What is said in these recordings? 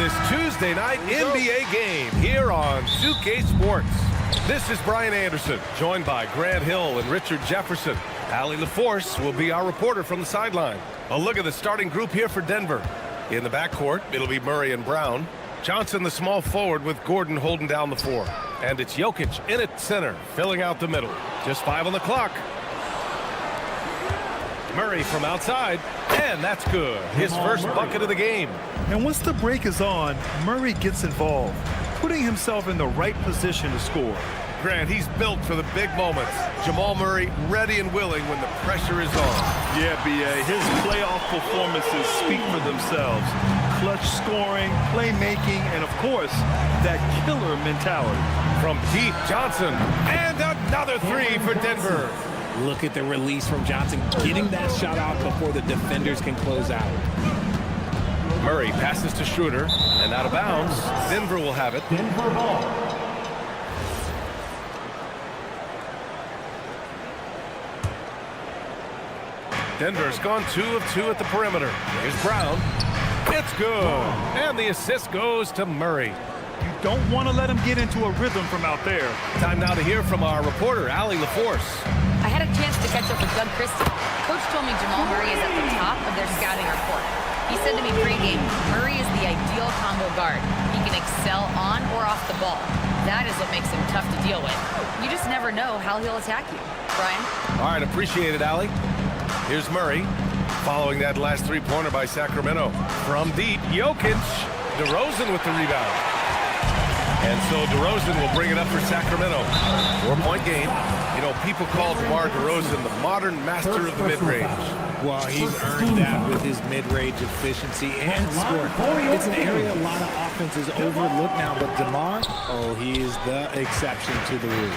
this Tuesday night NBA game here on 2K Sports. This is Brian Anderson, joined by Grant Hill and Richard Jefferson. Allie LaForce will be our reporter from the sideline. A look at the starting group here for Denver. In the backcourt, it'll be Murray and Brown. Johnson, the small forward, with Gordon holding down the four. And it's Jokic in at center, filling out the middle. Just 5 on the clock. Murray from outside, and that's good. His first bucket of the game. And once the break is on, Murray gets involved, putting himself in the right position to score. Grant, he's built for the big moments. Jamal Murray ready and willing when the pressure is on. Yeah, B.A., his playoff performances speak for themselves. Clutch scoring, playmaking, and of course, that killer mentality. From deep, Johnson, and another three for Denver. Look at the release from Johnson, getting that shot out before the defenders can close out. Murray passes to Schroeder, and out of bounds. Denver will have it. Denver ball. Denver's gone 2 of 2 at the perimeter. Here's Brown. It's good. And the assist goes to Murray. You don't want to let him get into a rhythm from out there. Time now to hear from our reporter, Allie LaForce. I had a chance to catch up with Doug Christie. Coach told me Jamal Murray is at the top of their scouting report. He said to me pregame, Murray is the ideal combo guard. He can excel on or off the ball. That is what makes him tough to deal with. You just never know how he'll attack you. Brian? All right, appreciate it, Allie. Here's Murray, following that last three-pointer by Sacramento. From deep, Jokic. DeRozan with the rebound. And so DeRozan will bring it up for Sacramento. 4-point game. You know, people call DeMar DeRozan the modern master of the mid-range. Well, he's earned that with his mid-range efficiency and scoring. It's an area a lot of offenses overlook now, but DeMar, oh, he is the exception to the rule.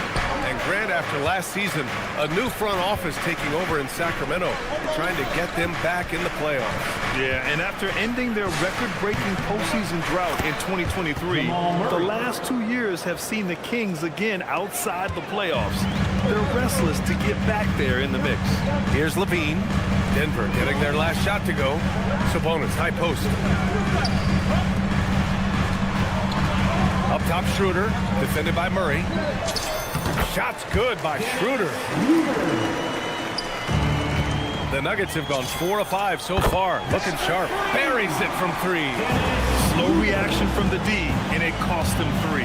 And Grant, after last season, a new front office taking over in Sacramento, trying to get them back in the playoffs. Yeah, and after ending their record-breaking postseason drought in 2023, the last 2 years have seen the Kings again outside the playoffs. They're restless to get back there in the mix. Here's Levine. Denver getting their last shot to go. Sabonis, high post. Up top, Schroeder, defended by Murray. Shot's good by Schroeder. The Nuggets have gone 4 of 5 so far. Looking sharp. Buries it from 3. Slow reaction from the D, and it cost them 3.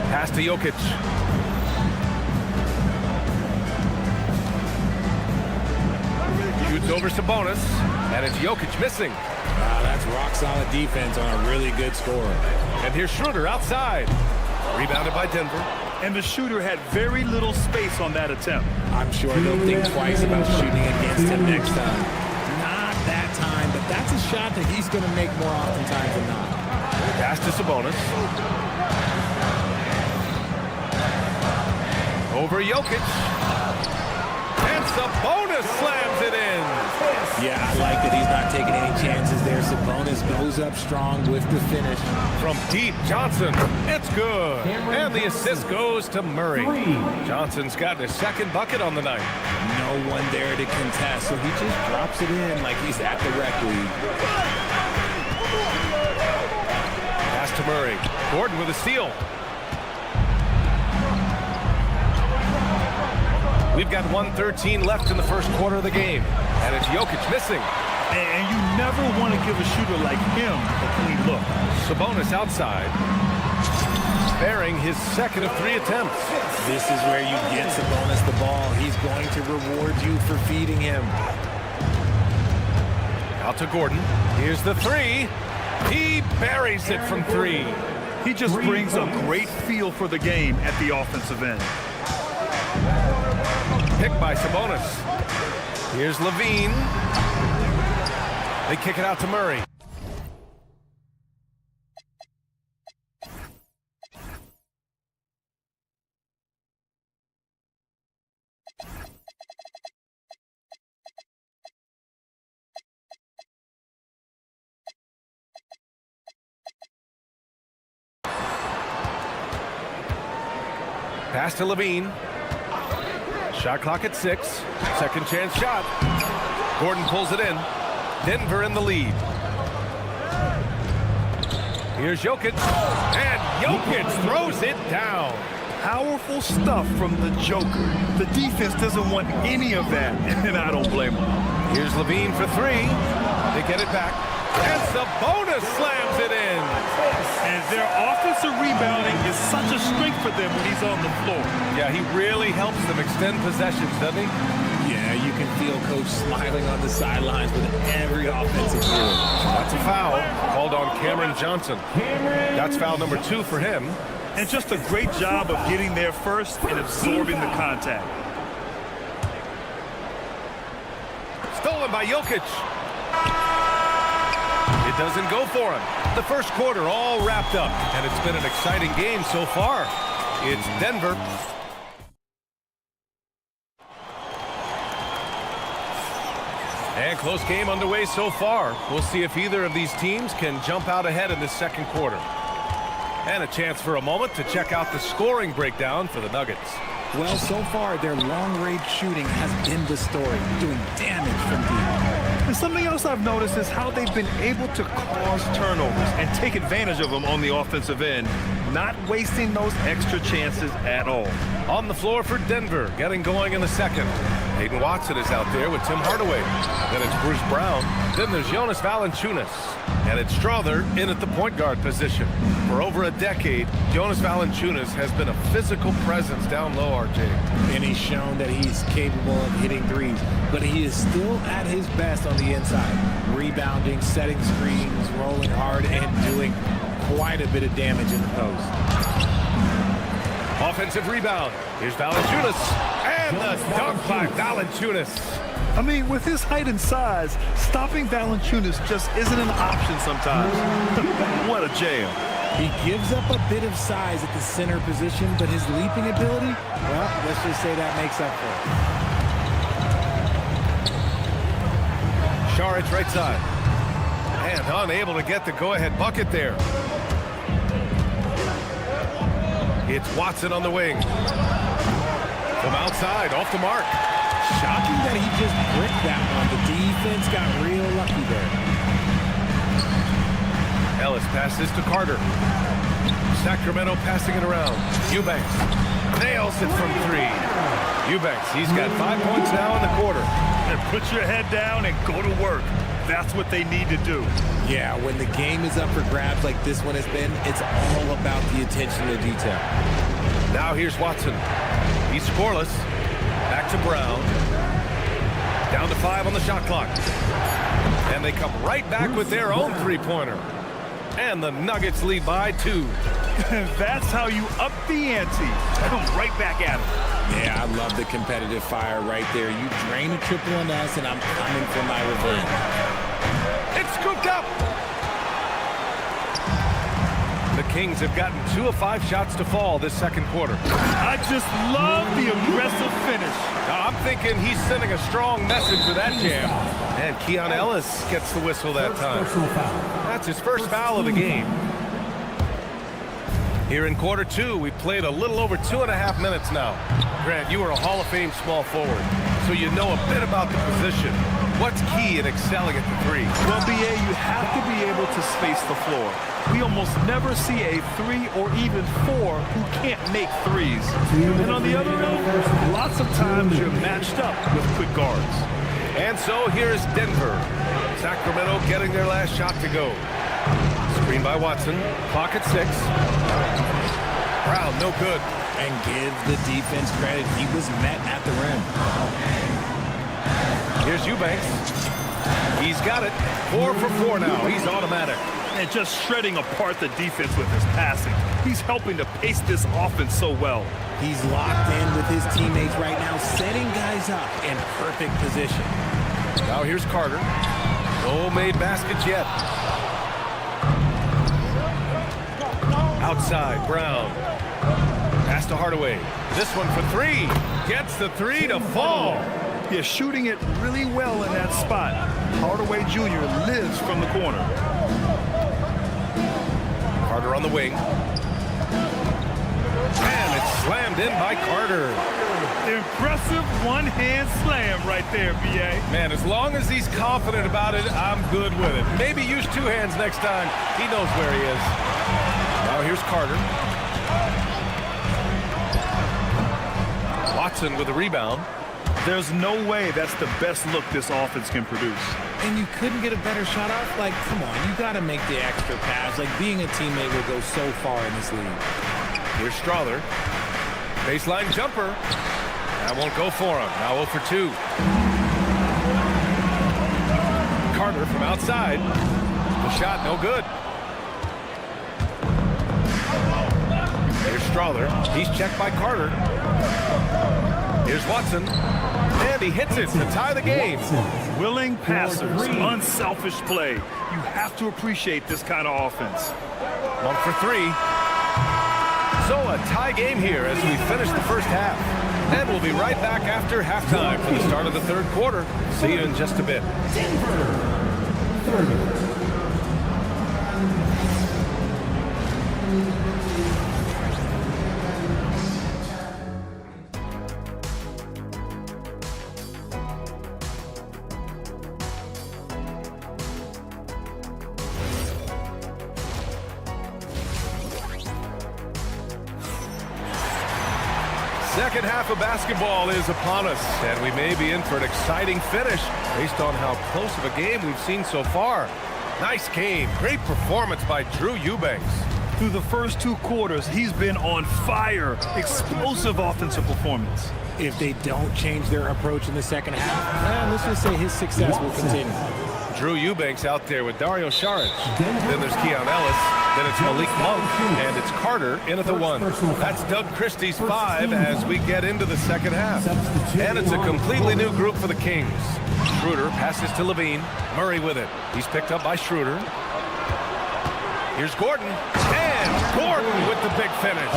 Pass to Jokic. Shoots over Sabonis, and it's Jokic missing. Wow, that's rock-solid defense on a really good scorer. And here's Schroeder outside. Rebounded by Denver. And the shooter had very little space on that attempt. I'm sure he'll think twice about shooting against him next time. Not that time, but that's a shot that he's going to make more oftentimes than not. Pass to Sabonis. Over Jokic. And Sabonis slams it in. Yeah, I like that he's not taking any chances there. Sabonis goes up strong with the finish. From deep, Johnson. It's good. And the assist goes to Murray. Johnson's gotten his second bucket on the night. No one there to contest, so he just drops it in like he's at the rec league. Pass to Murray. Gordon with a steal. We've got 1:13 left in the first quarter of the game. And it's Jokic missing. And you never want to give a shooter like him a clean look. Sabonis outside. Sparing his second of 3 attempts. This is where you get Sabonis the ball. He's going to reward you for feeding him. Out to Gordon. Here's the 3. He buries it from 3. He just brings a great feel for the game at the offensive end. Picked by Sabonis. Here's Levine. They kick it out to Murray. Pass to Levine. Shot clock at 6. Second chance shot. Gordon pulls it in. Denver in the lead. Here's Jokic. And Jokic throws it down. Powerful stuff from the Joker. The defense doesn't want any of that, and I don't blame them. Here's Levine for three. They get it back. And Sabonis slams it in. And their offensive rebounding is such a strength for them when he's on the floor. Yeah, he really helps them extend possessions, doesn't he? Yeah, you can feel Coach smiling on the sidelines with every offensive move. That's a foul called on Cameron Johnson. That's foul number 2 for him. And just a great job of getting there first and absorbing the contact. Stolen by Jokic. It doesn't go for him. The first quarter all wrapped up, and it's been an exciting game so far. It's Denver. And close game underway so far. We'll see if either of these teams can jump out ahead in this second quarter. And a chance for a moment to check out the scoring breakdown for the Nuggets. Well, so far, their long-range shooting has been the story, doing damage from deep. And something else I've noticed is how they've been able to cause turnovers and take advantage of them on the offensive end, not wasting those extra chances at all. On the floor for Denver, getting going in the second. Hayden Watson is out there with Tim Hardaway. Then it's Bruce Brown. Then there's Jonas Valanciunas. And it's Strother in at the point guard position. For over a decade, Jonas Valanciunas has been a physical presence down low, RJ. And he's shown that he's capable of hitting threes, but he is still at his best on the inside. Rebounding, setting screens, rolling hard, and doing quite a bit of damage in the post. Offensive rebound. Here's Valanciunas. And the dunk by Valanciunas. I mean, with his height and size, stopping Valanciunas just isn't an option sometimes. What a jam. He gives up a bit of size at the center position, but his leaping ability, well, let's just say that makes up for it. Saric right side. And unable to get the go-ahead bucket there. It's Watson on the wing. From outside, off the mark. Shocking that he just bricked that one. The defense got real lucky there. Ellis passes to Carter. Sacramento passing it around. Eubanks nails it from 3. Eubanks, he's got 5 points now in the quarter. And put your head down and go to work. That's what they need to do. Yeah, when the game is up for grabs like this one has been, it's all about the attention to detail. Now here's Watson. He's scoreless. Back to Brown. Down to 5 on the shot clock. And they come right back with their own three-pointer. And the Nuggets lead by 2. That's how you up the ante. Come right back at it. Yeah, I love the competitive fire right there. You drain a triple on us, and I'm coming for my revenge. It's scooped up. The Kings have gotten 2 of 5 shots to fall this second quarter. I just love the aggressive finish. I'm thinking he's sending a strong message with that jam. And Keon Ellis gets the whistle that time. That's his first foul of the game. Here in quarter 2, we played a little over 2.5 minutes now. Grant, you are a Hall of Fame small forward, so you know a bit about the position. What's key in excelling at the 3? Well, BA, you have to be able to space the floor. We almost never see a 3 or even 4 who can't make threes. And on the other end, lots of times you're matched up with quick guards. And so here's Denver. Sacramento getting their last shot to go. Screen by Watson. Clock at 6. Brown, no good. And give the defense credit. He was met at the rim. Here's Eubanks. He's got it. 4 for 4 now. He's automatic. And just shredding apart the defense with his passing. He's helping to pace this offense so well. He's locked in with his teammates right now, setting guys up in perfect position. Now here's Carter. No made baskets yet. Outside, Brown. Pass to Hardaway. This one for 3. Gets the 3 to fall. Yeah, shooting it really well in that spot. Hardaway Jr. lives from the corner. Carter on the wing. And it's slammed in by Carter. Impressive one-hand slam right there, B.A. Man, as long as he's confident about it, I'm good with it. Maybe use two hands next time. He knows where he is. Now here's Carter. Watson with a rebound. There's no way that's the best look this offense can produce. And you couldn't get a better shot off? Like, come on, you got to make the extra pass. Like, being a teammate will go so far in this league. Here's Strother. Baseline jumper. That won't go for him. Now 0 for 2. Carter from outside. The shot no good. Here's Strother. He's checked by Carter. Here's Watson. And he hits it to tie the game. Willing passers, unselfish play. You have to appreciate this kind of offense. 1 for 3. So a tie game here as we finish the first half. And we'll be right back after halftime for the start of the third quarter. See you in just a bit. Second half of basketball is upon us, and we may be in for an exciting finish based on how close of a game we've seen so far. Nice game. Great performance by Drew Eubanks. Through the first 2 quarters, he's been on fire. Explosive offensive performance. If they don't change their approach in the second half, let's just say his success will continue. Drew Eubanks out there with Dario Saric. Then there's Keon Ellis. Then it's Malik Monk. And it's Carter in at the 1. That's Doug Christie's 5 as we get into the second half. And it's a completely new group for the Kings. Schroeder passes to Levine. Murray with it. He's picked up by Schroeder. Here's Gordon. And Gordon with the big finish.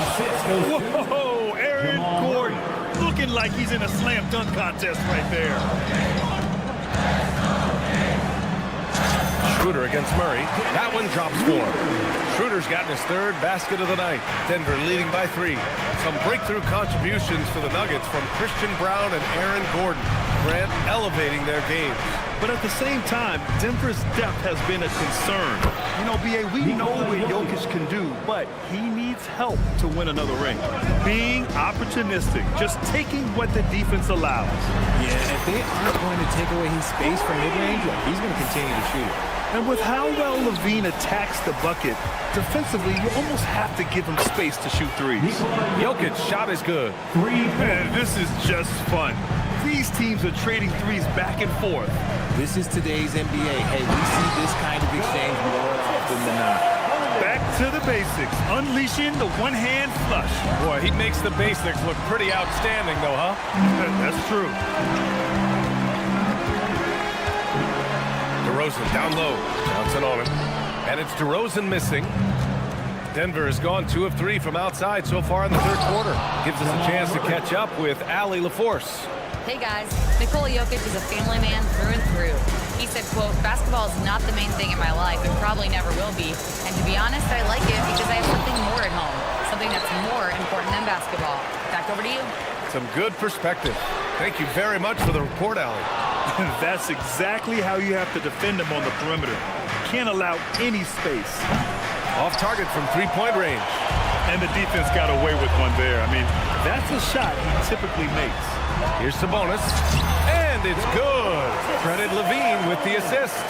Whoa, Aaron Gordon. Looking like he's in a slam dunk contest right there. Schroeder against Murray. That one drops for him. Schroeder's gotten his 3rd basket of the night. Denver leading by 3. Some breakthrough contributions for the Nuggets from Christian Brown and Aaron Gordon. Grant elevating their games. But at the same time, Denver's depth has been a concern. You know, B.A., we know what Jokic can do, but he needs help to win another ring. Being opportunistic, just taking what the defense allows. Yeah, if they aren't going to take away his space from mid-range, he's going to continue to shoot it. And with how well Levine attacks the bucket, defensively, you almost have to give him space to shoot threes. Jokic's shot is good. Man, this is just fun. These teams are trading threes back and forth. This is today's NBA. Hey, we see this kind of exchange more often than not. Back to the basics, unleashing the one-hand flush. Boy, he makes the basics look pretty outstanding, though, huh? That's true. DeRozan down low. Johnson on him. And it's DeRozan missing. Denver has gone 2 of 3 from outside so far in the third quarter. Gives us a chance to catch up with Allie LaForce. Hey guys, Nikola Jokic is a family man through and through. He said, quote, "Basketball is not the main thing in my life and probably never will be. And to be honest, I like it because I have something more at home. Something that's more important than basketball." Back over to you. Some good perspective. Thank you very much for the report, Allie. That's exactly how you have to defend him on the perimeter. Can't allow any space. Off target from 3-point range. And the defense got away with one there. I mean, that's a shot he typically makes. Here's Sabonis. And it's good. Credit Levine with the assist.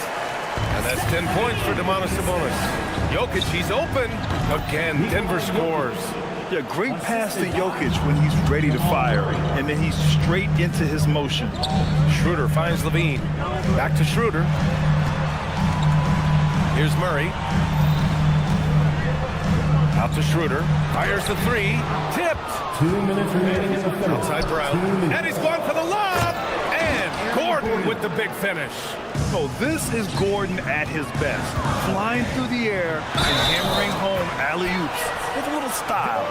And that's 10 points for Domantas Sabonis. Jokic, he's open. Again, Denver scores. Yeah, great pass to Jokic when he's ready to fire. And then he's straight into his motion. Schroeder finds Levine. Back to Schroeder. Here's Murray. Out to Schroeder. Fires the 3. Tipped. 2 minutes remaining in the third. Outside Brown. And he's going for the lob. And Gordon with the big finish. So this is Gordon at his best. Flying through the air and hammering home alley-oops with a little style.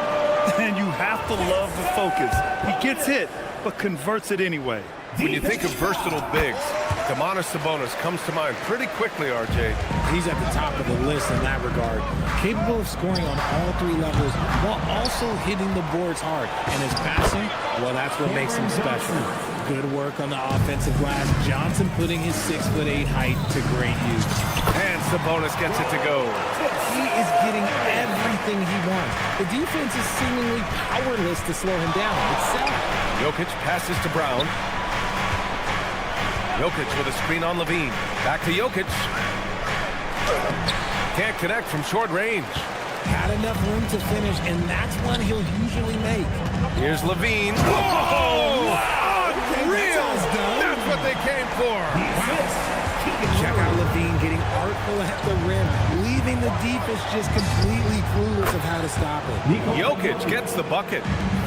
And you have to love the focus. He gets hit, but converts it anyway. When you think of versatile bigs, Domantas Sabonis comes to mind pretty quickly, RJ. He's at the top of the list in that regard. Capable of scoring on all three levels while also hitting the boards hard. And his passing, well, that's what makes him special. Good work on the offensive glass. Johnson putting his 6'8" height to great use. And Sabonis gets it to go. He is getting everything he wants. The defense is seemingly powerless to slow him down. It's sad. Jokic passes to Brown. Jokic with a screen on Levine. Back to Jokic. Can't connect from short range. Had enough room to finish, and that's one he'll usually make. Here's Levine. Oh! Unreal! That's what they came for. Check out Levine getting artful at the rim, leaving the defense just completely clueless of how to stop it. Jokic gets the bucket.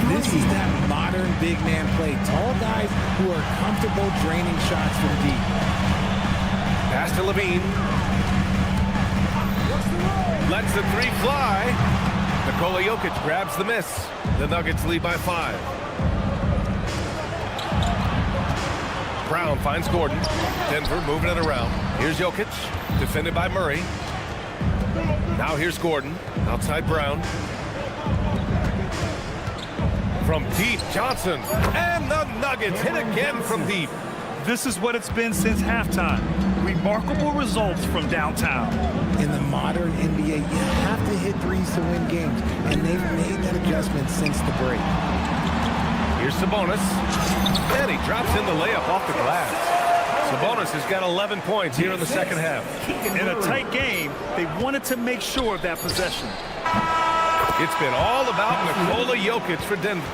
This is that modern big man play. Tall guys who are comfortable draining shots from deep. Pass to Levine. Lets the three fly. Nikola Jokic grabs the miss. The Nuggets lead by 5. Brown finds Gordon. Denver moving it around. Here's Jokic, defended by Murray. Now here's Gordon, outside Brown. From deep, Johnson. And the Nuggets hit again from deep. This is what it's been since halftime. Remarkable results from downtown. In the modern NBA, you have to hit threes to win games, and they've made that adjustment since the break. Here's Sabonis. And he drops in the layup off the glass. Sabonis has got 11 points here in the second half. In a tight game, they wanted to make sure of that possession. It's been all about Nikola Jokic for Denver.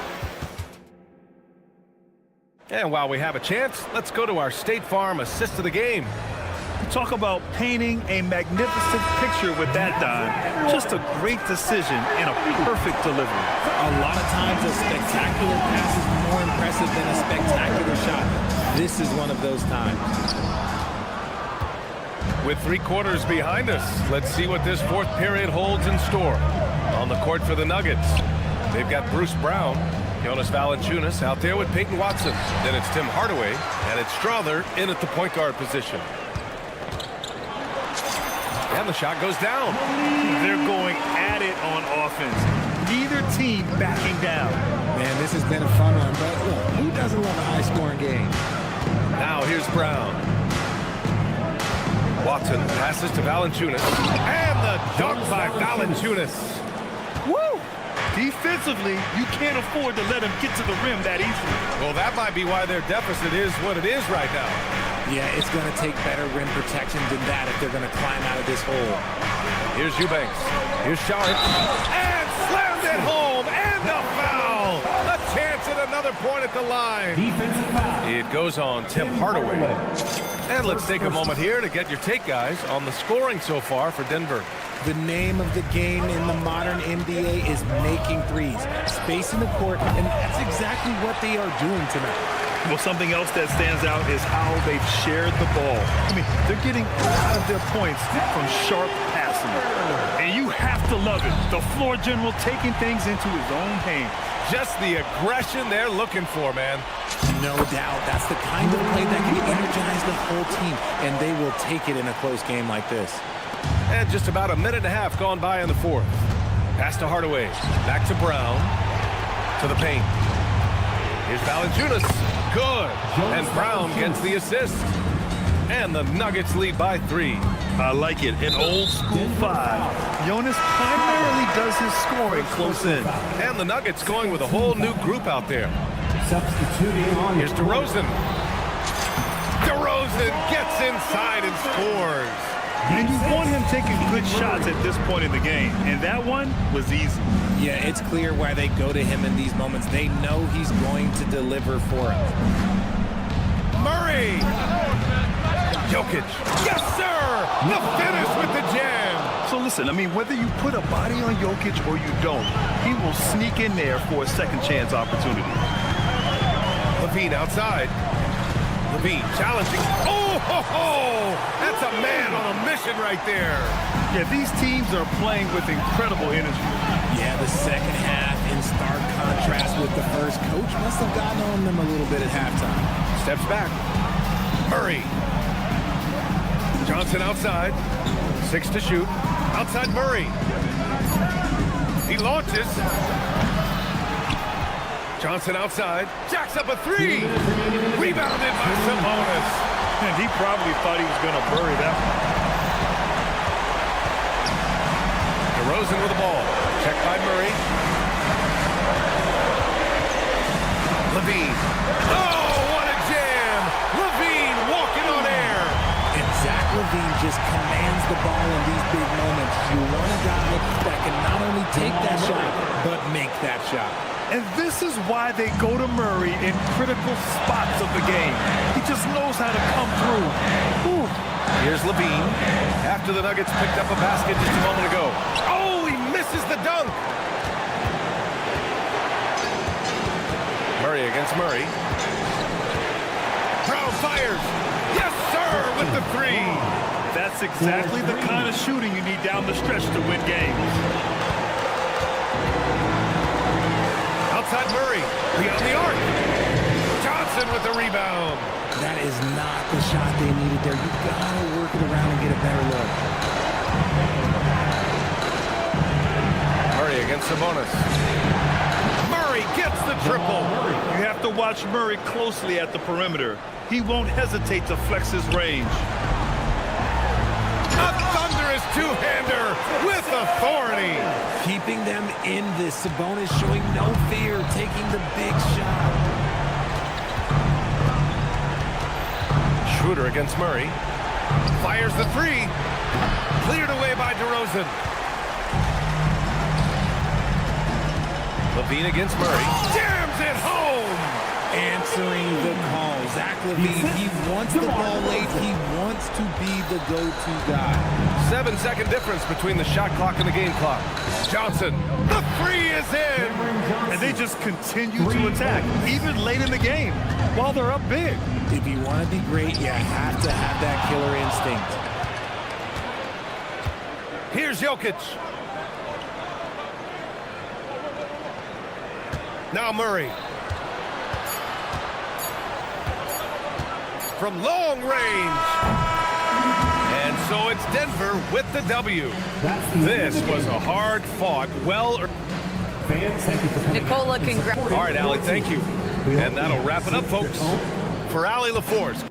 And while we have a chance, let's go to our State Farm assist of the game. Talk about painting a magnificent picture with that dime. Just a great decision and a perfect delivery. A lot of times a spectacular pass is more impressive than a spectacular shot. This is one of those times. With 3 quarters behind us, let's see what this fourth period holds in store. On the court for the Nuggets, they've got Bruce Brown, Jonas Valanciunas out there with Peyton Watson. Then it's Tim Hardaway, and it's Strother in at the point guard position. And the shot goes down. They're going at it on offense. Neither team backing down. Man, this has been a fun one, but look, who doesn't love a high-scoring game? Now here's Brown. Watson passes to Valanciunas. And the dunk by Valanciunas. Woo! Defensively, you can't afford to let him get to the rim that easily. Well, that might be why their deficit is what it is right now. Yeah, it's going to take better rim protection than that if they're going to climb out of this hole. Here's Eubanks. Here's Sharp. And slammed it home. And a foul. A chance at another point at the line. It goes on Tim Hardaway. And let's take a moment here to get your take, guys, on the scoring so far for Denver. The name of the game in the modern NBA is making threes, spacing the court, and that's exactly what they are doing tonight. Well, something else that stands out is how they've shared the ball. I mean, they're getting a lot of their points from sharp passing. And you have to love it. The floor general taking things into his own hands. Just the aggression they're looking for, man. No doubt. That's the kind of play that can energize the whole team, and they will take it in a close game like this. And just about a minute and a half gone by in the fourth. Pass to Hardaway. Back to Brown. To the paint. Here's Valanciunas. Good. And Brown gets the assist. And the Nuggets lead by 3. I like it. An old school 5. Jonas primarily does his scoring close in. And the Nuggets going with a whole new group out there. Substituting on. Here's DeRozan. DeRozan gets inside and scores. And you want him taking good shots at this point in the game. And that one was easy. Yeah, it's clear why they go to him in these moments. They know he's going to deliver for them. Murray. Jokic. Yes, sir. The finish with the jam. So listen, I mean, whether you put a body on Jokic or you don't, he will sneak in there for a second chance opportunity. Levine outside. Levine challenging. Oh, ho, ho! That's a man on a mission right there. Yeah, these teams are playing with incredible energy. Yeah, the second half in stark contrast with the first. Coach must have gotten on them a little bit at halftime. Steps back. Murray. Johnson outside. 6 to shoot. Outside Murray. He launches. Johnson outside. Jacks up a 3. Rebounded by Sabonis. And he probably thought he was going to bury that one. DeRozan with the ball. Checked by Murray. Levine. Oh, what a jam! Levine walking on air. And Zach LaVine just commands the ball in these big moments. You want a guy that can not only take that shot, but make that shot. And this is why they go to Murray in critical spots of the game. He just knows how to come through. Ooh. Here's Levine. After the Nuggets picked up a basket just a moment ago. Oh, he misses the dunk. Murray against Murray. Brown fires. Yes, sir, with the 3. That's exactly the kind of shooting you need down the stretch to win games. Outside Murray, beyond the arc. Johnson with the rebound. That is not the shot they needed there. You gotta work it around and get a better look. Murray against Sabonis. Murray gets the triple. You have to watch Murray closely at the perimeter. He won't hesitate to flex his range. A thunderous two-hander with authority. Keeping them in this. Sabonis showing no fear, taking the big shot. Schroeder against Murray. Fires the 3. Cleared away by DeRozan. Levine against Murray. Jams it home. Answering the call. Zach LaVine, he wants the ball late. He wants to be the go-to guy. 7-second difference between the shot clock and the game clock. Johnson, the 3 is in. And they just continue to attack, even late in the game, while they're up big. If you want to be great, you have to have that killer instinct. Here's Jokic. Now Murray. From long range. And so it's Denver with the W. This was a hard-fought, Nicola, congrats. All right, Allie, thank you. And that'll wrap it up, folks. For Allie LaForce.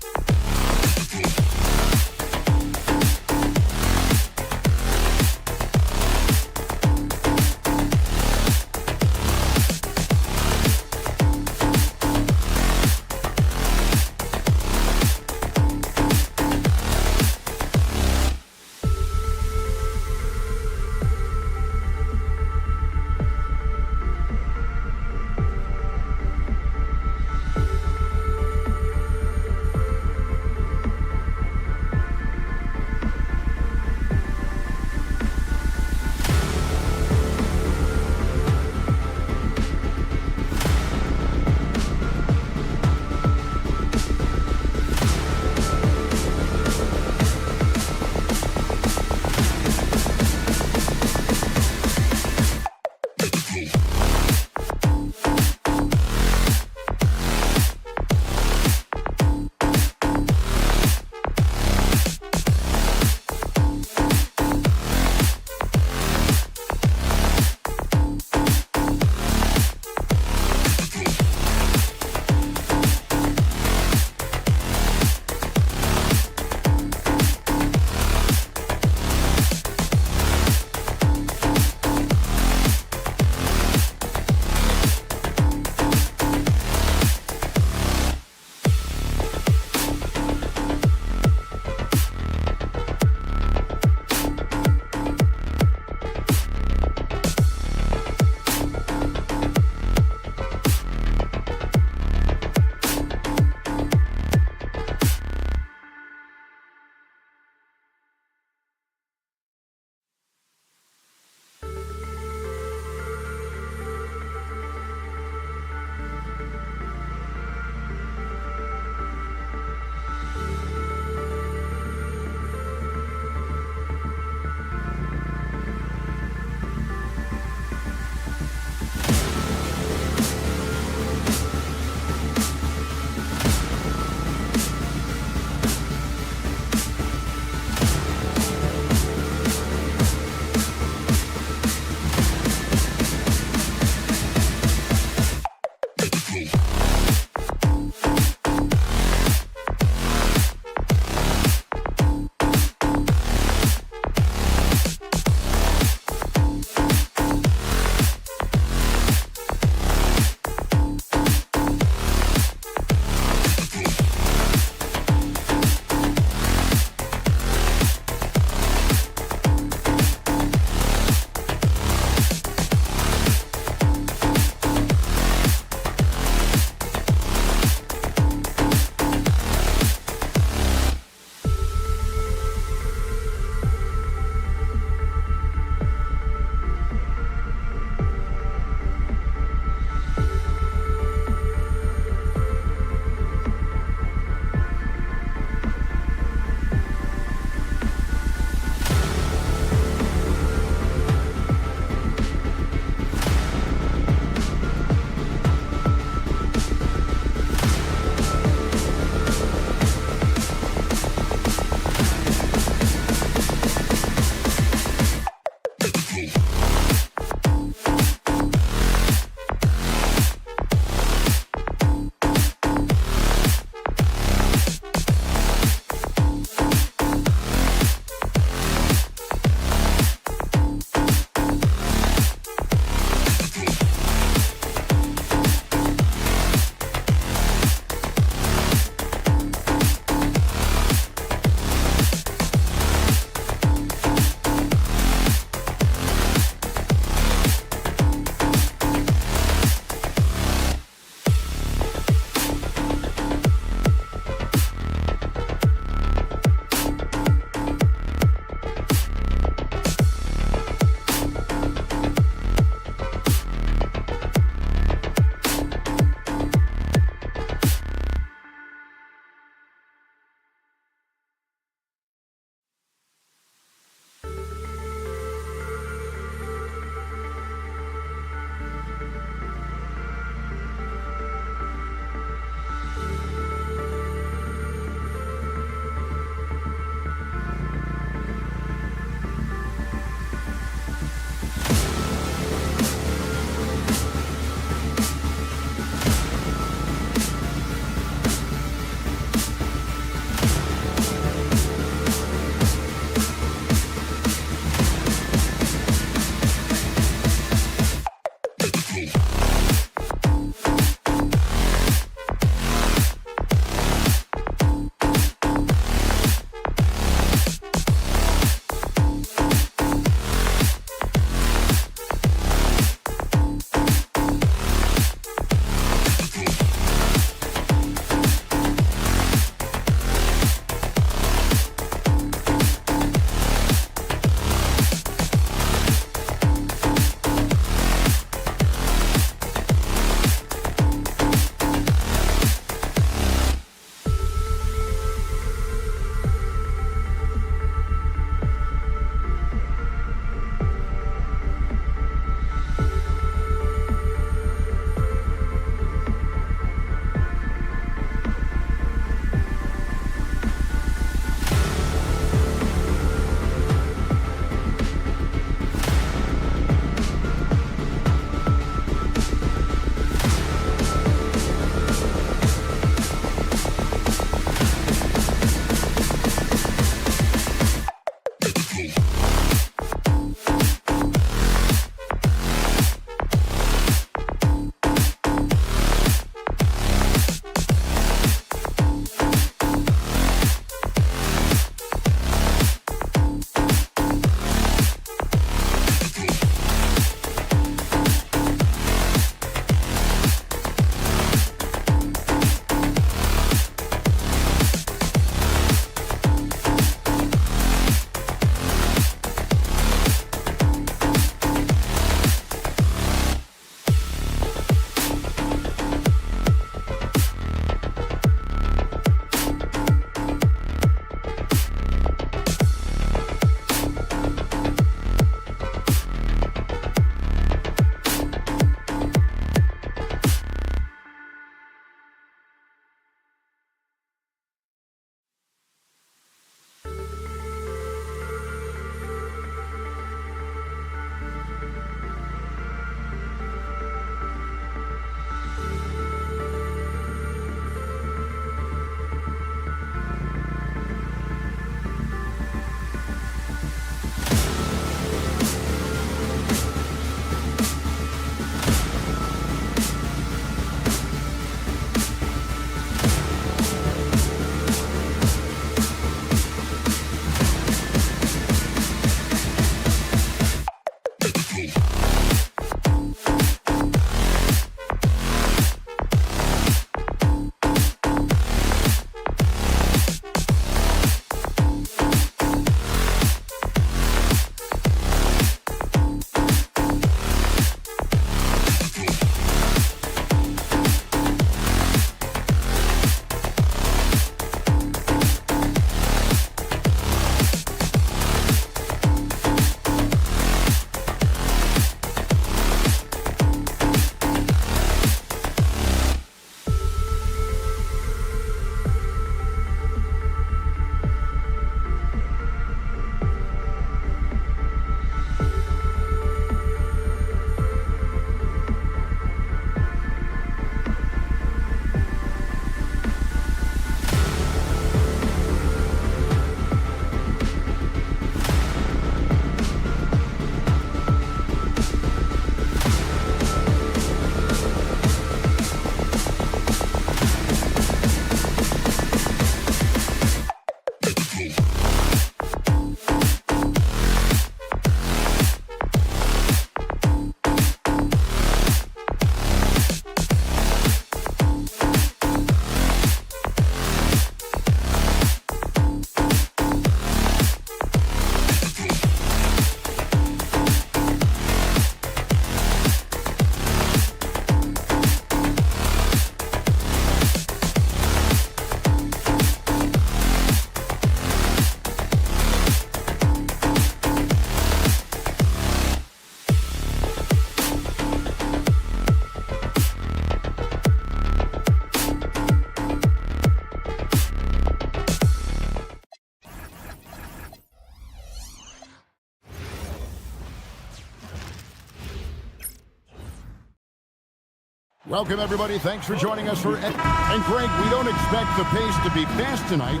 Welcome, everybody. Thanks for joining us for... And, Greg, we don't expect the pace to be fast tonight.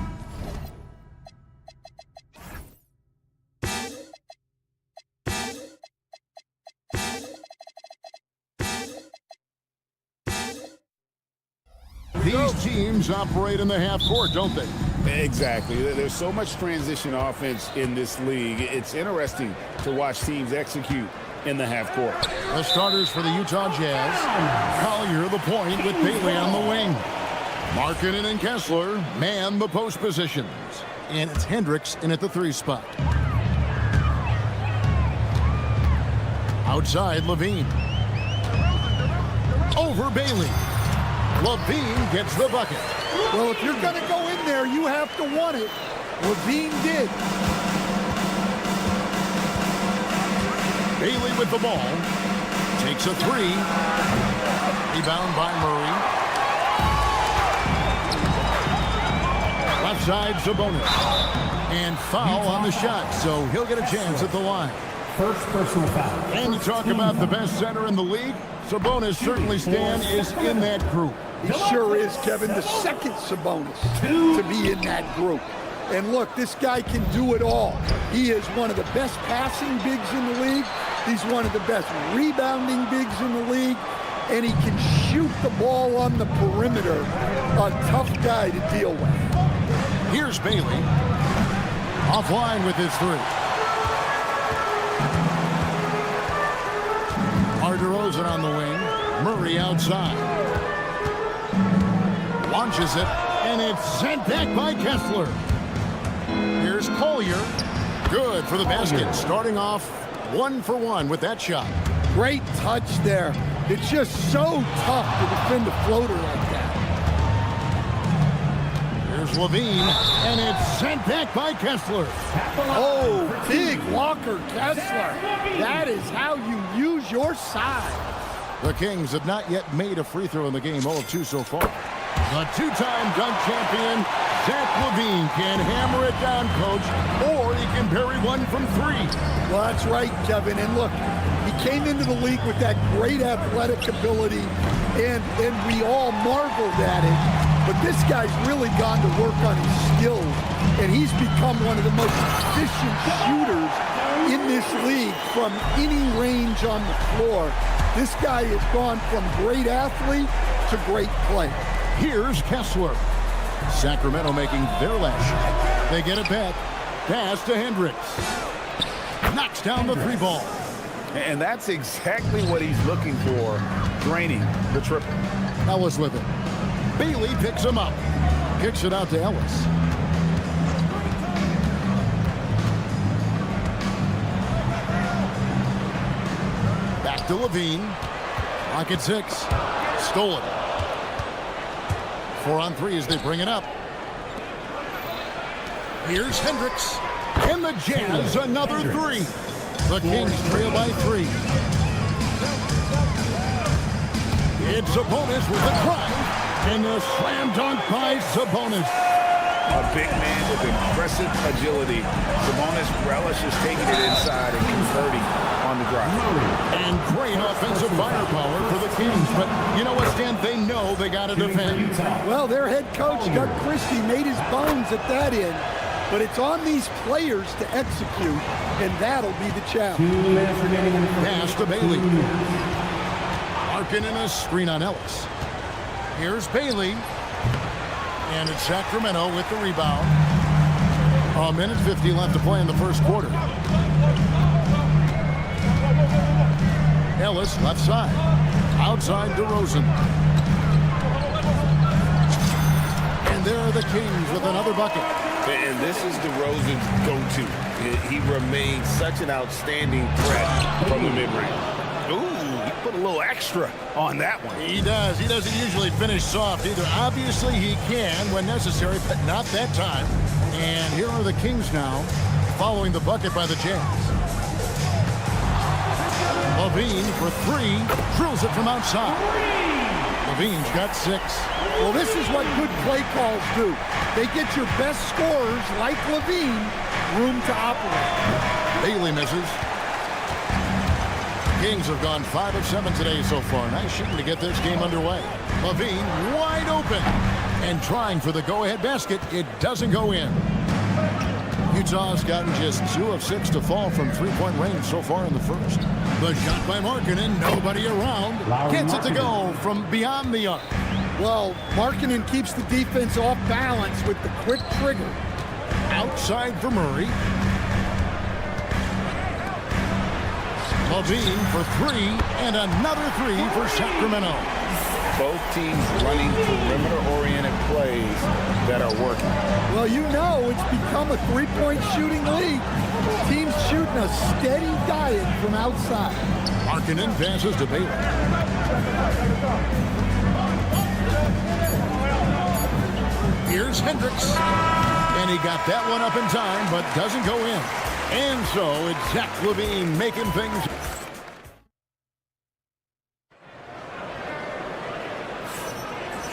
These teams operate in the half court, don't they? Exactly. There's so much transition offense in this league. It's interesting to watch teams execute in the half court. The starters for the Utah Jazz. Collier the point with Bailey on the wing. Markkanen and Kessler man the post positions. And it's Hendricks in at the 3 spot. Outside, Levine. Over Bailey. Levine gets the bucket. Well, if you're going to go in there, you have to want it. Levine did. Bailey with the ball. Takes a 3. Rebound by Murray. Left side, Sabonis. And foul on the shot, so he'll get a chance at the line. First personal foul. And you talk about the best center in the league. Sabonis certainly, Stan, is in that group. He sure is, Kevin, the second Sabonis to be in that group. And look, this guy can do it all. He is one of the best passing bigs in the league. He's one of the best rebounding bigs in the league. And he can shoot the ball on the perimeter. A tough guy to deal with. Here's Bailey. Offline with his 3. DeRozan on the wing. Murray outside. Launches it, and it's sent back by Kessler. Here's Collier. Good for the basket. Starting off 1 for 1 with that shot. Great touch there. It's just so tough to defend a floater like that. Here's Levine, and it's sent back by Kessler. Oh, big Walker Kessler. That is how you use your size. The Kings have not yet made a free throw in the game, 0 of 2 so far. The 2-time dunk champion, Zach LaVine, can hammer it down, Coach, or he can bury one from 3. Well, that's right, Kevin. And look, he came into the league with that great athletic ability, and we all marveled at it. But this guy's really gone to work on his skills, and he's become one of the most efficient shooters in this league from any range on the floor. This guy has gone from great athlete to great play. Here's Kessler. Sacramento making their last shot. They get it back. Pass to Hendricks. Knocks down the 3 ball. And that's exactly what he's looking for, draining the triple. Ellis with it. Bailey picks him up. Kicks it out to Ellis. Back to Levine. Pocket 6. Stolen. 4 on 3 as they bring it up. Here's Hendricks. And the Jazz, another 3. The Kings trail by 3. It's Sabonis with the drive. And the slam dunk by Sabonis. A big man with impressive agility. Sabonis relishes taking it inside and converting on the drive. And great offensive firepower for the Kings. But you know what, Stan? They know they got to defend. Well, their head coach, Doug Christie, made his bones at that end. But it's on these players to execute, and that'll be the challenge. 2 minutes remaining in the first. Pass to Bailey. Markkanen in a screen on Ellis. Here's Bailey. And it's Sacramento with the rebound. 1:50 left to play in the first quarter. Ellis left side. Outside DeRozan. And there are the Kings with another bucket. And this is DeRozan's go-to. He remains such an outstanding threat from the mid-range. Ooh, he put a little extra on that one. He does. He doesn't usually finish soft either. Obviously, he can when necessary, but not that time. And here are the Kings now, following the bucket by the Jazz. Levine for 3, drills it from outside. Levine's got 6. Well, this is what good play calls do. They get your best scorers, like Levine, room to operate. Bailey misses. Kings have gone 5 of 7 today so far. Nice shooting to get this game underway. Levine wide open and trying for the go-ahead basket. It doesn't go in. Utah's gotten just 2 of 6 to fall from three-point range so far in the first. The shot by Markkanen, nobody around. Gets it to go from beyond the arc. Well, Markkanen keeps the defense off balance with the quick trigger. Outside for Murray. Levine for 3, and another 3 for Sacramento. Both teams running perimeter-oriented plays that are working. Well, you know it's become a three-point shooting league. Teams shooting a steady diet from outside. Markkanen passes to Baylor. Here's Hendricks. And he got that one up in time, but doesn't go in. And so it's Zach Levine making things.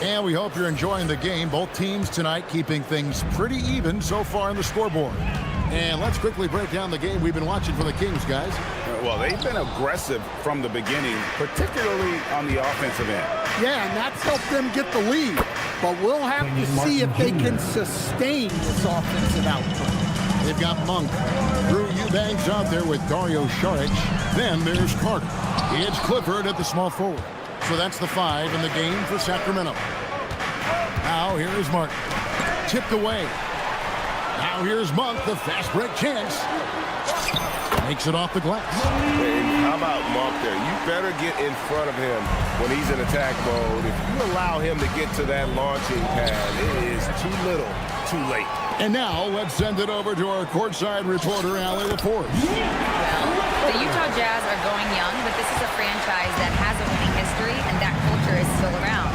And we hope you're enjoying the game. Both teams tonight keeping things pretty even so far on the scoreboard. And let's quickly break down the game we've been watching for the Kings, guys. Well, they've been aggressive from the beginning, particularly on the offensive end. Yeah, and that's helped them get the lead. But we'll have to see if they can sustain this offensive output. They've got Monk. Drew Eubanks out there with Dario Saric. Then there's Carter. It's Clifford at the small forward. So that's the 5 in the game for Sacramento. Now here's Martin. Tipped away. Now here's Monk, the fast break chance. Makes it off the glass. And how about Monk there? You better get in front of him when he's in attack mode. If you allow him to get to that launching pad, it is too little, too late. And now let's send it over to our courtside reporter, Allie LaForce. Well, the Utah Jazz are going young, but this is a franchise that has a winning history, and that culture is still around.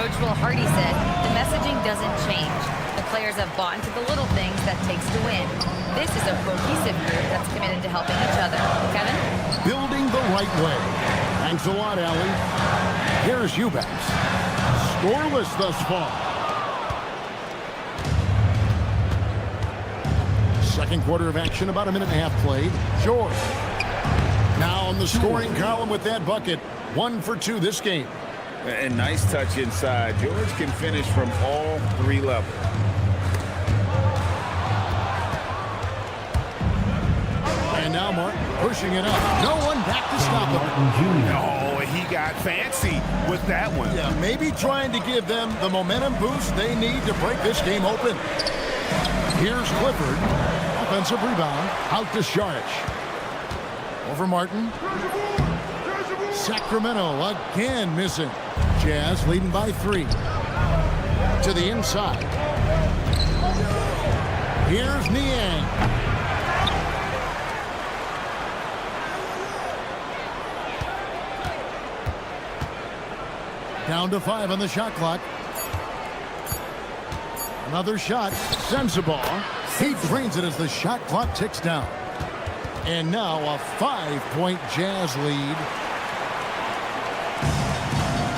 Coach Will Hardy said, the messaging doesn't change. The players have bought into the little things that takes to win. This is a cohesive group that's committed to helping each other. Kevin? Building the right way. Thanks a lot, Allie. Here's Eubanks. Scoreless thus far. Second quarter of action, about a minute and a half played. George. Now on the scoring column with that bucket. 1 for 2 this game. And nice touch inside. George can finish from all 3 levels. And now Martin pushing it up. No one back to stop him. No, he got fancy with that one. Yeah, maybe trying to give them the momentum boost they need to break this game open. Here's Clifford. Offensive rebound. Out to Saric. Over Martin. Sacramento again missing. Jazz leading by 3. To the inside. Here's Niang. Down to 5 on the shot clock. Another shot. Sensabaugh. He drains it as the shot clock ticks down. And now a 5-point Jazz lead.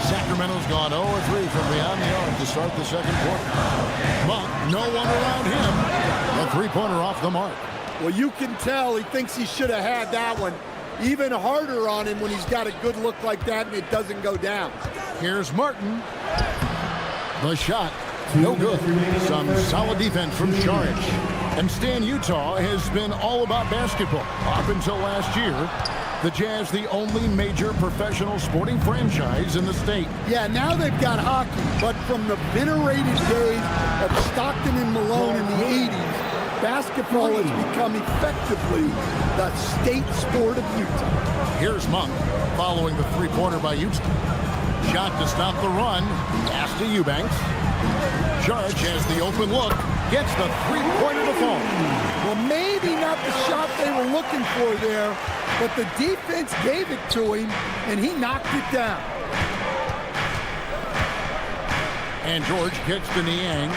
Sacramento's gone 0-3 from beyond the arc to start the second quarter. Monk, no one around him. A three-pointer off the mark. Well, you can tell he thinks he should have had that one. Even harder on him when he's got a good look like that and it doesn't go down. Here's Martin. The shot, no good. Some solid defense from Saric. And Stan, Utah has been all about basketball up until last year. The Jazz, the only major professional sporting franchise in the state. Yeah, now they've got hockey, but from the venerated days of Stockton and Malone in the 80s, basketball has become effectively the state sport of Utah. Here's Monk following the three-pointer by Houston. Shot to stop the run. Pass to Eubanks. Saric has the open look. Gets the three-pointer to fall. Well, maybe not the shot they were looking for there, but the defense gave it to him, and he knocked it down. And George kicks to Niang.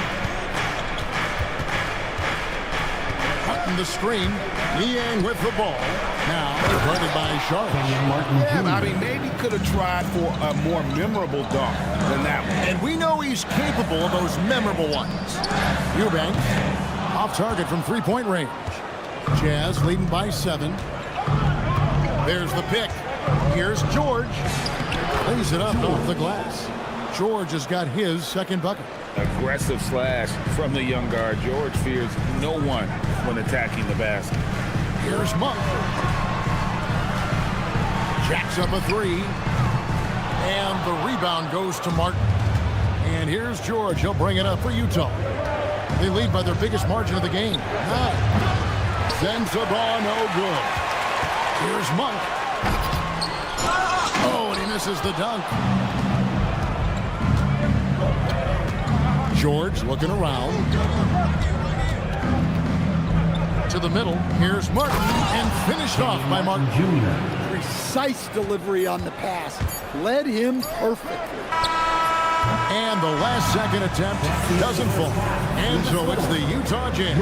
Cutting the screen. Niang with the ball. Now guarded by Saric. Yeah, I mean, maybe could have tried for a more memorable dunk than that one. And we know he's capable of those memorable ones. Eubanks off target from three-point range. Jazz leading by 7. There's the pick. Here's George. Lays it up off the glass. George has got his second bucket. Aggressive slash from the young guard. George fears no one when attacking the basket. Here's Monk. Jacks up a three. And the rebound goes to Martin. And here's George. He'll bring it up for Utah. They lead by their biggest margin of the game. 9. Sends the ball, no good. Here's Monk. Oh, and he misses the dunk. George looking around. To the middle. Here's Martin. And finished off by Martin Jr. Precise delivery on the pass. Led him perfectly. And the last second attempt doesn't fall. And so it's the Utah Jazz.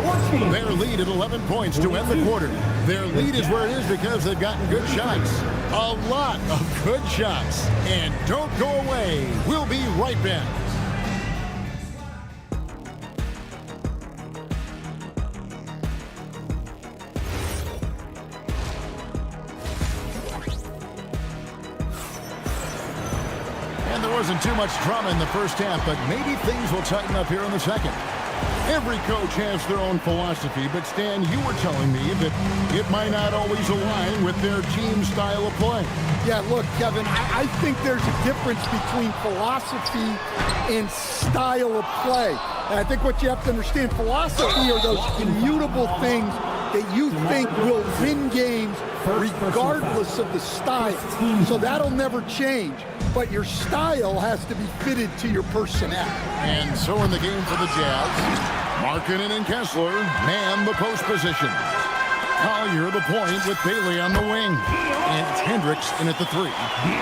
Their lead at 11 points to end the quarter. Their lead is where it is because they've gotten good shots. A lot of good shots. And don't go away. We'll be right back. Wasn't too much drama in the first half, but maybe things will tighten up here in the second. Every coach has their own philosophy, but Stan, you were telling me that it might not always align with their team style of play. Yeah, look, Kevin, I think there's a difference between philosophy and style of play. And I think what you have to understand, philosophy are those immutable things that you think will win games regardless of the style. So that'll never change. But your style has to be fitted to your personnel. And so in the game for the Jazz, Markkanen and Kessler man the post position. Collier the point with Bailey on the wing. And it's Hendricks in at the 3.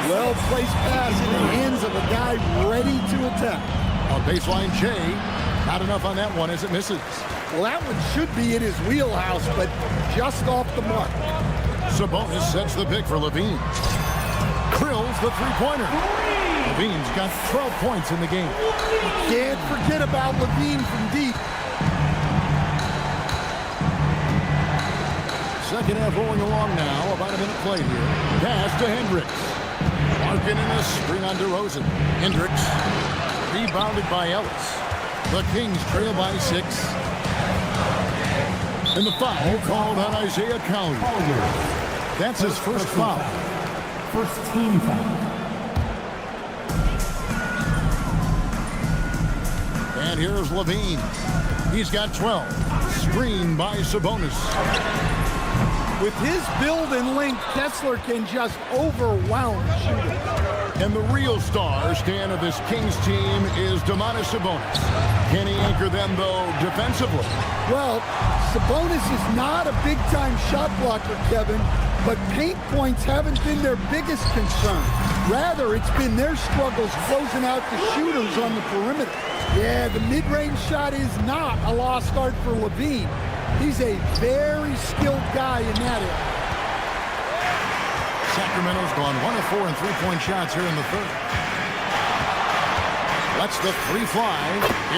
Well-placed pass in the hands of a guy ready to attack. On baseline, Jay. Not enough on that one as it misses. Well, that one should be in his wheelhouse, but just off the mark. Sabonis sets the pick for Levine. Krill's the three-pointer. Levine's got 12 points in the game. Can't forget about Levine from deep. Second half rolling along now. About a minute play here. Pass to Hendricks. Markkanen a screen on DeRozan. Hendricks rebounded by Ellis. The Kings trail by 6. And the foul called on Isaiah Collier. That's his first foul. First team foul. And here's Levine. He's got 12. Screened by Sabonis. With his build and length, Kessler can just overwhelm shooters. And the real star, Stan, of this Kings team is Domantas Sabonis. Can he anchor them, though, defensively? Well, Sabonis is not a big-time shot blocker, Kevin, but paint points haven't been their biggest concern. Rather, it's been their struggles closing out the shooters on the perimeter. Yeah, the mid-range shot is not a lost art for Levine. He's a very skilled guy in that area. Sacramento's gone 1 of 4 in three-point shots here in the third. Lets the 3 fly.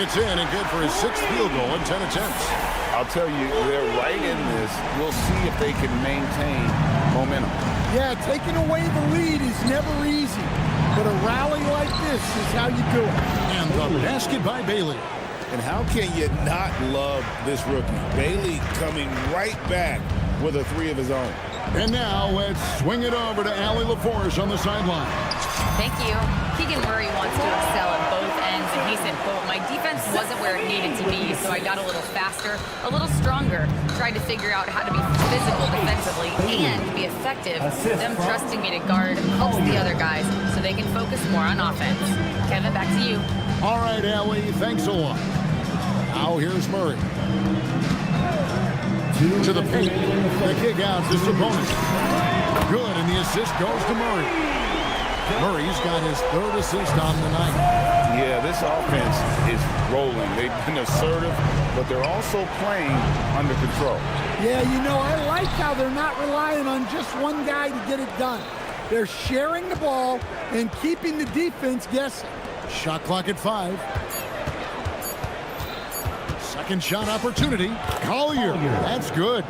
It's in and good for his 6th field goal in 10 attempts. I'll tell you, they're right in this. We'll see if they can maintain momentum. Yeah, taking away the lead is never easy, but a rally like this is how you do it. And the basket by Bailey. And how can you not love this rookie? Bailey coming right back with a 3 of his own. And now let's swing it over to Allie LaForce on the sideline. Thank you. Keegan Murray wants to excel at both ends, and he said, quote, "My defense wasn't where it needed to be, so I got a little faster, a little stronger, tried to figure out how to be physical defensively and be effective. Them trusting me to guard helps the other guys so they can focus more on offense." Kevin, back to you. All right, Allie, thanks a lot. Now here's Murray. To the paint. The kick out to Sabonis. Good, and the assist goes to Murray. Murray's got his 3rd assist on the night. Yeah, this offense is rolling. They've been assertive, but they're also playing under control. Yeah, you know, I like how they're not relying on just one guy to get it done. They're sharing the ball and keeping the defense guessing. Shot clock at 5. Second shot opportunity. Collier. That's good.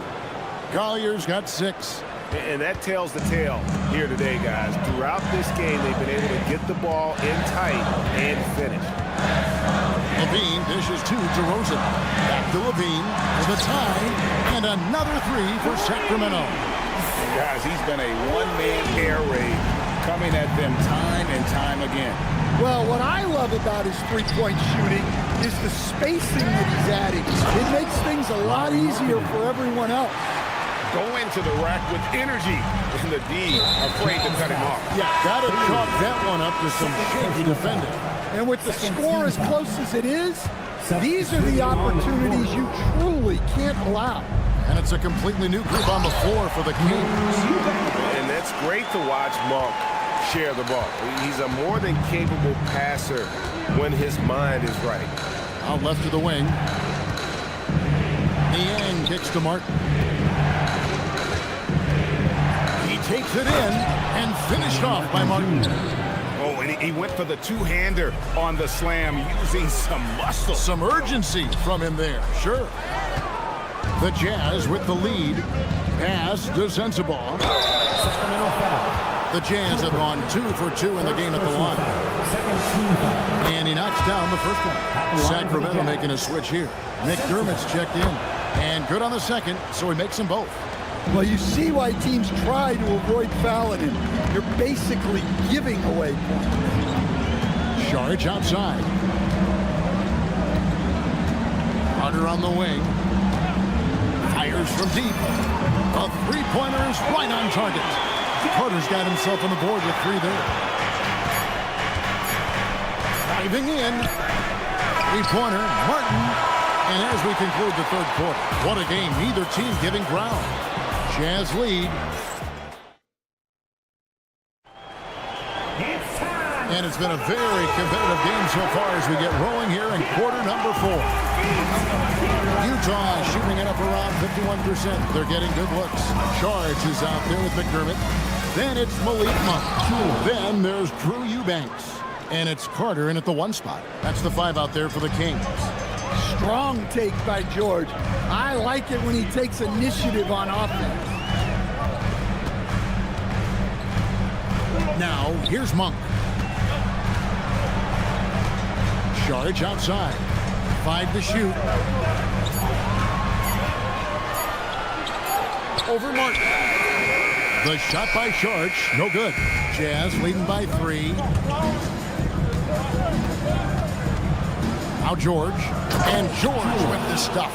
Collier's got 6. And that tells the tale here today, guys. Throughout this game, they've been able to get the ball in tight and finish. Levine dishes to DeRozan. Back to Levine for the tie, and another three for Sacramento. Guys, he's been a one-man air raid coming at them time and time again. Well, what I love about his three-point shooting is the spacing that he's adding. It makes things a lot easier for everyone else. Go into the rack with energy, and the D afraid to cut him off. Yeah, got to chalk that one up to some shaky defending. And with the score as close as it is, these are the opportunities you truly can't allow. And it's a completely new group on the floor for the Kings. And that's great to watch Monk share the ball. He's a more than capable passer when his mind is right. Out left to the wing. Niang kicks to Martin. He takes it in and finished off by Martin. Oh, and he went for the two-hander on the slam using some muscle. Some urgency from him there, sure. The Jazz with the lead. Pass to Sensabaugh. The Jazz have gone 2 for 2 in the game at the line. And he knocks down the first one. Sacramento making a switch here. McDermott's checked in. And good on the second, so he makes them both. Well, you see why teams try to avoid fouling him. You're basically giving away points. Saric outside. Carter on the wing. Fires from deep. A three-pointer is right on target. Carter's got himself on the board with 3 there. Driving in. Three-pointer, Martin. And as we conclude the third quarter, what a game. Neither team giving ground. Jazz lead. And it's been a very competitive game so far as we get rolling here in quarter number 4. Utah shooting it up around 51%. They're getting good looks. Charge is out there with McDermott. Then it's Malik Monk. Then there's Drew Eubanks. And it's Carter in at the 1 spot. That's the 5 out there for the Kings. Strong take by George. I like it when he takes initiative on offense. Now, here's Monk. Charge outside. 5 to shoot. Over Martin. The shot by Charge, no good. Jazz leading by 3. Now George. And George with the stuff.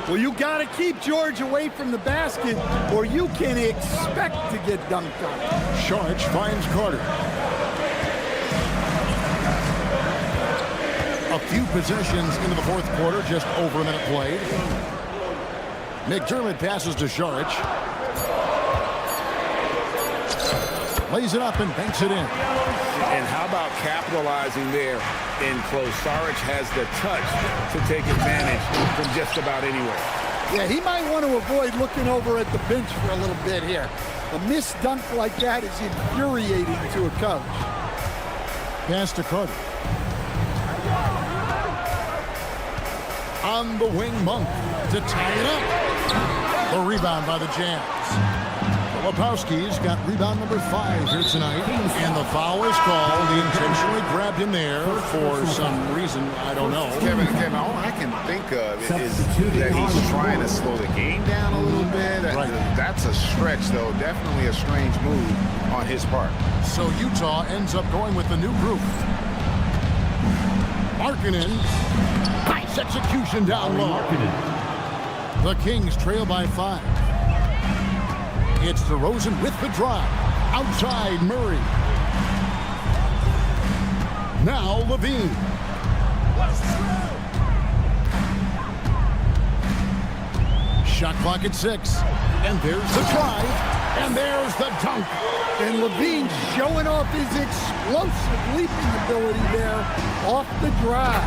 Well, you got to keep George away from the basket or you can expect to get dunked on. Charge finds Carter. A few possessions into the fourth quarter, just over a minute played. McDermott passes to Saric. Lays it up and banks it in. And how about capitalizing there in close? Saric has the touch to take advantage from just about anywhere. Yeah, he might want to avoid looking over at the bench for a little bit here. A missed dunk like that is infuriating to a coach. Pass to Carter. On the wing, Monk to tie it up. The rebound by the Jazz. Lepowski's got rebound number 5 here tonight. And the foul is called. He intentionally grabbed him there for some reason. I don't know. Kevin, all I can think of is that he's trying to slow the game down a little bit. Right. That's a stretch, though. Definitely a strange move on his part. So Utah ends up going with the new group. Markkanen. Nice execution down low. The Kings trail by 5. It's DeRozan with the drive. Outside Murray. Now Levine. Shot clock at 6. And there's the drive. And there's the dunk. And Levine showing off his explosive leaping ability there off the drive.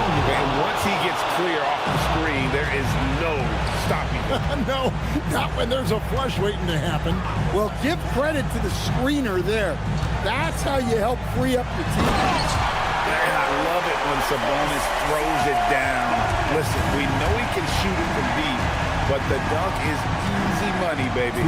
And once he gets clear off the screen, there is no stopping him. No, not when there's a flush waiting to happen. Well, give credit to the screener there. That's how you help free up your team. And I love it when Sabonis throws it down. Listen, we know he can shoot it from deep, but the dunk is easy money, baby.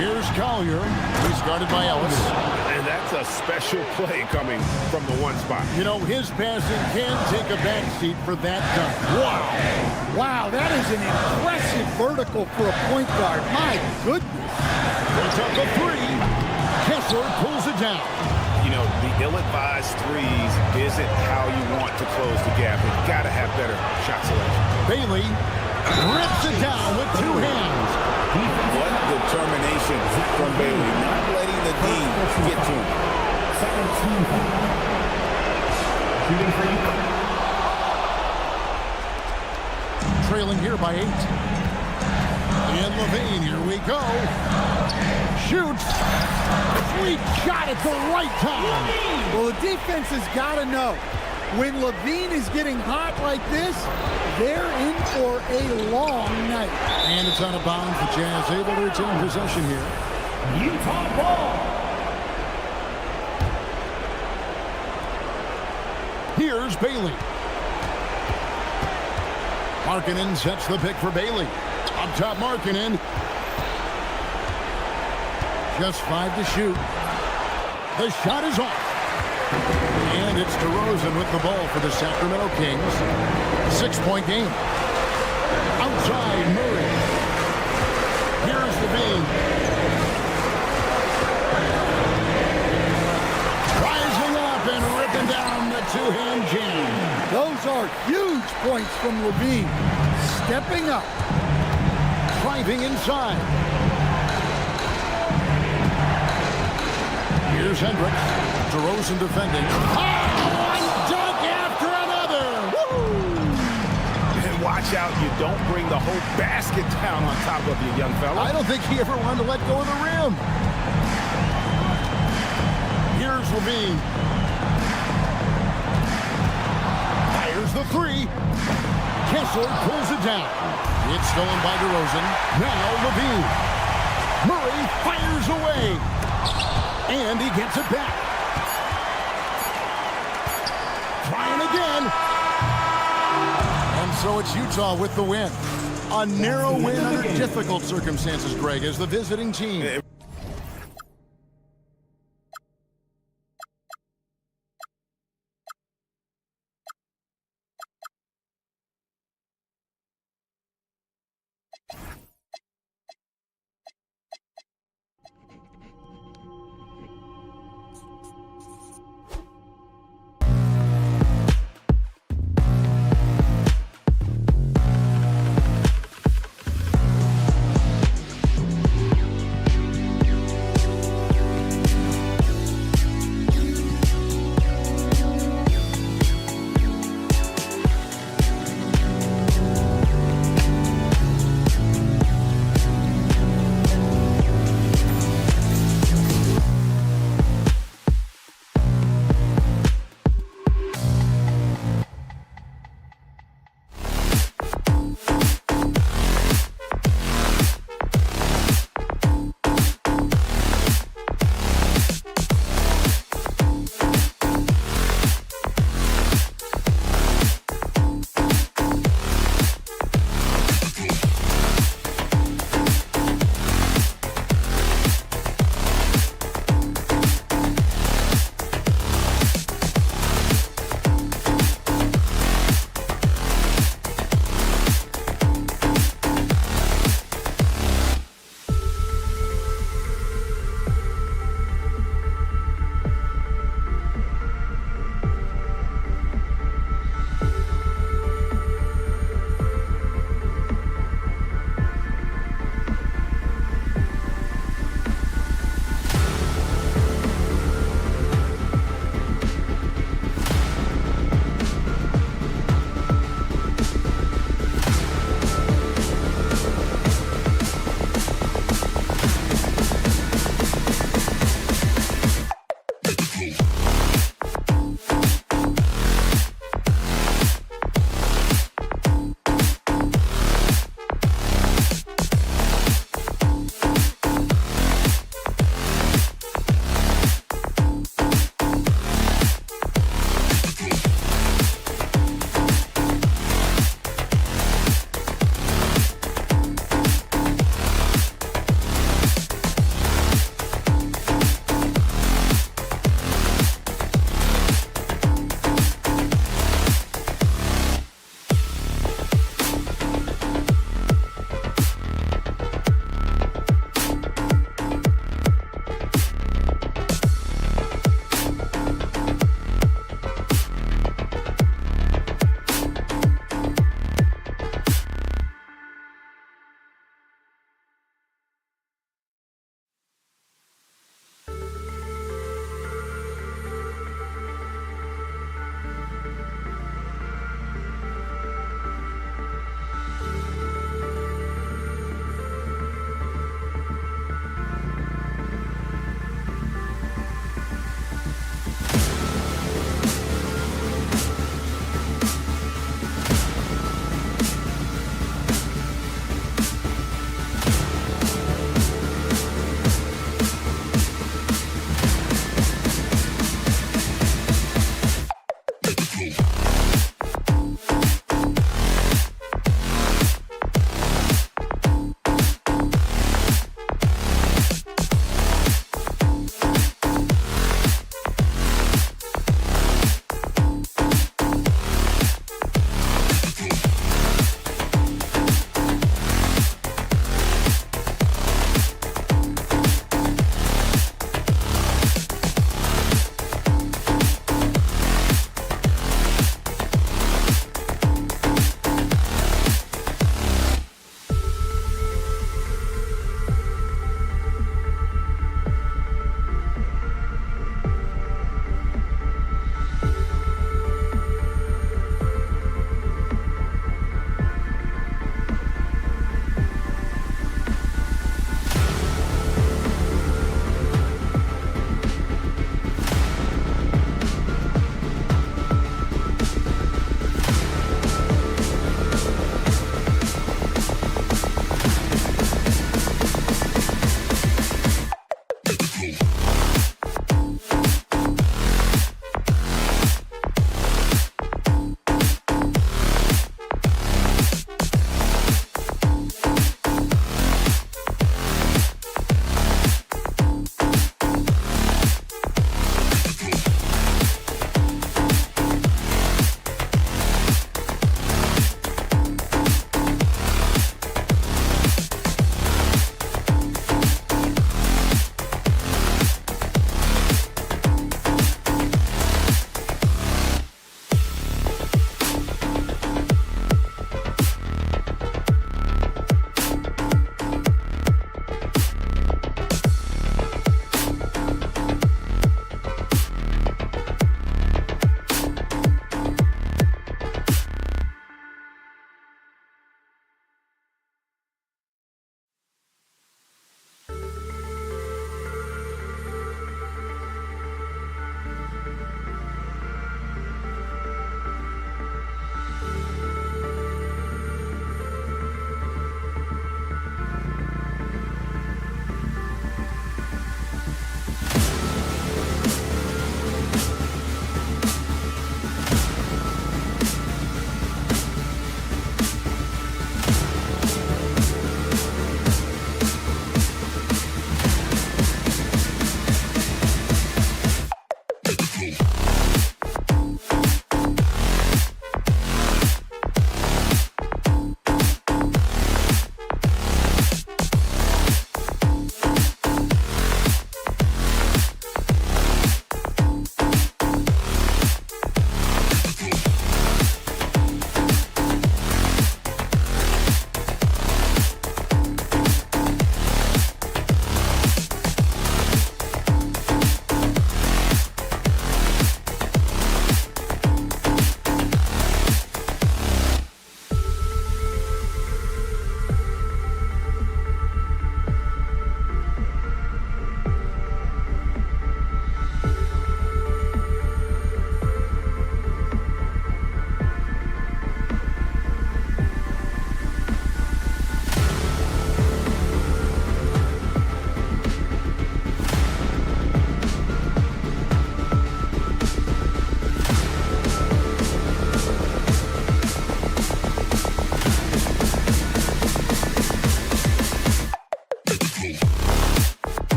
Here's Collier. He's guarded by Ellis. And that's a special play coming from the one spot. You know, his passing can take a backseat for that dunk. Wow. Wow, that is an impressive vertical for a point guard. My goodness. Puts up a three. Kessler pulls it down. You know, the ill-advised threes isn't how you want to close the gap. You've got to have better shot selection. Bailey rips it down with two hands. What determination from Bailey, not letting the D get to him. Second team foul. Shooting free. Trailing here by 8. And Levine, here we go. Shoots. Sweet shot at the right time. Well, the defense has got to know, when Levine is getting hot like this, they're in for a long night. And it's out of bounds. The Jazz able to retain possession here. Utah ball. Here's Bailey. Markkanen sets the pick for Bailey. Up top, Markkanen. Just 5 to shoot. The shot is off. And it's DeRozan with the ball for the Sacramento Kings. 6-point game. Outside, Murray. Here's Levine. Rising up and ripping down the two-hand jam. Those are huge points from Levine. Stepping up. Driving inside. Here's Hendricks. DeRozan defending. Oh, and dunk after another. Woo! And watch out, you don't bring the whole basket down on top of you, young fella. I don't think he ever wanted to let go of the rim. Here's Levine. Fires the three. Kessler pulls it down. It's stolen by DeRozan. Now Levine. Murray fires away. And he gets it back. Trying again. And so it's Utah with the win. A narrow win under difficult circumstances, Greg, as the visiting team.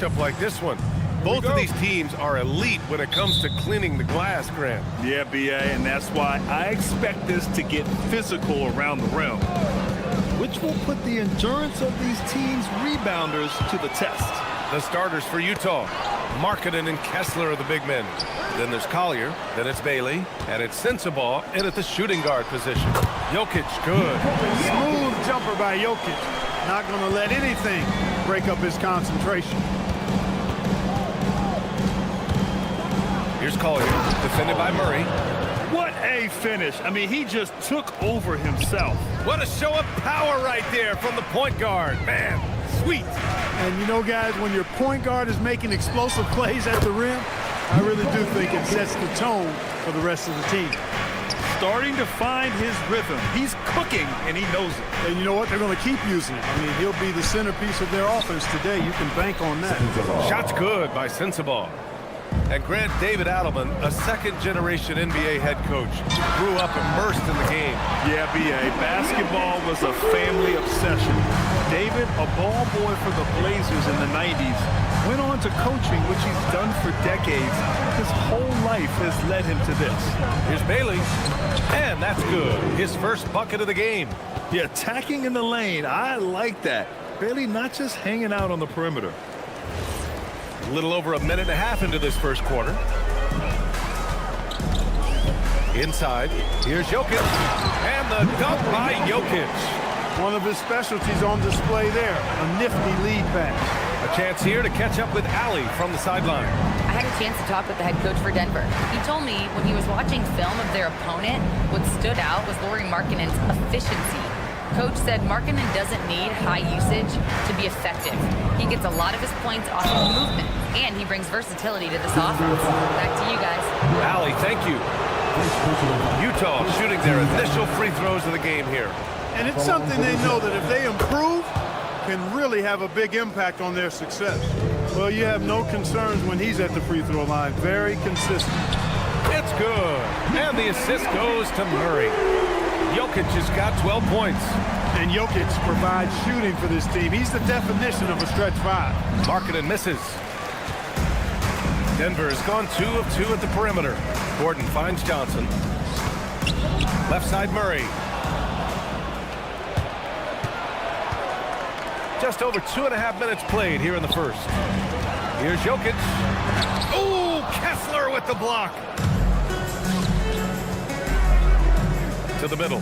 matchup like this one. Both of these teams are elite when it comes to cleaning the glass, Grant. Yeah, B.A., and that's why I expect this to get physical around the rim, which will put the endurance of these teams' rebounders to the test. The starters for Utah, Markkanen and Kessler are the big men. Then there's Collier, then it's Bailey, and it's Sensabaugh in at the shooting guard position. Jokic, good. Smooth jumper by Jokic. Not going to let anything break up his concentration. Here's Collier, defended by Murray. What a finish. I mean, he just took over himself. What a show of power right there from the point guard. Man, sweet. And you know, guys, when your point guard is making explosive plays at the rim, I really do think it sets the tone for the rest of the team. Starting to find his rhythm. He's cooking, and he knows it. And you know what? They're going to keep using it. I mean, he'll be the centerpiece of their offense today. You can bank on that. Shot's good by Sensabaugh. And Grant, David Adelman, a second-generation NBA head coach, grew up immersed in the game. Yeah, B.A., basketball was a family obsession. David, a ball boy for the Blazers in the 90s, went on to coaching, which he's done for decades. His whole life has led him to this. Here's Bailey, and that's good. His first bucket of the game. Yeah, attacking in the lane. I like that. Bailey not just hanging out on the perimeter. A little over a minute and a half into this first quarter. Inside, here's Jokic, and the dunk by Jokic. One of his specialties on display there, a nifty lead pass. A chance here to catch up with Allie from the sideline. I had a chance to talk with the head coach for Denver. He told me when he was watching film of their opponent, what stood out was Lauri Markkanen's efficiency. Coach said Markkanen doesn't need high usage to be effective. He gets a lot of his points off of movement, and he brings versatility to this offense. Back to you guys. Allie, thank you. Utah shooting their initial free throws of the game here. And it's something they know that if they improve, can really have a big impact on their success. Well, you have no concerns when he's at the free throw line. Very consistent. It's good. And the assist goes to Murray. Jokic has got 12 points. And Jokic provides shooting for this team. He's the definition of a stretch five. Markkanen misses. Denver has gone 2 of 2 at the perimeter. Gordon finds Johnson. Left side Murray. Just over 2.5 minutes played here in the first. Here's Jokic. Ooh, Kessler with the block. To the middle.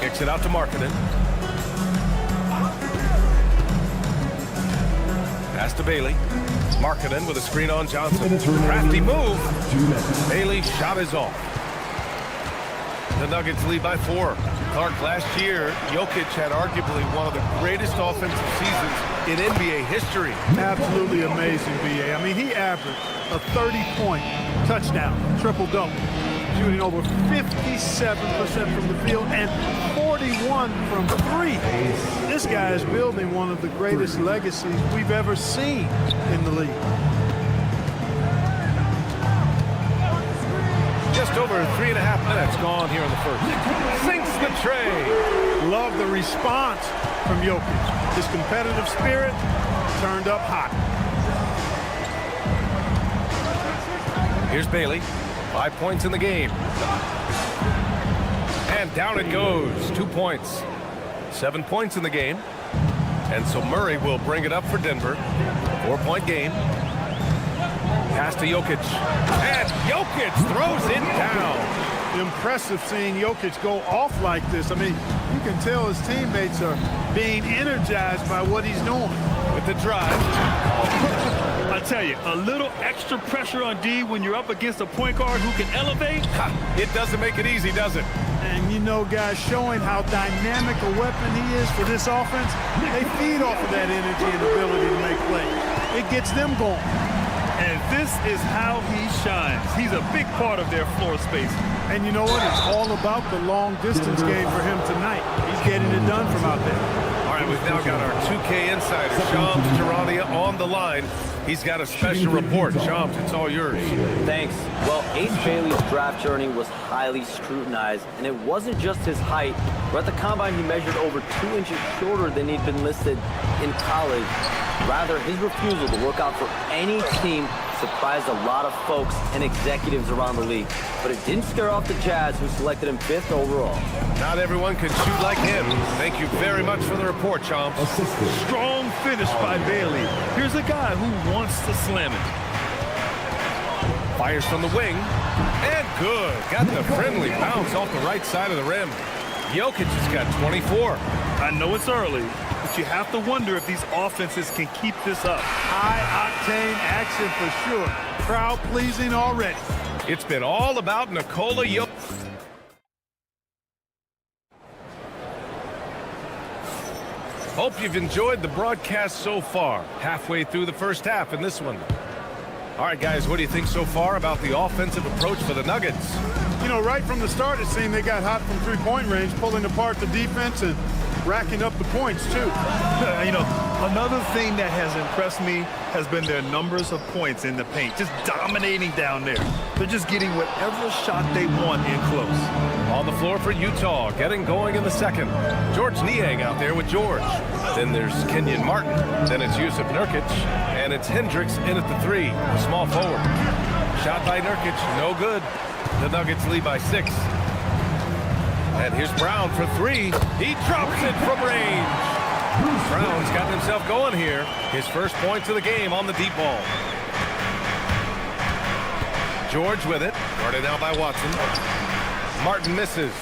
Kicks it out to Markkanen. Pass to Bailey. Markkanen with a screen on Johnson. Crafty move. Bailey's shot is off. The Nuggets lead by 4. Clark, last year, Jokic had arguably one of the greatest offensive seasons in NBA history. Absolutely amazing, B.A. I mean, he averaged a 30-point touchdown, triple-double, shooting over 57% from the field and 41 from 3. This guy is building one of the greatest legacies we've ever seen in the league. Just over 3.5 minutes gone here in the first. Sinks the tray. Love the response from Jokic. His competitive spirit turned up hot. Here's Bailey. 5 points in the game. And down it goes. 2 points. 7 points in the game. And so Murray will bring it up for Denver. 4-point game. Pass to Jokic. And Jokic throws it down. Impressive seeing Jokic go off like this. I mean, you can tell his teammates are being energized by what he's doing. With the drive. I tell you, a little extra pressure on D when you're up against a point guard who can elevate. It doesn't make it easy, does it? And you know, guys, showing how dynamic a weapon he is for this offense, they feed off of that energy and ability to make plays. It gets them going. And this is how he shines. He's a big part of their floor space. And you know what? It's all about the long-distance game for him tonight. He's getting it done from out there. All right, we've now got our 2K insider, Shams Charania, on the line. He's got a special report. Shams, it's all yours. Thanks. Well, Ace Bailey's draft journey was highly scrutinized, and it wasn't just his height. But at the combine, he measured over 2 inches shorter than he'd been listed in college. Rather, his refusal to work out for any team surprised a lot of folks and executives around the league. But it didn't scare off the Jazz, who selected him 5th overall. Not everyone can shoot like him. Thank you very much for the report, Chomps. Strong finish by Bailey. Here's a guy who wants to slam it. Fires from the wing. And good. Got the friendly bounce off the right side of the rim. Jokic has got 24. I know it's early, but you have to wonder if these offenses can keep this up. High-octane action for sure. Crowd-pleasing already. It's been all about Nikola Jokic. Hope you've enjoyed the broadcast so far. Halfway through the first half in this one. All right, guys, what do you think so far about the offensive approach for the Nuggets? You know, right from the start, it seemed they got hot from three-point range, pulling apart the defense and racking up the points, too. You know, another thing that has impressed me has been their numbers of points in the paint, just dominating down there. They're just getting whatever shot they want in close. On the floor for Utah, getting going in the second. George Niang out there with George. Then there's Kenyon Martin. Then it's Yusuf Nurkic. And it's Hendricks in at the 3, a small forward. Shot by Nurkic, no good. The Nuggets lead by 6. And here's Brown for 3. He drops it from range. Brown's gotten himself going here. His first points of the game on the deep ball. George with it. Guarded now by Watson. Martin misses.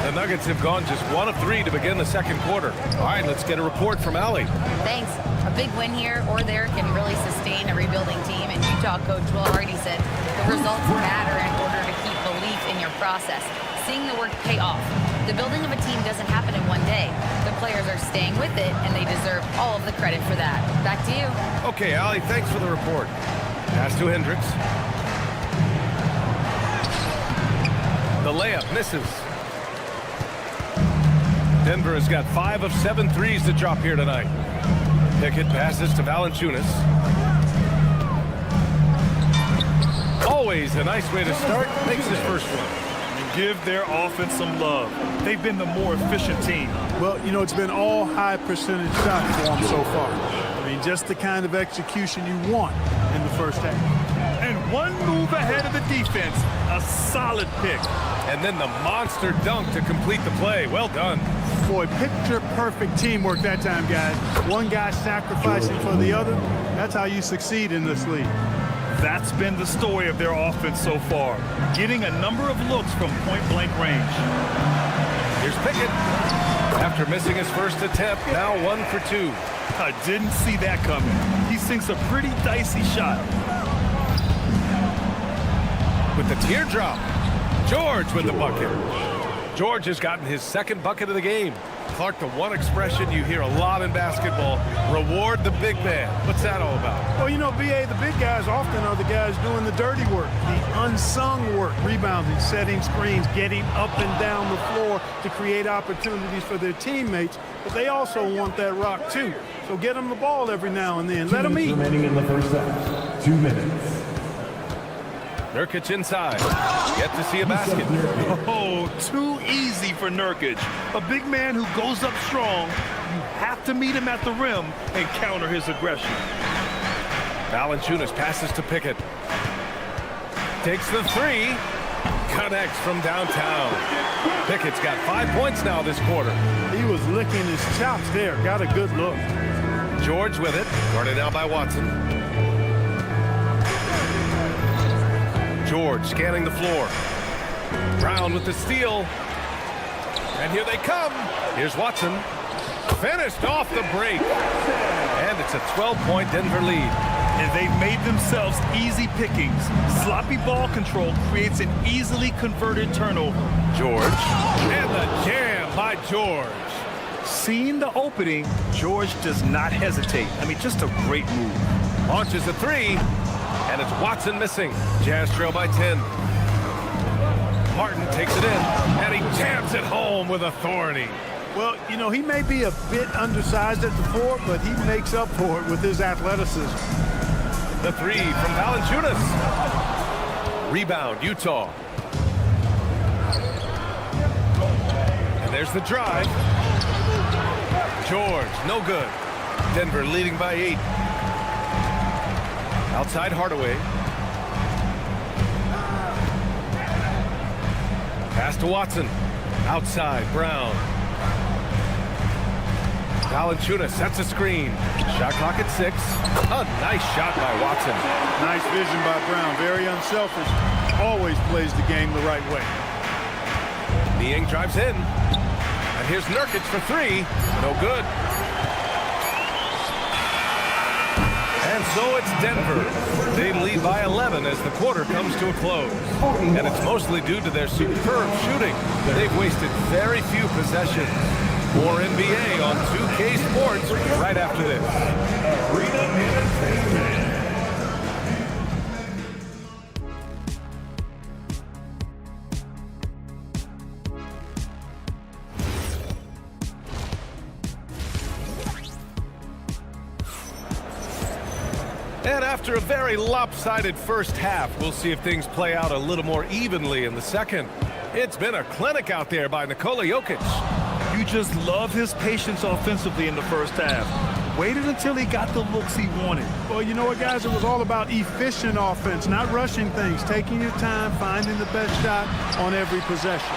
The Nuggets have gone just 1 of 3 to begin the second quarter. All right, let's get a report from Allie. Thanks. A big win here or there can really sustain a rebuilding team, and Utah coach Will Hardy said the results matter in order to keep belief in your process. Seeing the work pay off. The building of a team doesn't happen in one day. The players are staying with it, and they deserve all of the credit for that. Back to you. Okay, Allie, thanks for the report. Pass to Hendricks. The layup misses. Denver has got 5 of 7 threes to drop here tonight. Pickett passes to Valanciunas. Always a nice way to start. Makes his first one. And give their offense some love. They've been the more efficient team. Well, you know, it's been all high percentage shots for them so far. I mean, just the kind of execution you want in the first half. And one move ahead of the defense. A solid pick. And then the monster dunk to complete the play. Well done. Boy, picture-perfect teamwork that time, guys. One guy sacrificing for the other. That's how you succeed in this league. That's been the story of their offense so far. Getting a number of looks from point-blank range. Here's Pickett. After missing his first attempt, now 1 for 2. I didn't see that coming. He sinks a pretty dicey shot. With the teardrop. George with the bucket. George has gotten his second bucket of the game. Clark, the one expression you hear a lot in basketball, reward the big man. What's that all about? Well, you know, BA, the big guys often are the guys doing the dirty work, the unsung work, rebounding, setting screens, getting up and down the floor to create opportunities for their teammates. But they also want that rock, too. So get them the ball every now and then. Let them eat. Remaining in the first half. 2 minutes. Nurkic inside. Get to see a basket. Oh, too easy for Nurkic. A big man who goes up strong. You have to meet him at the rim and counter his aggression. Valanciunas passes to Pickett. Takes the 3. Connects from downtown. Pickett's got 5 points now this quarter. He was licking his chops there. Got a good look. George with it. Guarded now by Watson. George scanning the floor. Brown with the steal. And here they come. Here's Watson. Finished off the break. And it's a 12-point Denver lead. And they've made themselves easy pickings. Sloppy ball control creates an easily converted turnover. George. And the jam by George. Seeing the opening, George does not hesitate. I mean, just a great move. Launches a 3. And it's Watson missing. Jazz trail by 10. Martin takes it in, and he jams it home with authority. Well, you know, he may be a bit undersized at the 4, but he makes up for it with his athleticism. The 3 from Valanciunas. Rebound, Utah. And there's the drive. George, no good. Denver leading by 8. Outside Hardaway. Pass to Watson. Outside Brown. Valanciunas sets a screen. Shot clock at 6. A nice shot by Watson. Nice vision by Brown. Very unselfish. Always plays the game the right way. Niang drives in. And here's Nurkic for 3. No good. And so it's Denver. They lead by 11 as the quarter comes to a close. And it's mostly due to their superb shooting. They've wasted very few possessions. More NBA on 2K Sports right after this. And after a very lopsided first half, we'll see if things play out a little more evenly in the second. It's been a clinic out there by Nikola Jokic. You just love his patience offensively in the first half. Waited until he got the looks he wanted. Well, you know what, guys? It was all about efficient offense, not rushing things, taking your time, finding the best shot on every possession.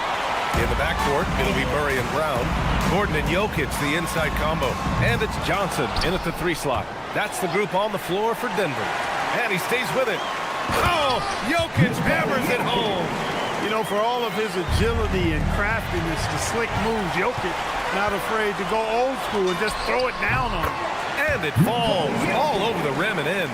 In the backcourt, it'll be Murray and Brown. Gordon and Jokic, the inside combo. And it's Johnson in at the 3 slot. That's the group on the floor for Denver. And he stays with it. Oh, Jokic hammers it home. You know, for all of his agility and craftiness, the slick moves, Jokic not afraid to go old school and just throw it down on him. And it falls all over the rim and in.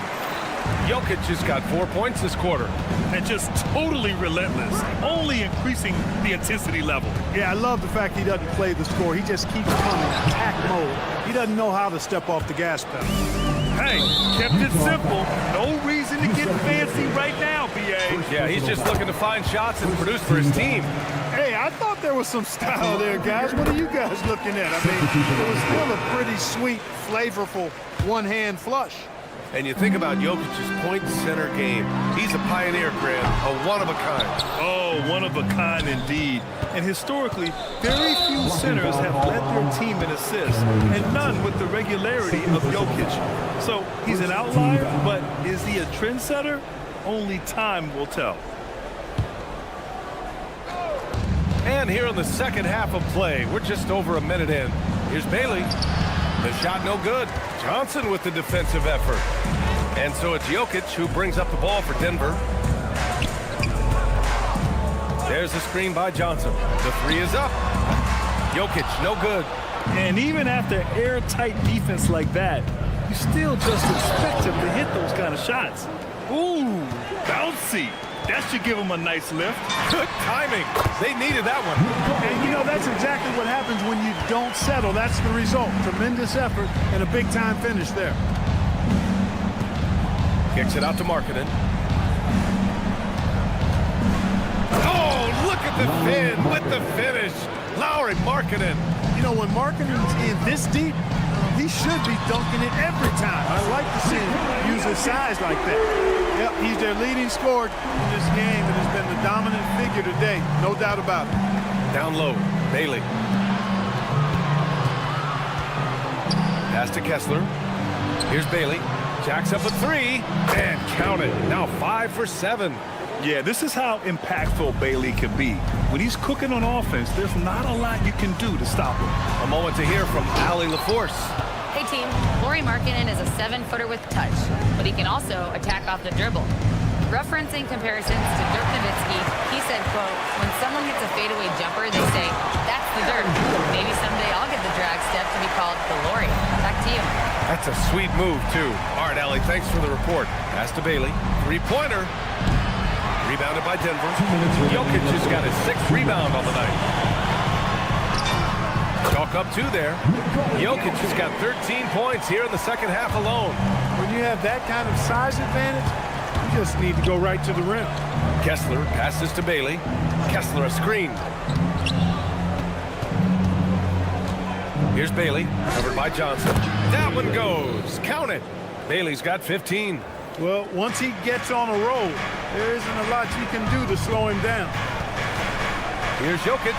Jokic just got 4 points this quarter. And just totally relentless, only increasing the intensity level. Yeah, I love the fact he doesn't play the score. He just keeps coming, attack mode. He doesn't know how to step off the gas pedal. Hey, kept it simple. No reason to get fancy right now, B.A. Yeah, he's just looking to find shots and produce for his team. Hey, I thought there was some style there, guys. What are you guys looking at? I mean, it was still a pretty sweet, flavorful one-hand flush. And you think about Jokic's point center game. He's a pioneer, Grant, a one-of-a-kind. Oh, one of a kind indeed. And historically, very few centers have led their team in assists, and none with the regularity of Jokic. So he's an outlier, but is he a trendsetter? Only time will tell. And here in the second half of play, we're just over a minute in. Here's Bailey. The shot no good. Johnson with the defensive effort. And so it's Jokic who brings up the ball for Denver. There's the screen by Johnson. The 3 is up. Jokic, no good. And even after airtight defense like that, you still just expect him to hit those kind of shots. Ooh, bouncy. That should give him a nice lift. Good timing. They needed that one. And, you know, that's exactly what happens when you don't settle. That's the result. Tremendous effort and a big-time finish there. Kicks it out to Markkanen. Oh, look at the fin with the finish. Lauri Markkanen. You know, when Markkanen's in this deep, he should be dunking it every time. I like to see him use his size like that. Yep, he's their leading scorer in this game and has been the dominant figure today. No doubt about it. Down low, Bailey. Pass to Kessler. Here's Bailey. Jacks up a 3 and count it. Now 5 for 7. Yeah, this is how impactful Bailey can be. When he's cooking on offense, there's not a lot you can do to stop him. A moment to hear from Allie LaForce. Hey team, Lauri Markkanen is a 7-footer with touch, but he can also attack off the dribble. Referencing comparisons to Dirk Nowitzki, he said, quote, when someone hits a fadeaway jumper, they say, that's the Dirk. Maybe someday I'll get the drag step to be called the Lauri. Back to you. That's a sweet move, too. All right, Allie, thanks for the report. Pass to Bailey. 3-pointer. Rebounded by Denver. Jokic has got his 6th rebound on the night. Chalk up 2 there. Jokic has got 13 points here in the second half alone. When you have that kind of size advantage, you just need to go right to the rim. Kessler passes to Bailey. Kessler a screen. Here's Bailey, covered by Johnson. That one goes. Count it. Bailey's got 15. Well, once he gets on a roll, there isn't a lot you can do to slow him down. Here's Jokic.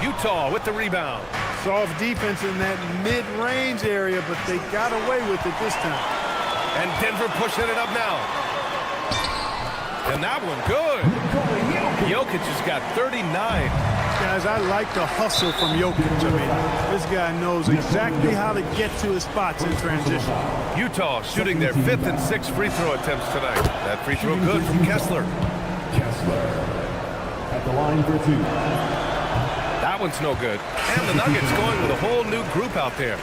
Utah with the rebound. Soft defense in that mid-range area, but they got away with it this time. And Denver pushing it up now. And that one good. Jokic has got 39. Guys, I like the hustle from Jokic. I mean, this guy knows exactly how to get to his spots in transition. Utah shooting their 5th and 6th free throw attempts tonight. That free throw good from Kessler. Kessler at the line for 2. That one's no good. And the Nuggets going with a whole new group out there.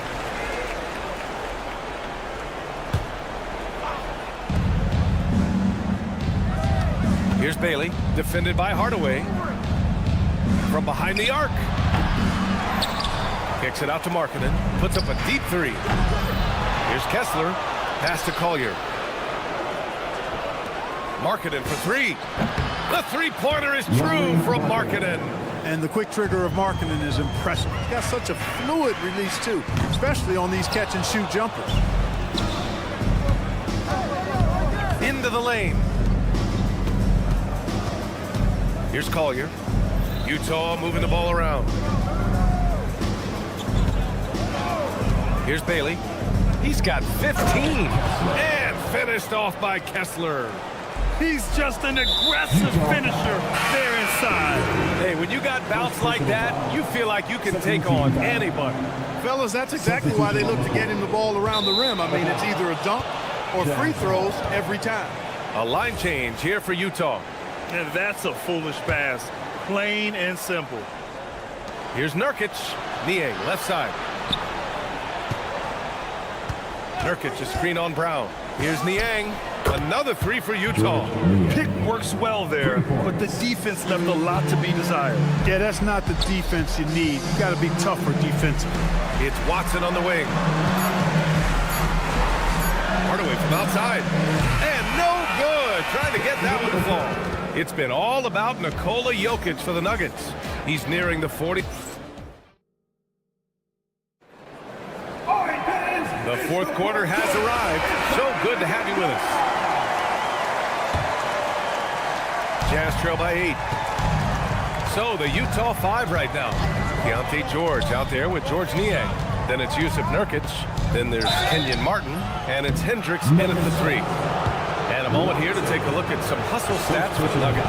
Here's Bailey, defended by Hardaway. From behind the arc. Kicks it out to Markkanen. Puts up a deep 3. Here's Kessler. Pass to Collier. Markkanen for 3. The three-pointer is true from Markkanen. And the quick trigger of Markkanen is impressive. He's got such a fluid release, too, especially on these catch-and-shoot jumpers. Into the lane. Here's Collier. Utah moving the ball around. Here's Bailey. He's got 15. And finished off by Kessler. He's just an aggressive finisher there inside. Hey, when you got bounce like that, you feel like you can take on anybody. Fellas, that's exactly why they look to get him the ball around the rim. I mean, it's either a dunk or free throws every time. A line change here for Utah. And that's a foolish pass. Plain and simple. Here's Nurkic. Niang, left side. Nurkic, a screen on Brown. Here's Niang. Another 3 for Utah. Pick works well there, but the defense left a lot to be desired. Yeah, that's not the defense you need. You got to be tougher defensively. It's Watson on the wing. Hardaway from outside. And no good. Trying to get that one to fall. It's been all about Nikola Jokic for the Nuggets. He's nearing the 40. The fourth quarter has arrived. So good to have you with us. Jazz trail by 8. So the Utah 5 right now. Keontae George out there with George Niang. Then it's Yusuf Nurkic. Then there's Kenyon Martin. And it's Hendricks in at the 3. And a moment here to take a look at some hustle stats with the Nuggets.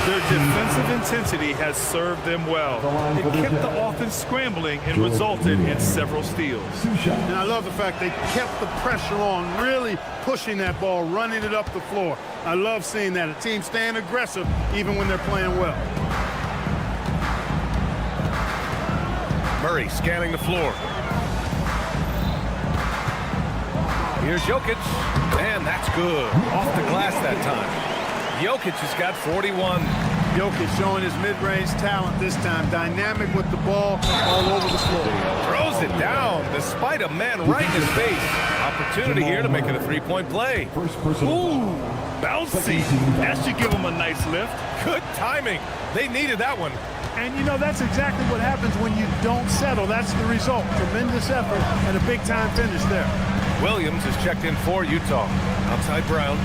Their defensive intensity has served them well. It kept the offense scrambling and resulted in several steals. And I love the fact they kept the pressure on, really pushing that ball, running it up the floor. I love seeing that. A team staying aggressive even when they're playing well. Murray scanning the floor. Here's Jokic, and that's good. Off the glass that time. Jokic has got 41. Jokic showing his mid-range talent this time. Dynamic with the ball all over the floor. Throws it down despite a man right in his face. Opportunity here to make it a 3-point play. Ooh, bouncy. That should give him a nice lift. Good timing. They needed that one. And, you know, that's exactly what happens when you don't settle. That's the result. Tremendous effort and a big-time finish there. Williams is checked in for Utah. Outside Brown.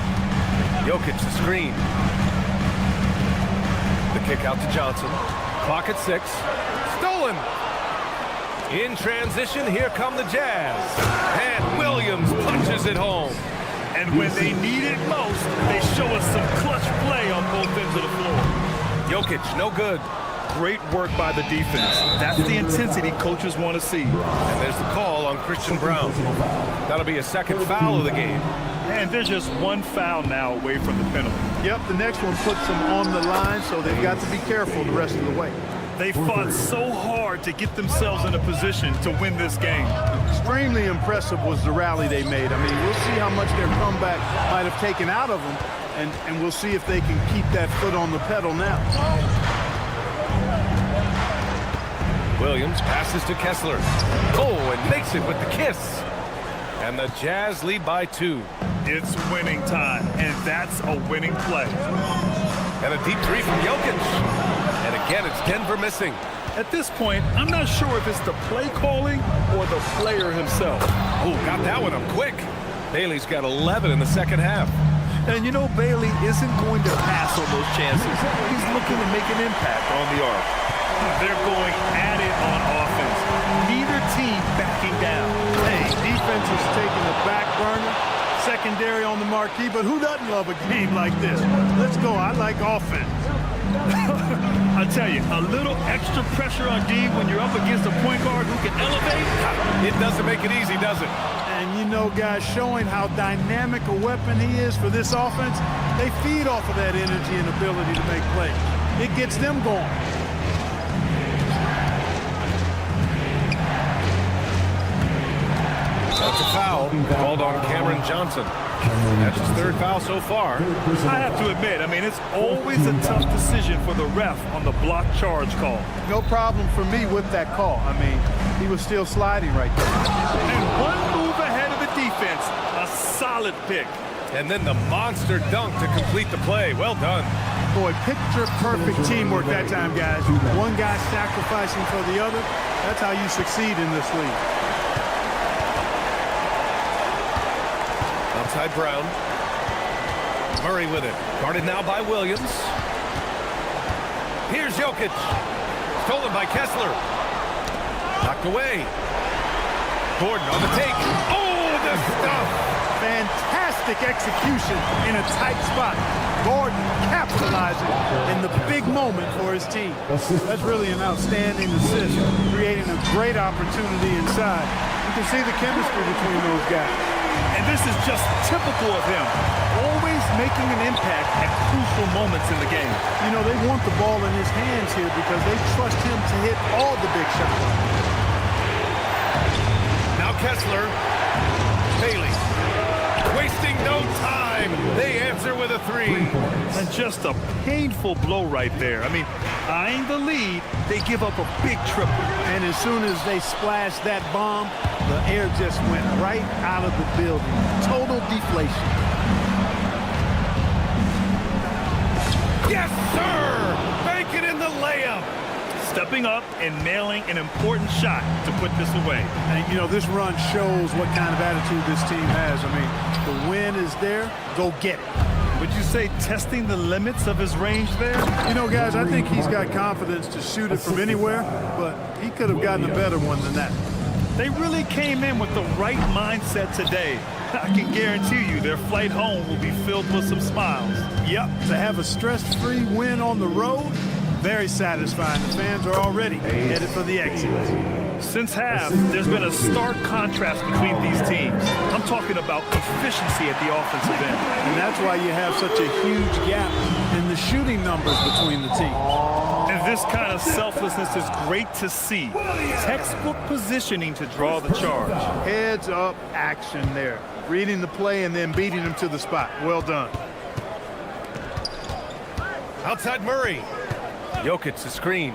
Jokic the screen. The kick out to Johnson. Clock at 6. Stolen. In transition, here come the Jazz. And Williams punches it home. And when they need it most, they show us some clutch play on both ends of the floor. Jokic, no good. Great work by the defense. That's the intensity coaches want to see. And there's the call on Christian Brown. That'll be a second foul of the game. And they're just one foul now away from the penalty. Yep, the next one puts them on the line, so they've got to be careful the rest of the way. They fought so hard to get themselves in a position to win this game. Extremely impressive was the rally they made. I mean, we'll see how much their comeback might have taken out of them, and we'll see if they can keep that foot on the pedal now. Williams passes to Kessler. Oh, and makes it with the kiss. And the Jazz lead by 2. It's winning time, and that's a winning play. And a deep 3 from Jokic. And again, it's Denver missing. At this point, I'm not sure if it's the play calling or the player himself. Oh, got that one up quick. Bailey's got 11 in the second half. And you know, Bailey isn't going to pass on those chances. He's looking to make an impact on the arc. They're going at it on offense. team backing down. Hey, defense is taking the back burner, secondary on the marquee, but who doesn't love a game like this? Let's go. I like offense. I tell you, a little extra pressure on D when you're up against a point guard who can elevate. It doesn't make it easy, does it? And you know, guys, showing how dynamic a weapon he is for this offense, they feed off of that energy and ability to make plays. It gets them going. That's a foul called on Cameron Johnson. That's his third foul so far. I have to admit, I mean, it's always a tough decision for the ref on the block charge call. No problem for me with that call. I mean, he was still sliding right there. And one move ahead of the defense, a solid pick. And then the monster dunk to complete the play. Well done. Boy, picture-perfect teamwork that time, guys. One guy sacrificing for the other. That's how you succeed in this league. Outside Brown. Murray with it. Guarded now by Williams. Here's Jokic. Stolen by Kessler. Knocked away. Gordon on the take. Oh, the stuff. Fantastic execution in a tight spot. Gordon capitalizing in the big moment for his team. That's really an outstanding assist, creating a great opportunity inside. You can see the chemistry between those guys. And this is just typical of him, always making an impact at crucial moments in the game. You know, they want the ball in his hands here because they trust him to hit all the big shots. Now Kessler. Bailey. Wasting no time. They answer with a three. And just a painful blow right there. I mean, eyeing the lead, they give up a big triple. And as soon as they splashed that bomb, the air just went right out of the building. Total deflation. Yes, sir! Bank it in the layup. Stepping up and nailing an important shot to put this away. And, you know, this run shows what kind of attitude this team has. I mean, the win is there. Go get it. Would you say testing the limits of his range there? You know, guys, I think he's got confidence to shoot it from anywhere, but he could have gotten a better one than that. They really came in with the right mindset today. I can guarantee you their flight home will be filled with some smiles. Yep, to have a stress-free win on the road, very satisfying. The fans are already headed for the exit. Since half, there's been a stark contrast between these teams. I'm talking about efficiency at the offensive end. And that's why you have such a huge gap in the shooting numbers between the teams. And this kind of selflessness is great to see. Textbook positioning to draw the charge. Heads up action there. Reading the play and then beating him to the spot. Well done. Outside Murray. Jokic the screen.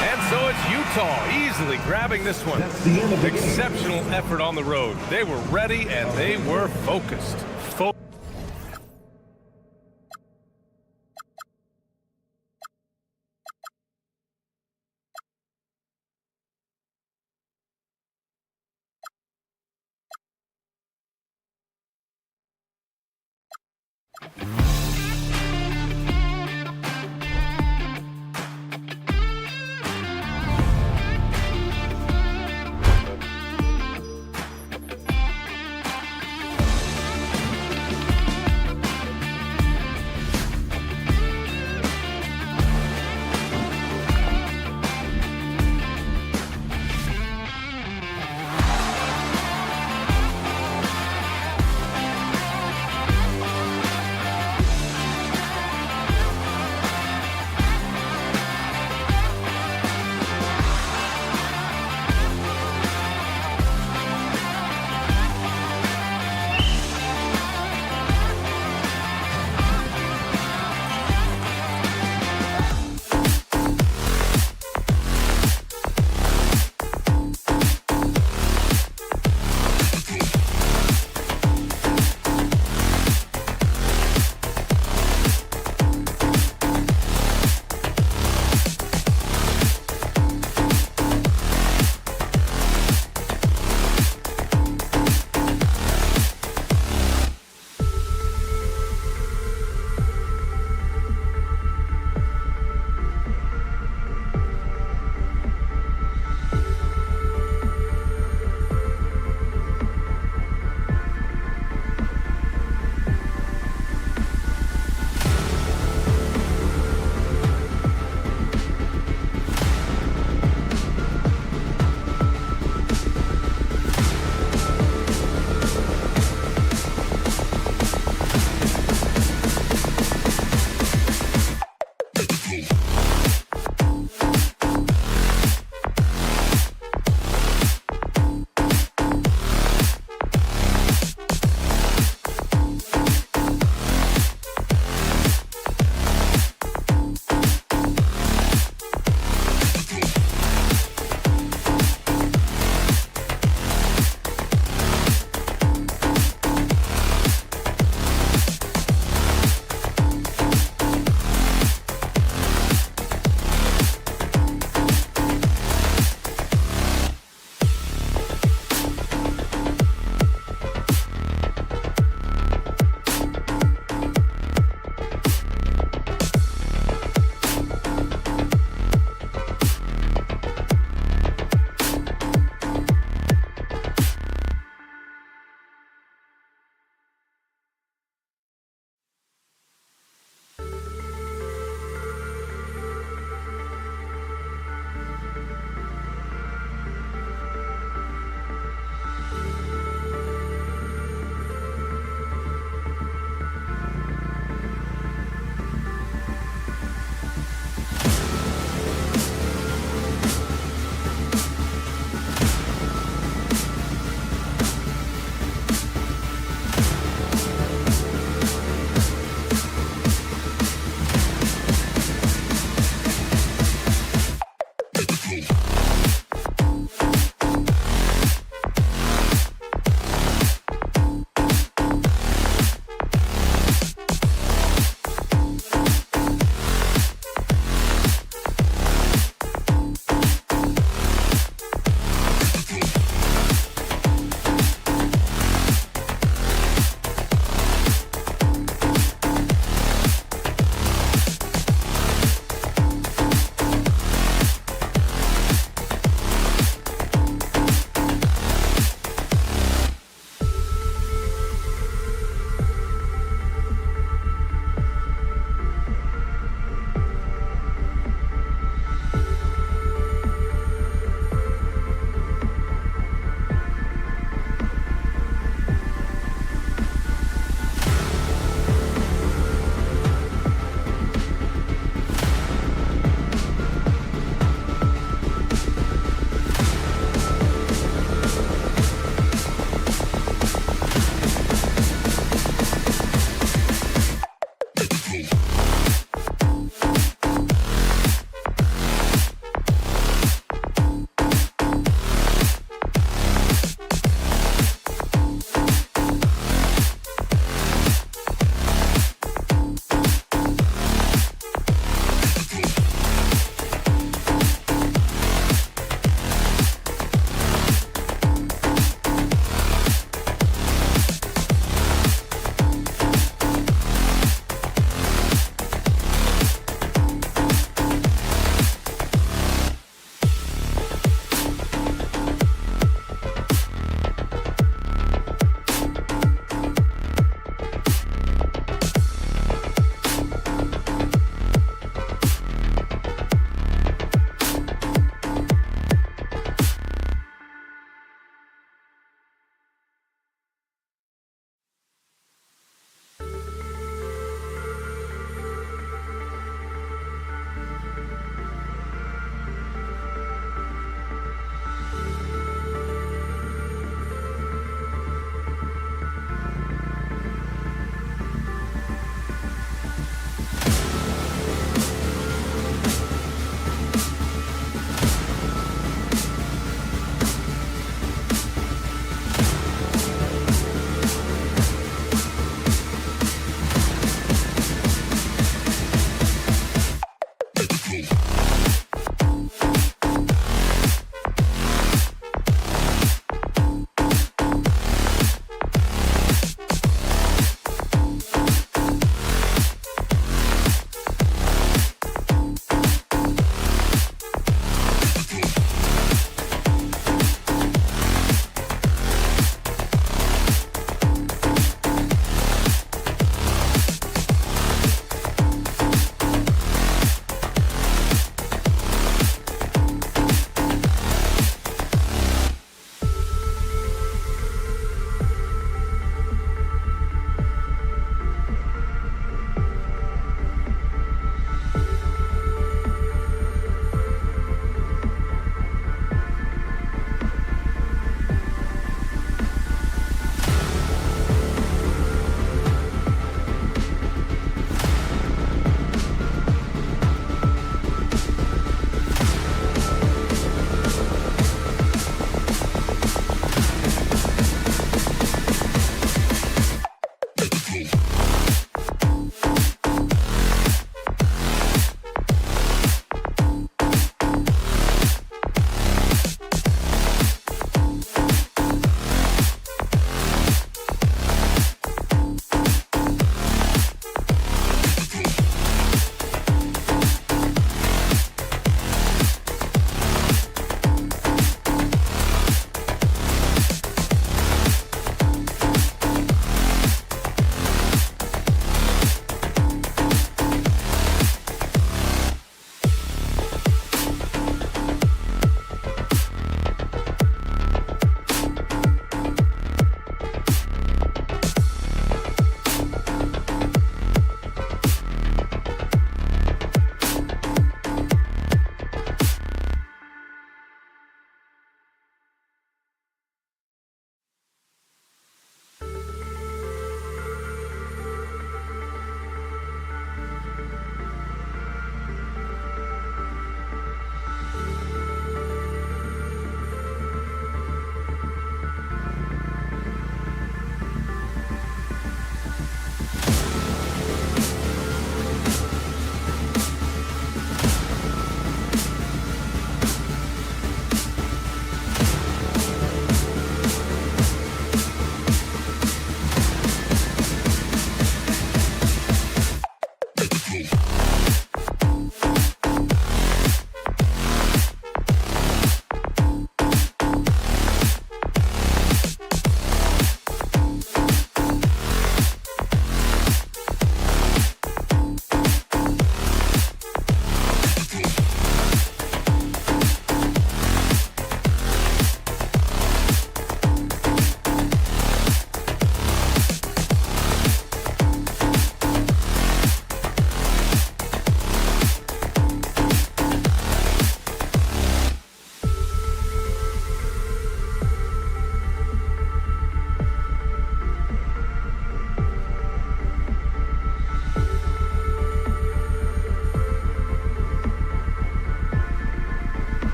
And so it's Utah easily grabbing this one. Exceptional effort on the road. They were ready and they were focused.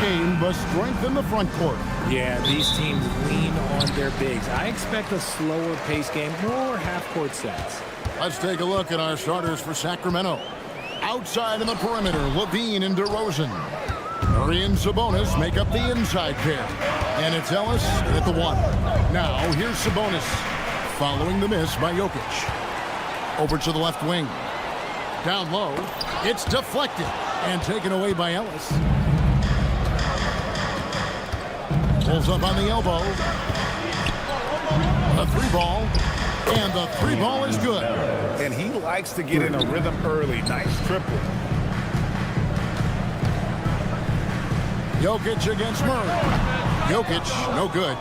game, the strength in the front court. Yeah, these teams lean on their bigs. I expect a slower pace game, more half-court sets. Let's take a look at our starters for Sacramento. Outside in the perimeter, Levine and DeRozan. Murray and Sabonis make up the inside pair. And it's Ellis at the 1. Now, here's Sabonis, following the miss by Jokic. Over to the left wing. Down low, it's deflected and taken away by Ellis. Pulls up on the elbow. A 3-ball. And the 3-ball is good. And he likes to get in a rhythm early. Nice triple. Jokic against Murray. Jokic, no good.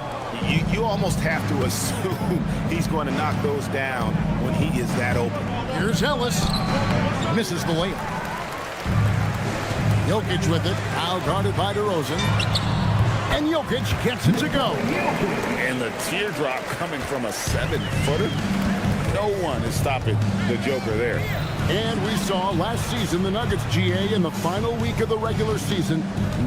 You almost have to assume he's going to knock those down when he is that open. Here's Ellis. Misses the layup. Jokic with it. Now guarded by DeRozan. And Jokic gets it to go. And the teardrop coming from a 7-footer. No one is stopping the Joker there. And we saw last season the Nuggets, GA, in the final week of the regular season,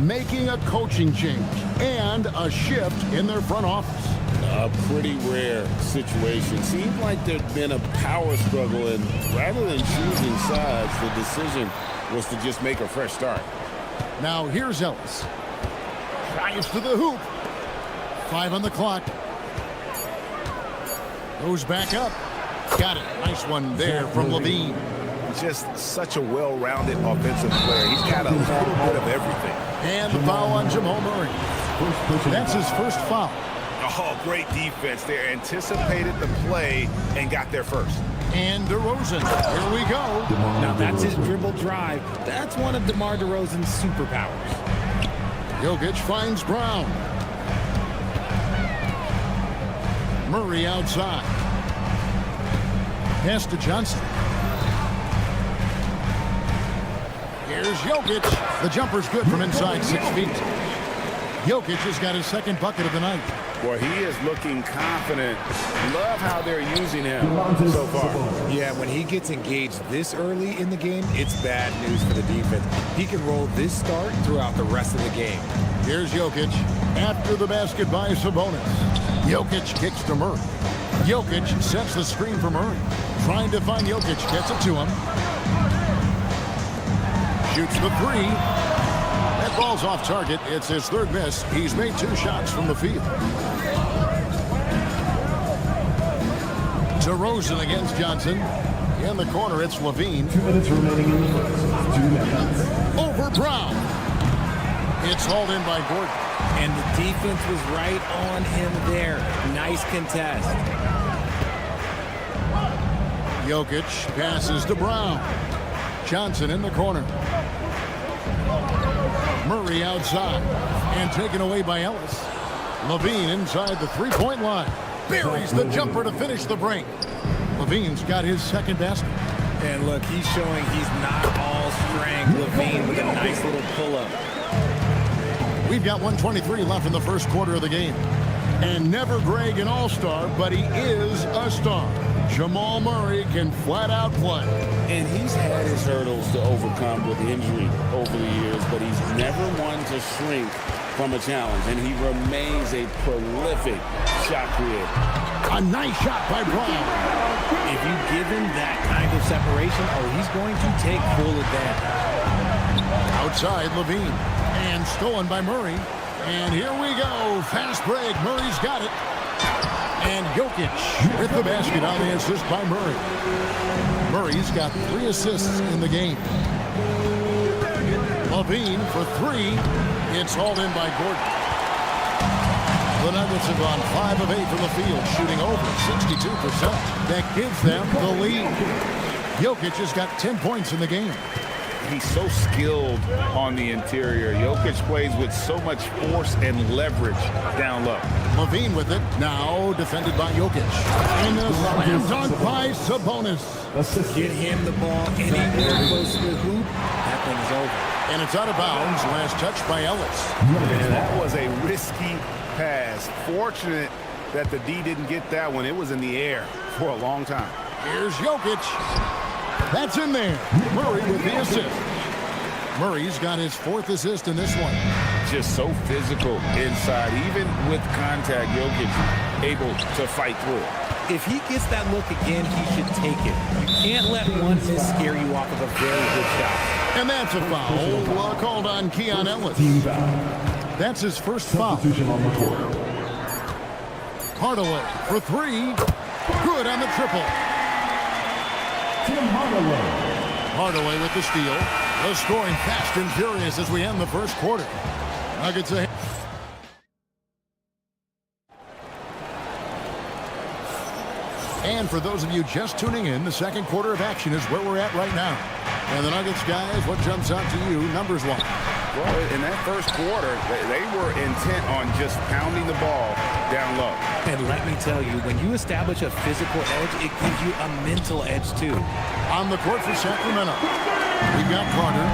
making a coaching change and a shift in their front office. A pretty rare situation. Seemed like there'd been a power struggle, and rather than choosing sides, the decision was to just make a fresh start. Now here's Ellis. Drives to the hoop. 5 on the clock. Goes back up. Got it. Nice one there from Levine. Just such a well-rounded offensive player. He's got a little bit of everything. And the foul on Jamal Murray. That's his first foul. Oh, great defense there. Anticipated the play and got there first. And DeRozan. Here we go. Now that's his dribble drive. That's one of DeMar DeRozan's superpowers. Jokic finds Brown. Murray outside. Pass to Johnson. Here's Jokic. The jumper's good from inside 6 feet. Jokic has got his second bucket of the night. Well, he is looking confident. Love how they're using him so far. Yeah, when he gets engaged this early in the game, it's bad news for the defense. He can roll this start throughout the rest of the game. Here's Jokic after the basket by Sabonis. Jokic kicks to Murray. Jokic sets the screen for Murray. Trying to find Jokic, gets it to him. Shoots the 3. That ball's off target. It's his third miss. He's made 2 shots from the field. DeRozan against Johnson. In the corner, it's Levine. 2 minutes remaining in the first. 2 minutes. Over Brown. It's hauled in by Gordon. And the defense was right on him there. Nice contest. Jokic passes to Brown. Johnson in the corner. Murray outside. And taken away by Ellis. Levine inside the 3-point line. Buries the jumper to finish the break. Levine's got his second basket. And look, he's showing he's not all strength. Levine with a nice little pull-up. We've got 1:23 left in the first quarter of the game. And never Greg an all-star, but he is a star. Jamal Murray can flat out play. And he's had his hurdles to overcome with injury over the years, but he's never one to shrink from a challenge, and he remains a prolific shot creator. A nice shot by Brown. If you give him that kind of separation, he's going to take full advantage. Outside, Levine. And stolen by Murray. And here we go. Fast break. Murray's got it. And Jokic with the basket on the assist by Murray. Murray's got 3 assists in the game. Levine for 3. It's hauled in by Gordon. The Nuggets have gone 5 of 8 from the field, shooting over 62%. That gives them the lead. Jokic has got 10 points in the game. He's so skilled on the interior. Jokic plays with so much force and leverage down low. Levine with it. Now defended by Jokic. And a slam dunk by Sabonis. Get him the ball anywhere close to the hoop. That thing's over. And it's out of bounds. Last touch by Ellis. And that was a risky pass. Fortunate that the D didn't get that one. It was in the air for a long time. Here's Jokic. That's in there. Murray with the assist. Murray's got his 4th assist in this one. just so physical inside. Even with contact, Jokic able to fight through it. If he gets that look again, he should take it. You can't let one miss scare you off of a very good shot. And that's a foul called on Keon Ellis. Team foul. That's his first foul. Substitution on the court. Hardaway for three. Good on the triple. Tim Hardaway. Hardaway with the steal. The scoring fast and furious as we end the first quarter. Nuggets ahead. And for those of you just tuning in, the second quarter of action is where we're at right now. And the Nuggets, guys, what jumps out to you, numbers-wise? Well, in that first quarter, they were intent on just pounding the ball down low. And let me tell you, when you establish a physical edge, it gives you a mental edge, too. On the court for Sacramento, we've got Carter.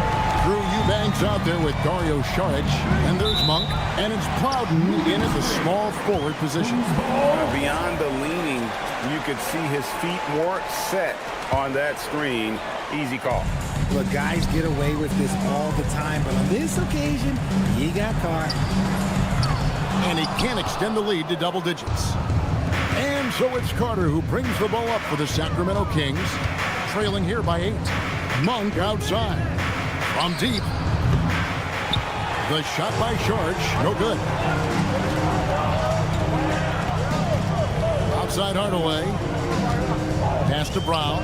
Drew Eubanks out there with Dario Saric. And there's Monk. And it's Plowden in at the small forward position. Beyond the leaning, you could see his feet more set on that screen. Easy call. Look, guys get away with this all the time, but on this occasion, he got caught. And he can't extend the lead to double digits. And so it's Carter who brings the ball up for the Sacramento Kings, trailing here by 8. Monk outside. From deep. The shot by Saric, no good. Outside Hardaway. Pass to Brown.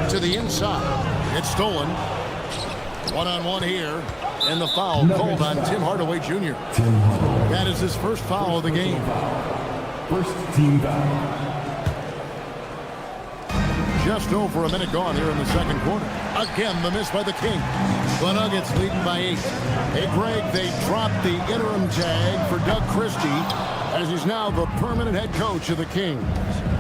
To the inside. It's stolen. One-on-one here. And the foul called on Tim Hardaway Jr. That is his first foul of the game. First team foul. Just over a minute gone here in the second quarter. Again, the miss by the Kings. The Nuggets leading by 8. Hey, Greg, they dropped the interim tag for Doug Christie as he's now the permanent head coach of the Kings.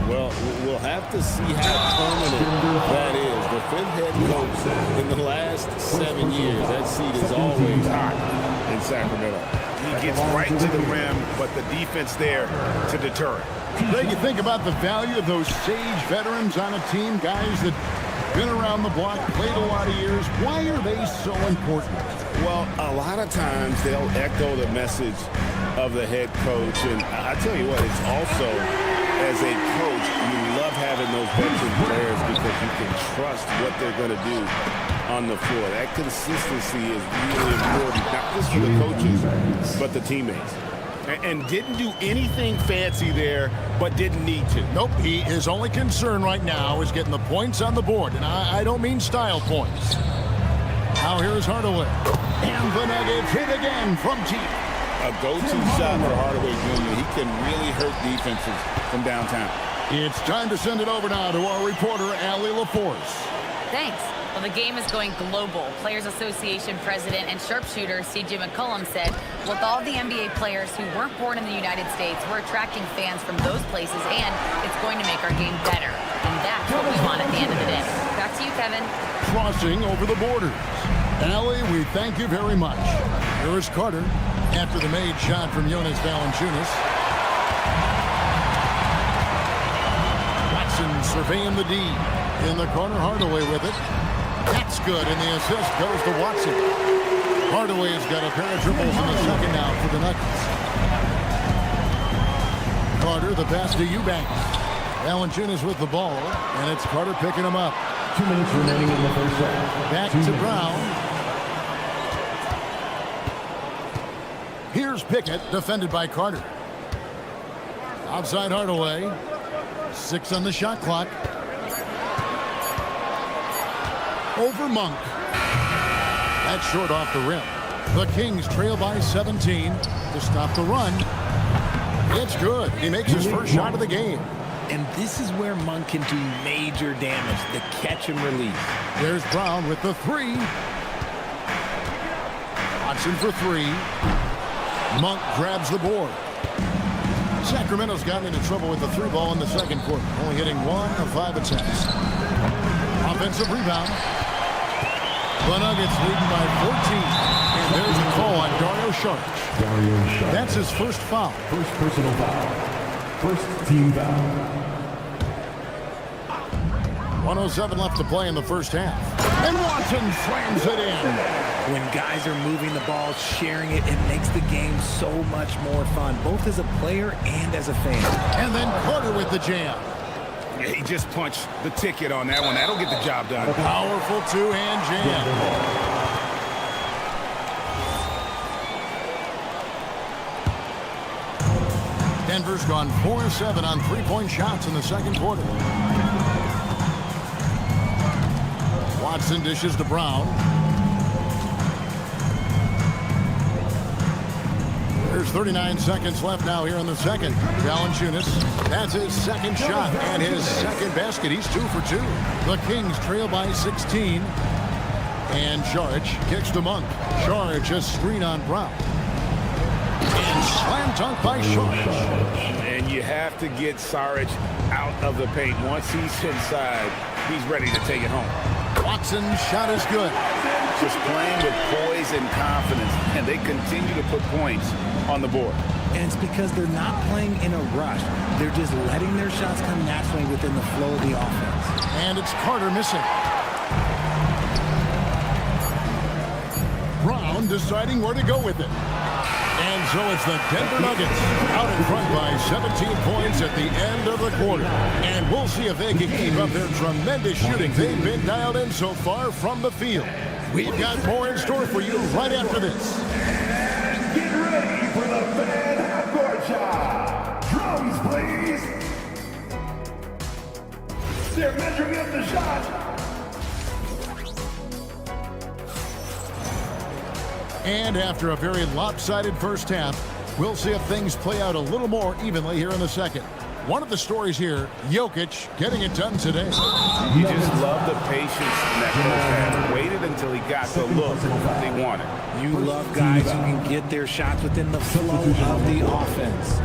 Well, we'll have to see how permanent that is. The 5th head coach in the last 7 years. That seat is always hot in Sacramento. He gets right to the rim, but the defense there to deter it. Then you think about the value of those sage veterans on a team, guys that been around the block, played a lot of years. Why are they so important? Well, a lot of times they'll echo the message of the head coach. And I tell you what, it's also, as a coach, you love having those veteran players because you can trust what they're going to do on the floor. That consistency is really important, not just for the coaches, but the teammates. And didn't do anything fancy there, but didn't need to. Nope, his only concern right now is getting the points on the board. And I don't mean style points. Now here's Hardaway. And the Nuggets hit again from deep. A go-to shot for Hardaway Jr. He can really hurt defenses from downtown. It's time to send it over now to our reporter, Allie LaForce. Thanks. Well, the game is going global. Players Association president and sharpshooter C.J. McCollum said, with all the NBA players who weren't born in the United States, we're attracting fans from those places, and it's going to make our game better. And that's what we want at the end of the day. Back to you, Kevin. Crossing over the borders. Allie, we thank you very much. Here is Carter after the made shot from Jonas Valanciunas. Watson surveying the D. In the corner, Hardaway with it. That's good, and the assist goes to Watson. Hardaway's got a pair of triples in the second now for the Nuggets. Carter, the pass to Eubanks. Valanciunas with the ball, and it's Carter picking him up. 2 minutes remaining in the first half. Back to Brown. Here's Pickett, defended by Carter. Outside Hardaway. 6 on the shot clock. Over Monk. That's short off the rim. The Kings trail by 17 to stop the run. It's good. He makes his first shot of the game. And this is where Monk can do major damage, the catch and release. There's Brown with the 3. Watson for 3. Monk grabs the board. Sacramento's gotten into trouble with the 3 ball in the second quarter, only hitting 1 of 5 attempts. Offensive rebound. The Nuggets leading by 14. And there's a call on Dario Saric. That's his first foul. First personal foul. First team foul. 1:07 left to play in the first half. And Watson slams it in. When guys are moving the ball, sharing it, it makes the game so much more fun, both as a player and as a fan. And then Carter with the jam. Yeah, he just punched the ticket on that one. That'll get the job done. Powerful two-hand jam. Denver's gone 4-7 on three-point shots in the second quarter. Watson dishes to Brown. There's 39 seconds left now here in the second. Valanciunas, that's his second shot and his second basket. He's 2 for 2. The Kings trail by 16. And Saric kicks to Monk. Saric a screen on Brown. And slam dunk by Saric. And you have to get Saric out of the paint. Once he's inside, he's ready to take it home. Watson's shot is good. Just playing with poise and confidence, and they continue to put points on the board. And it's because they're not playing in a rush. They're just letting their shots come naturally within the flow of the offense. And it's Carter missing. Brown deciding where to go with it. And so it's the Denver Nuggets out in front by 17 points at the end of the quarter. And we'll see if they can keep up their tremendous shooting they've been dialed in so far from the field. We've got more in store for you right after this. Get ready for the fan half-court shot. Drums, please. They're measuring up the shot. And after a very lopsided first half, we'll see if things play out a little more evenly here in the second. One of the stories here, Jokic getting it done today. You just love the patience in that first half. Waited until he got the look they wanted. You love guys who can get their shots within the flow of the offense.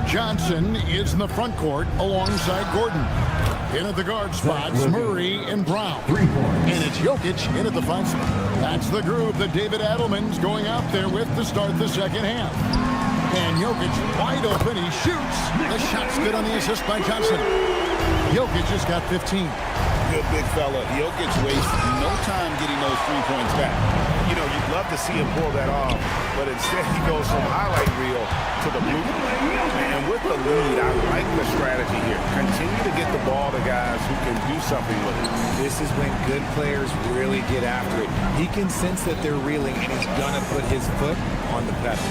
Johnson is in the front court alongside Gordon. In at the guard spots, Murray and Brown. And it's Jokic in at the 5 spot. That's the group that David Adelman's going out there with to start the second half. And Jokic wide open, he shoots. The shot's good on the assist by Johnson. Jokic has got 15. Good big fella. Jokic wastes no time getting those 3 points back. You know, you'd love to see him pull that off, but instead he goes from highlight reel to the blue. And with the lead, I like the strategy here. Continue to get the ball to guys who can do something with it. This is when good players really get after it. He can sense that they're reeling, and he's going to put his foot on the pedal.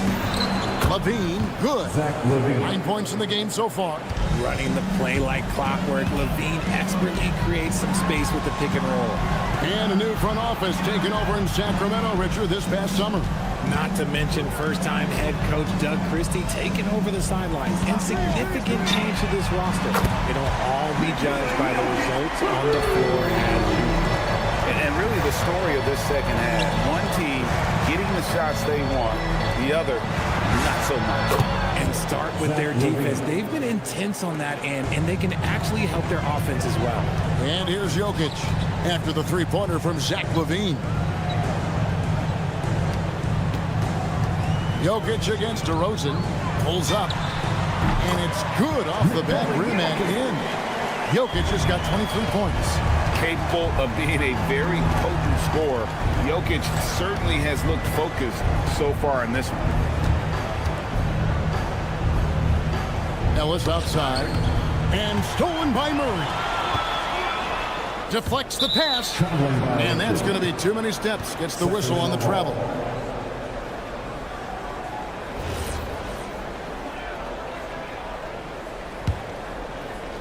Levine, good. 9 points in the game so far. Running the play like clockwork, Levine expertly creates some space with the pick and roll. And a new front office taken over in Sacramento, Richard, this past summer. Not to mention first-time head coach Doug Christie taking over the sidelines. Insignificant change to this roster. It'll all be judged by the results on the floor. And really the story of this second half, one team getting the shots they want, the other not so much. And start with their defense. They've been intense on that end, and they can actually help their offense as well. And here's Jokic after the three-pointer from Zach LaVine. Jokic against DeRozan. Pulls up. And it's good off the back rim and in. Jokic has got 23 points. Capable of being a very potent scorer. Jokic certainly has looked focused so far in this one. Ellis outside. And stolen by Murray. Deflects the pass. And that's going to be too many steps. Gets the whistle on the travel.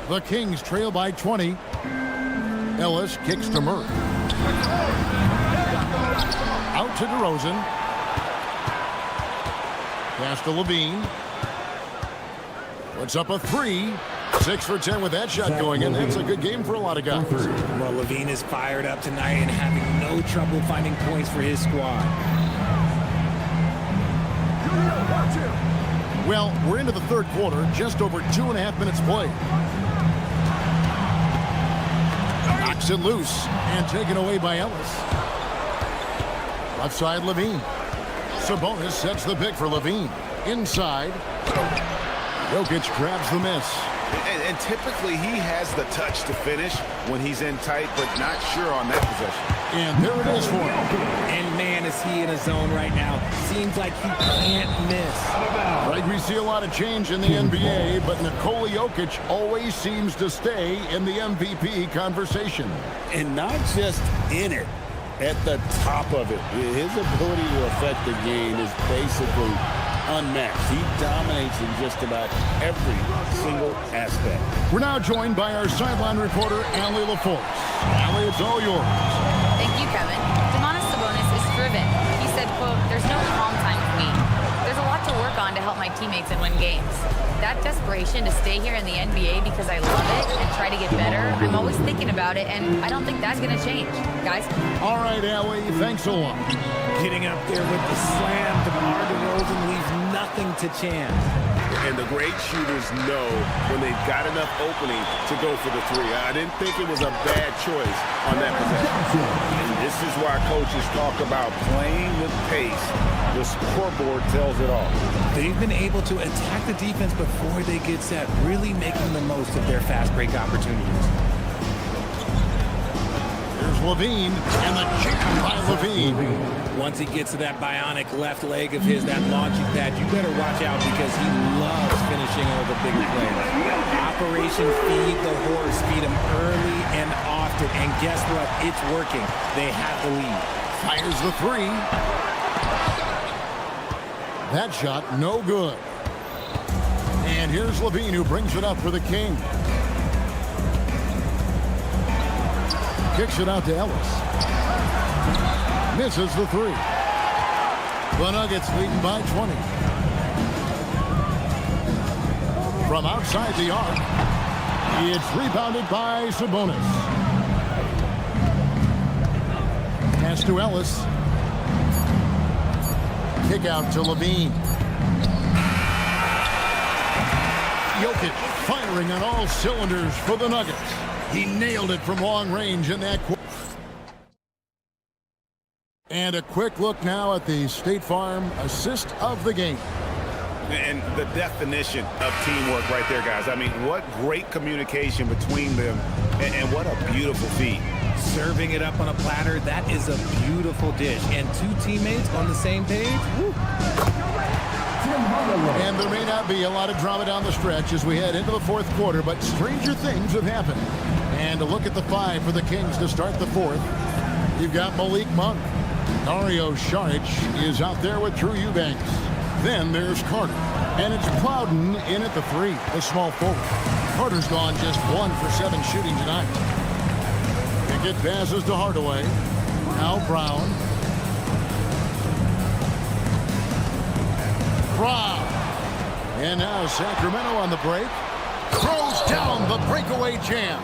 The Kings trail by 20. Ellis kicks to Murray. Out to DeRozan. Pass to LaVine. Puts up a 3. 6 for 10 with that shot going in. That's a good game for a lot of guys. Well, LaVine is fired up tonight and having no trouble finding points for his squad. Well, we're into the third quarter, just over 2.5 minutes played. Knocks it loose and taken away by Ellis. Left side, LaVine. Sabonis sets the pick for LaVine. Inside. Jokic grabs the miss. And typically he has the touch to finish when he's in tight, but not sure on that possession. And there it is for him. And man, is he in a zone right now? Seems like he can't miss. Right, we see a lot of change in the NBA, but Nikola Jokic always seems to stay in the MVP conversation. And not just in it, at the top of it. His ability to affect the game is basically unmatched. He dominates in just about every single aspect. We're now joined by our sideline reporter, Allie LaForce. Allie, it's all yours. Thank you, Kevin. Domantas Sabonis is driven. He said, quote, "There's no calm time for me. There's a lot to work on to help my teammates and win games. That desperation to stay here in the NBA because I love it and try to get better, I'm always thinking about it, and I don't think that's going to change. Guys?" All right, Allie, thanks a lot. Getting up there with the slam, DeMar DeRozan leaves nothing to chance. And the great shooters know when they've got enough opening to go for the three. I didn't think it was a bad choice on that possession. And this is why coaches talk about playing with pace. The scoreboard tells it all. They've been able to attack the defense before they get set, really making the most of their fast break opportunities. Here's Levine, and the jam by Levine. Once he gets to that bionic left leg of his, that launching pad, you better watch out because he loves finishing over bigger plays. Operation Feed the Horse, feed him early and often, and guess what? It's working. They have the lead. Fires the three. That shot, no good. And here's Levine, who brings it up for the King. Kicks it out to Ellis. Misses the three. The Nuggets leading by 20. From outside the arc, it's rebounded by Sabonis. Pass to Ellis. Kick out to Levine. Jokic firing on all cylinders for the Nuggets. He nailed it from long range in that quarter. And a quick look now at the State Farm assist of the game. And the definition of teamwork right there, guys. I mean, what great communication between them, and what a beautiful feat. Serving it up on a platter, that is a beautiful dish. And two teammates on the same page, woo. And there may not be a lot of drama down the stretch as we head into the fourth quarter, but stranger things have happened. And a look at the five for the Kings to start the fourth. You've got Malik Monk. Dario Saric is out there with Drew Eubanks. Then there's Carter. And it's Plowden in at the three, the small forward. Carter's gone just 1 for 7 shooting tonight. Pickett passes to Hardaway. Now Brown. Brown. And now Sacramento on the break. Throws down the breakaway jam.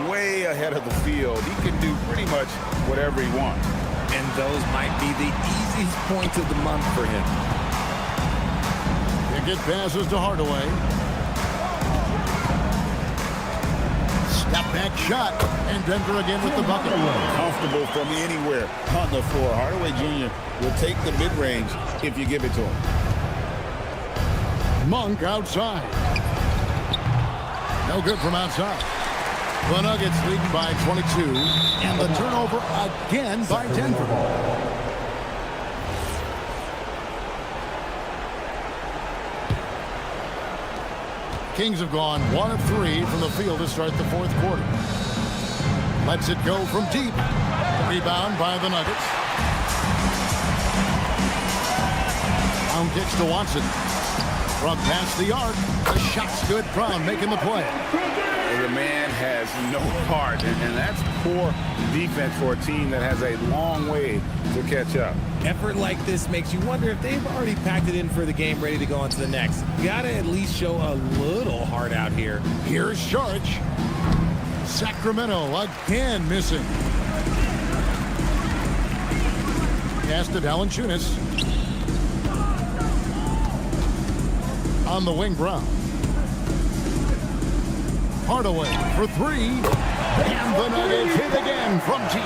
Way ahead of the field. He can do pretty much whatever he wants. And those might be the easiest points of the month for him. Pickett passes to Hardaway. Step back shot. And Denver again with the bucket. Comfortable from anywhere on the floor. Hardaway Jr. will take the mid-range if you give it to him. Monk outside. No good from outside. The Nuggets leading by 22. And the turnover again by Denver. Kings have gone 1 of 3 from the field to start the fourth quarter. Lets it go from deep. Rebound by the Nuggets. Brown kicks to Watson. From past the arc. The shot's good. Brown making the play. The man has no heart, and that's poor defense for a team that has a long way to catch up. Effort like this makes you wonder if they've already packed it in for the game, ready to go on to the next. Gotta at least show a little heart out here. Here's Saric. Sacramento again missing. Pass to Valanciunas. On the wing, Brown. Hardaway for 3. And the Nuggets hit again from deep.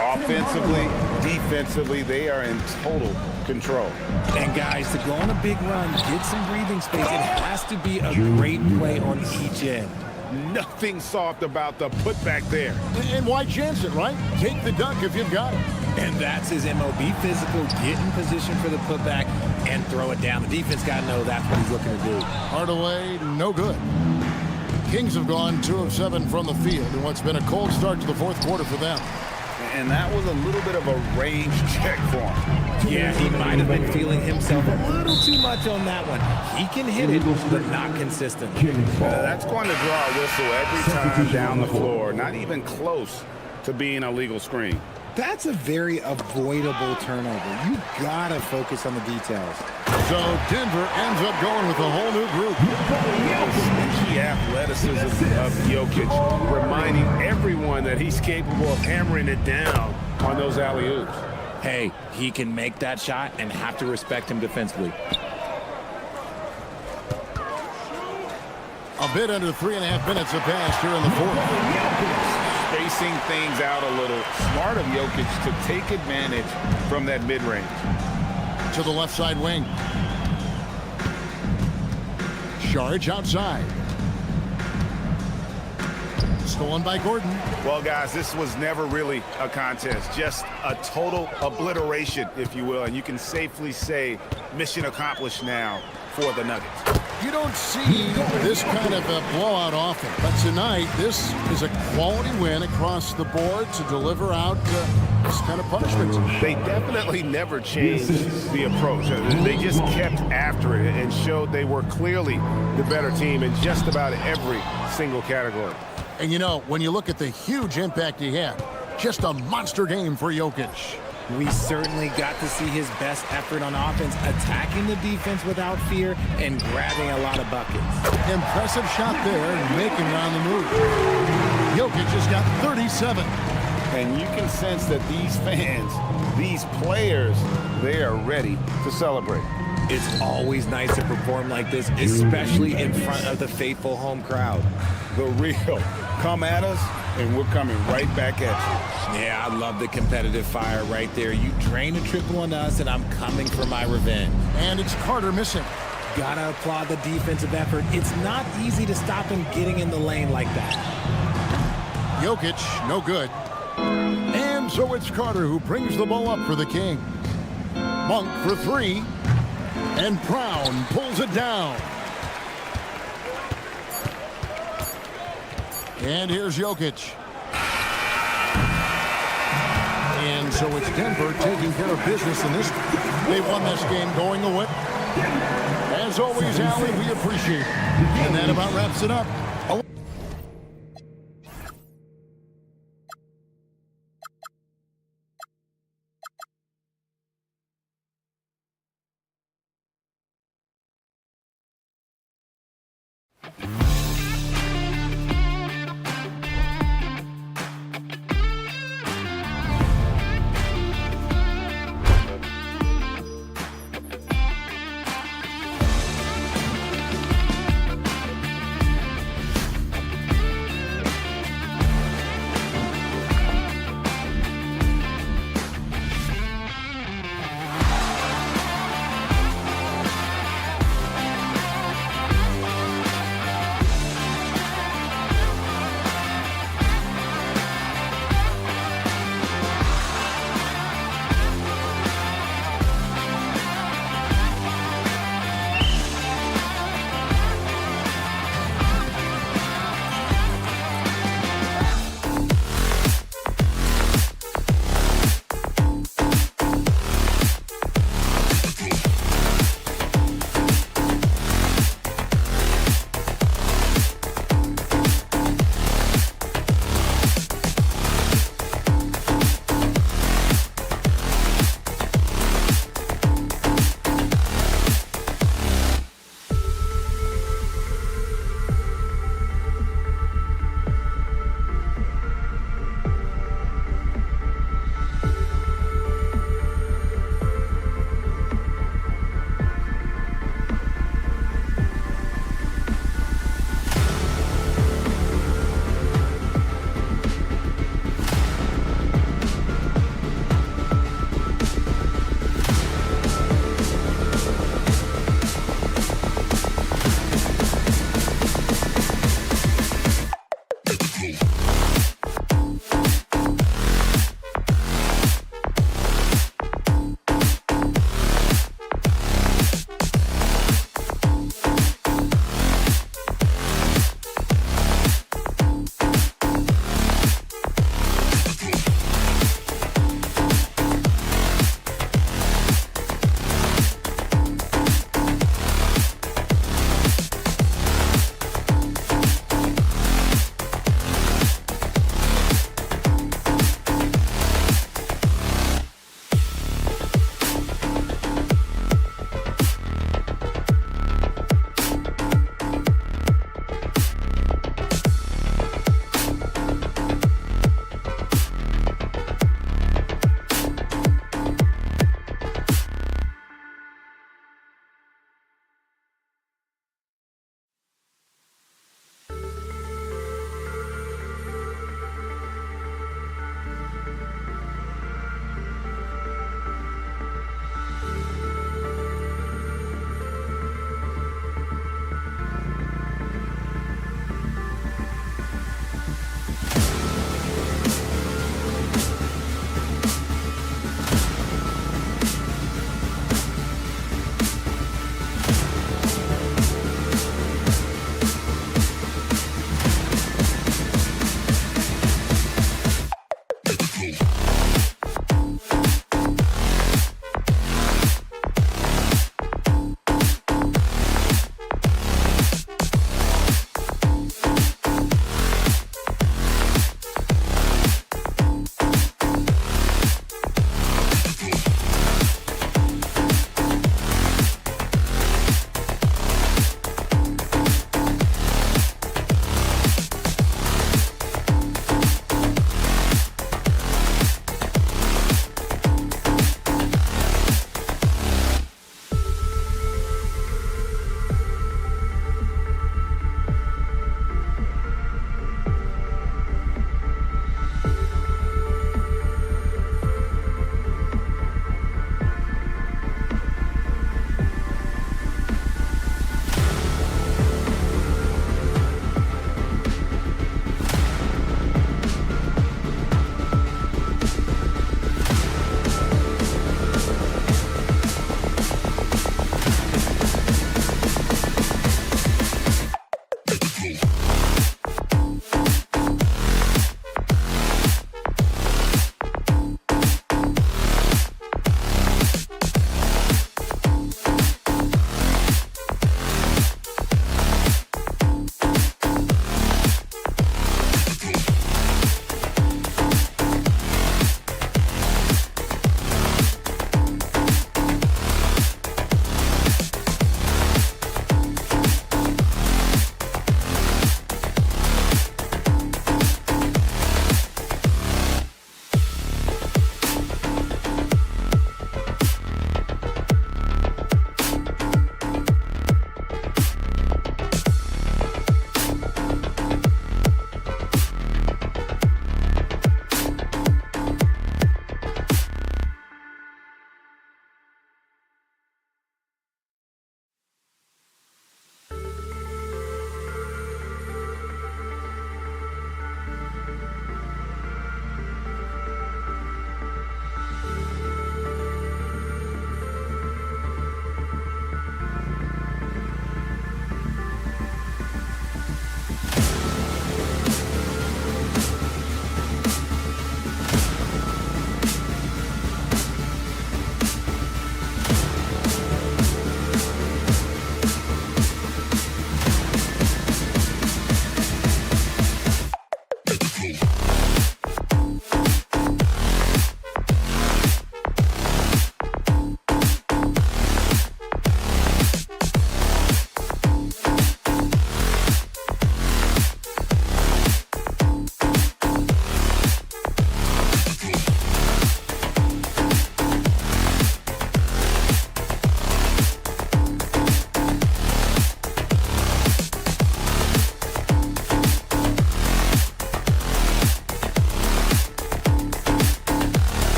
Offensively, defensively, they are in total control. And guys, to go on a big run, get some breathing space, it has to be a great play on each end. Nothing soft about the putback there. And why chance it, right? Take the dunk if you've got it. And that's his MO. Be physical, get in position for the putback, and throw it down. The defense got to know that's what he's looking to do. Hardaway, no good. Kings have gone 2 of 7 from the field in what's been a cold start to the fourth quarter for them. And that was a little bit of a range check for him. Yeah, he might have been feeling himself a little too much on that one. He can hit it, but not consistent. That's going to draw a whistle every time down the floor. Not even close to being a legal screen. That's a very avoidable turnover. You gotta focus on the details. So Denver ends up going with a whole new group. The athleticism of Jokic, reminding everyone that he's capable of hammering it down on those alley-oops. Hey, he can make that shot and have to respect him defensively. A bit under 3.5 minutes have passed here in the fourth. Spacing things out a little. Smart of Jokic to take advantage from that mid-range. To the left side wing. Saric outside. Stolen by Gordon. Well, guys, this was never really a contest. Just a total obliteration, if you will. And you can safely say mission accomplished now for the Nuggets. You don't see this kind of a blowout often, but tonight this is a quality win across the board to deliver out this kind of punishment. They definitely never changed the approach. They just kept after it and showed they were clearly the better team in just about every single category. And you know, when you look at the huge impact he had, just a monster game for Jokic. We certainly got to see his best effort on offense, attacking the defense without fear and grabbing a lot of buckets. Impressive shot there and making it on the move. Jokic has got 37. And you can sense that these fans, these players, they are ready to celebrate. It's always nice to perform like this, especially in front of the faithful home crowd. The real. Come at us, and we're coming right back at you. Yeah, I love the competitive fire right there. You drain a triple on us, and I'm coming for my revenge. And it's Carter missing. Gotta applaud the defensive effort. It's not easy to stop him getting in the lane like that. Jokic, no good. And so it's Carter who brings the ball up for the Kings. Monk for 3. And Brown pulls it down. And here's Jokic. And so it's Denver taking care of business in this. They won this game going away. As always, Allie, we appreciate it. And that about wraps it up.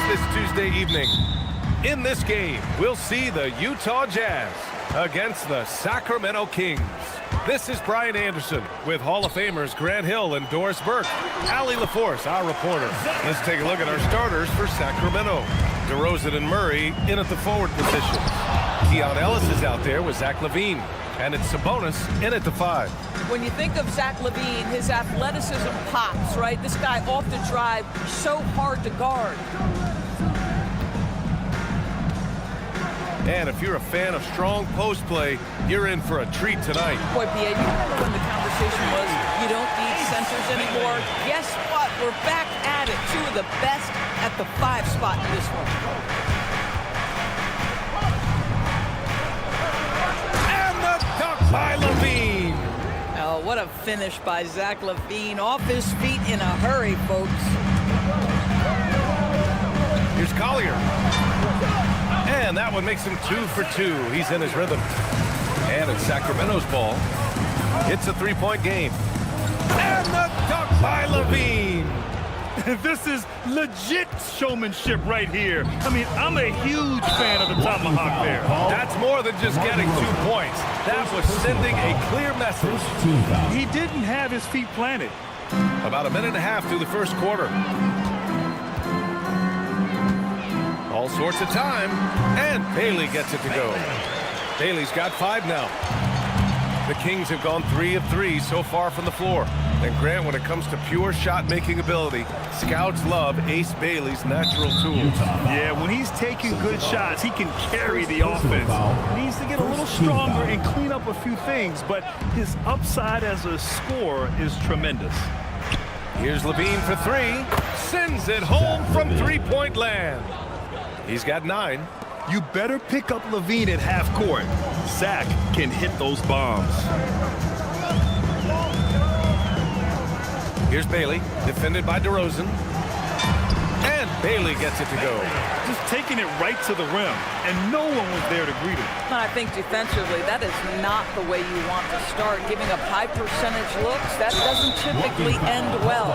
this Tuesday evening. In this game, we'll see the Utah Jazz against the Sacramento Kings. This is Brian Anderson with Hall of Famers Grant Hill and Doris Burke. Allie LaForce, our reporter. Let's take a look at our starters for Sacramento. DeRozan and Murray in at the forward position. Keon Ellis is out there with Zach LaVine. And it's Sabonis in at the 5. When you think of Zach LaVine, his athleticism pops, right? This guy off the drive, so hard to guard. And if you're a fan of strong post play, you're in for a treat tonight. Boy, P.A., you remember when the conversation was, you don't need centers anymore? Guess what? We're back at it. Two of the best at the 5 spot in this one. And the dunk by LaVine. Oh, what a finish by Zach LaVine. Off his feet in a hurry, folks. Here's Collier. And that one makes him 2 for 2. He's in his rhythm. And it's Sacramento's ball. It's a 3-point game. And the dunk by LaVine. This is legit showmanship right here. I mean, I'm a huge fan of the tomahawk there. That's more than just getting 2 points. That was sending a clear message. He didn't have his feet planted. About a minute and a half through the first quarter. All sorts of time, and Bailey gets it to go. Bailey's got 5 now. The Kings have gone 3 of 3 so far from the floor. And Grant, when it comes to pure shot-making ability, scouts love Ace Bailey's natural tools. Yeah, when he's taking good shots, he can carry the offense. He needs to get a little stronger and clean up a few things, but his upside as a scorer is tremendous. Here's LaVine for 3. Sends it home from 3-point land. He's got 9. You better pick up LaVine at half court. Zach can hit those bombs. Here's Bailey, defended by DeRozan. And Bailey gets it to go. Just taking it right to the rim, and no one was there to greet him. I think defensively, that is not the way you want to start. Giving up high percentage looks, that doesn't typically end well.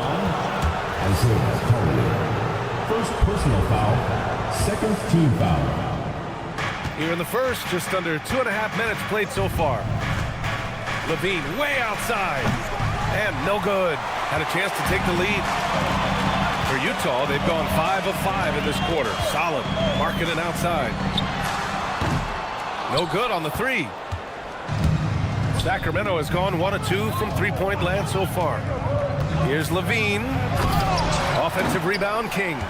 First personal foul, second team foul. Here in the first, just under 2.5 minutes played so far. LaVine way outside. And no good. Had a chance to take the lead. For Utah, they've gone 5 of 5 in this quarter. Solid. Marking it outside. No good on the 3. Sacramento has gone 1 of 2 from 3-point land so far. Here's LaVine. Offensive rebound, Kings.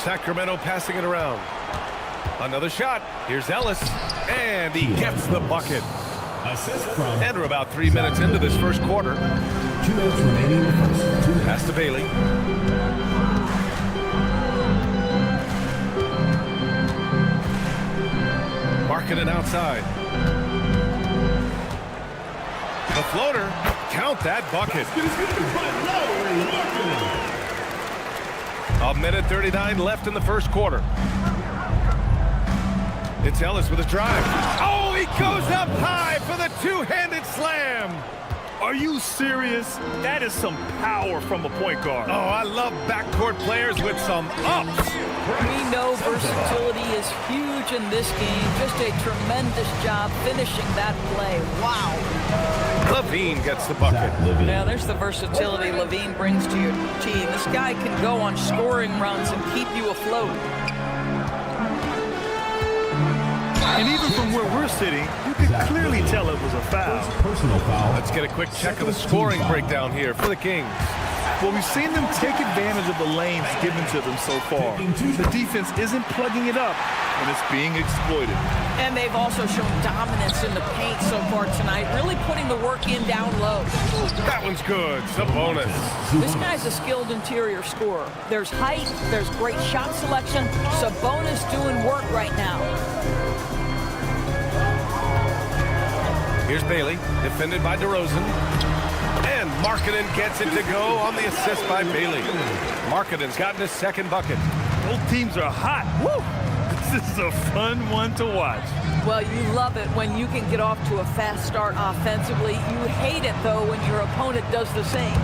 Sacramento passing it around. Another shot. Here's Ellis. And he gets the bucket. And we're about 3 minutes into this first quarter. 2 minutes remaining. Pass to Bailey. Marking it outside. The floater. Count that bucket. A minute 39 left in the first quarter. It's Ellis with a drive. Oh, he goes up high for the 2-handed slam. Are you serious? That is some power from a point guard. Oh, I love backcourt players with some ups. We know versatility is huge in this game. Just a tremendous job finishing that play. Wow. LaVine gets the bucket. Now, there's the versatility LaVine brings to your team. This guy can go on scoring runs and keep you afloat. And even from where we're sitting, you can clearly tell it was a foul. Personal foul. Let's get a quick check of the scoring breakdown here for the Kings. Well, we've seen them take advantage of the lanes given to them so far. The defense isn't plugging it up, and it's being exploited. And they've also shown dominance in the paint so far tonight, really putting the work in down low. That one's good. Sabonis. This guy's a skilled interior scorer. There's height, there's great shot selection. Sabonis doing work right now. Here's Bailey, defended by DeRozan. And Markkanen gets it to go on the assist by Bailey. Markkanen's gotten his second bucket. Both teams are hot. Woo! This is a fun one to watch. Well, you love it when you can get off to a fast start offensively. You hate it, though, when your opponent does the same.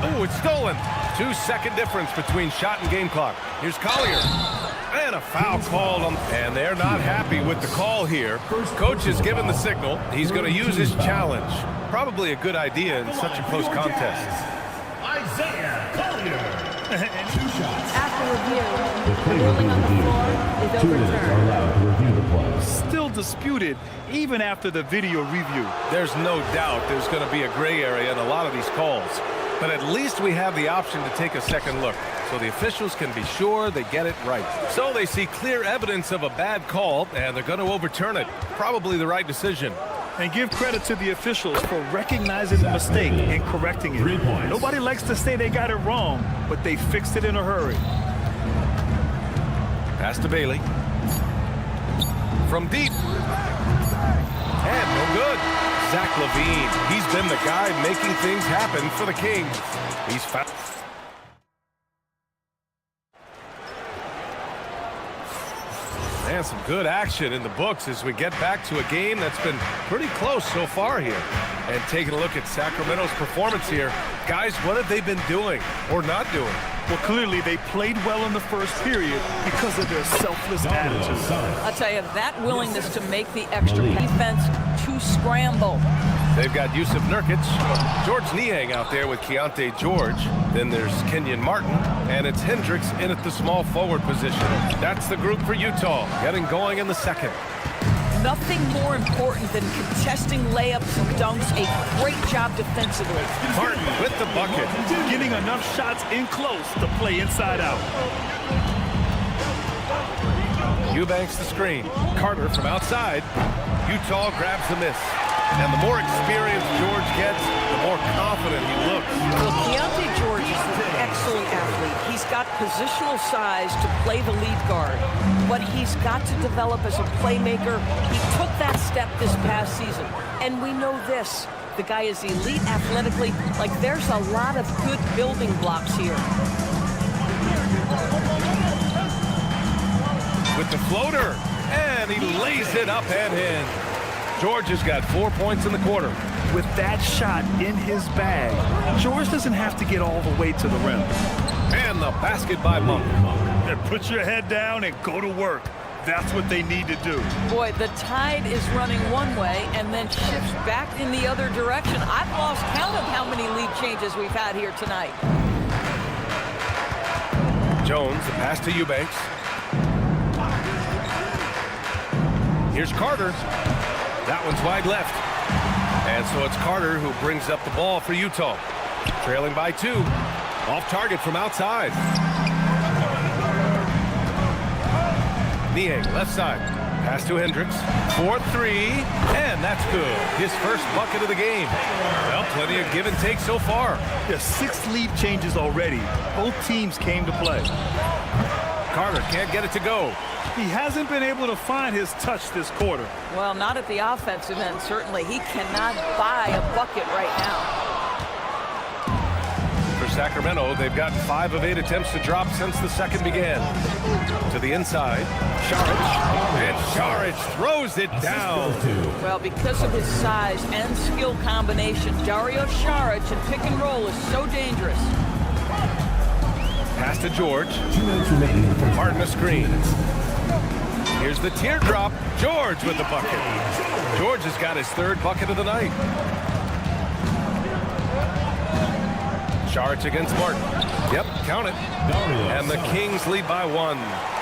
Oh, it's stolen. 2-second difference between shot and game clock. Here's Collier. And a foul called on. And they're not happy with the call here. Coach has given the signal. He's going to use his challenge. Probably a good idea in such a close contest. Isaiah Collier. 2 shots. After review, the ruling on the floor is 2 minutes are overturned. allowed to review the play. Still disputed even after the video review. There's no doubt there's going to be a gray area in a lot of these calls. But at least we have the option to take a second look, so the officials can be sure they get it right. So they see clear evidence of a bad call, and they're going to overturn it. Probably the right decision. And give credit to the officials for recognizing the mistake and correcting it. 3 points. Nobody likes to say they got it wrong, but they fixed it in a hurry. Pass to Bailey. From deep. And no good. Zach LaVine. He's been the guy making things happen for the Kings. He's fouled. And some good action in the books as we get back to a game that's been pretty close so far here. And taking a look at Sacramento's performance here. Guys, what have they been doing or not doing? Well, clearly they played well in the first period because of their selfless attitude. I'll tell you, that willingness to make the extra defense to scramble. They've got Yusuf Nurkic, George Niang out there with Keontae George. Then there's Kenyon Martin, and it's Hendricks in at the small forward position. That's the group for Utah, getting going in the second. Nothing more important than contesting layups and dunks. A great job defensively. Martin with the bucket. Getting enough shots in close to play inside out. Eubanks the screen. Carter from outside. Utah grabs the miss. And the more experience George gets, the more confident he looks. Well, Keontae George is an excellent athlete. He's got positional size to play the lead guard. But he's got to develop as a playmaker. He took that step this past season. And we know this. The guy is elite athletically. Like, there's a lot of good building blocks here. With the floater. And he lays it up and in. George has got 4 points in the quarter. With that shot in his bag, George doesn't have to get all the way to the rim. And the basket by Monk. And put your head down and go to work. That's what they need to do. Boy, the tide is running one way and then shifts back in the other direction. I've lost count of how many lead changes we've had here tonight. Jones, the pass to Eubanks. Here's Carter. That one's wide left. And so it's Carter who brings up the ball for Utah. Trailing by 2. Off target from outside. Niang, left side. Pass to Hendricks. 4-3. And that's good. His first bucket of the game. Well, plenty of give and take so far. There's 6 lead changes already. Both teams came to play. Carter can't get it to go. He hasn't been able to find his touch this quarter. Well, not at the offensive end, certainly. He cannot buy a bucket right now. For Sacramento, they've gotten 5 of 8 attempts to drop since the second began. To the inside, Saric. And Saric throws it down. Well, because of his size and skill combination, Dario Saric in pick and roll is so dangerous. Pass to George. Martin a screen. Here's the teardrop. George with the bucket. George has got his 3rd bucket of the night. Saric against Martin. Yep, count it. And the Kings lead by 1.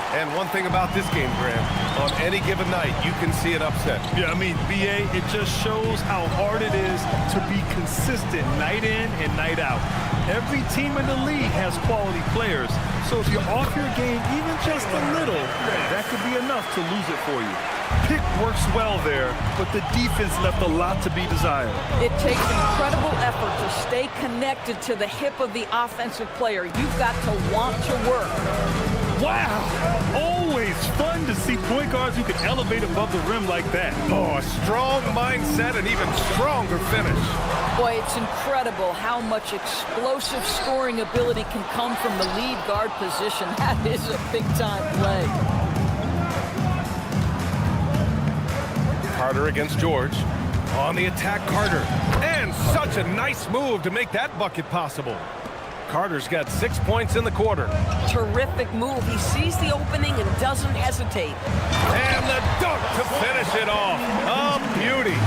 And one thing about this game, Graham, on any given night, you can see an upset. Yeah, I mean, BA, it just shows how hard it is to be consistent night in and night out. Every team in the league has quality players, so if you're off your game even just a little, that could be enough to lose it for you. Pick works well there, but the defense left a lot to be desired. It takes incredible effort to stay connected to the hip of the offensive player. You've got to want to work. Wow! Always fun to see point guards who can elevate above the rim like that. Oh, a strong mindset and even stronger finish. Boy, it's incredible how much explosive scoring ability can come from the lead guard position. That is a big-time play. Carter against George. On the attack, Carter. And such a nice move to make that bucket possible. Carter's got 6 points in the quarter. Terrific move. He sees the opening and doesn't hesitate. And the dunk to finish it off. A beauty.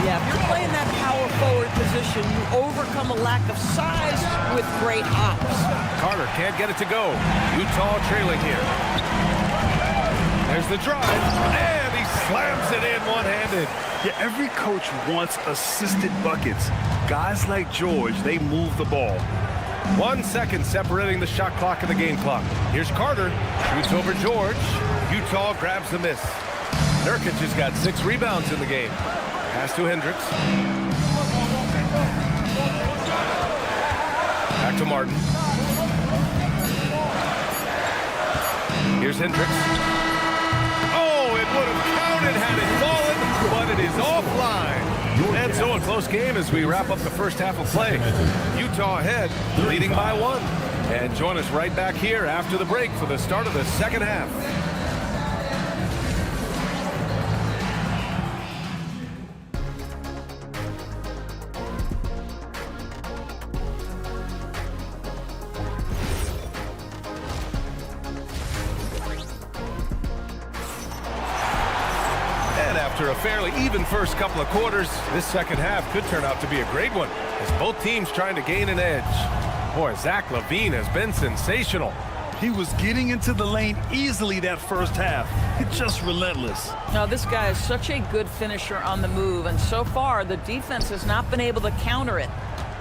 Yeah, if you're playing that power forward position, you overcome a lack of size with great hops. Carter can't get it to go. Utah trailing here. There's the drive, and he slams it in one-handed. Yeah, every coach wants assisted buckets. Guys like George, they move the ball. 1 second separating the shot clock and the game clock. Here's Carter, shoots over George. Utah grabs the miss. Nurkic has got 6 rebounds in the game. Pass to Hendricks. Back to Martin. Here's Hendricks. Oh, it would have counted had it fallen, but it is offline. And so a close game as we wrap up the first half of play. Utah ahead, leading by 1. And join us right back here after the break for the start of the second half. After a fairly even first couple of quarters, this second half could turn out to be a great one as both teams trying to gain an edge. Boy, Zach LaVine has been sensational. He was getting into the lane easily that first half. It's just relentless. Now, this guy is such a good finisher on the move, and so far, the defense has not been able to counter it.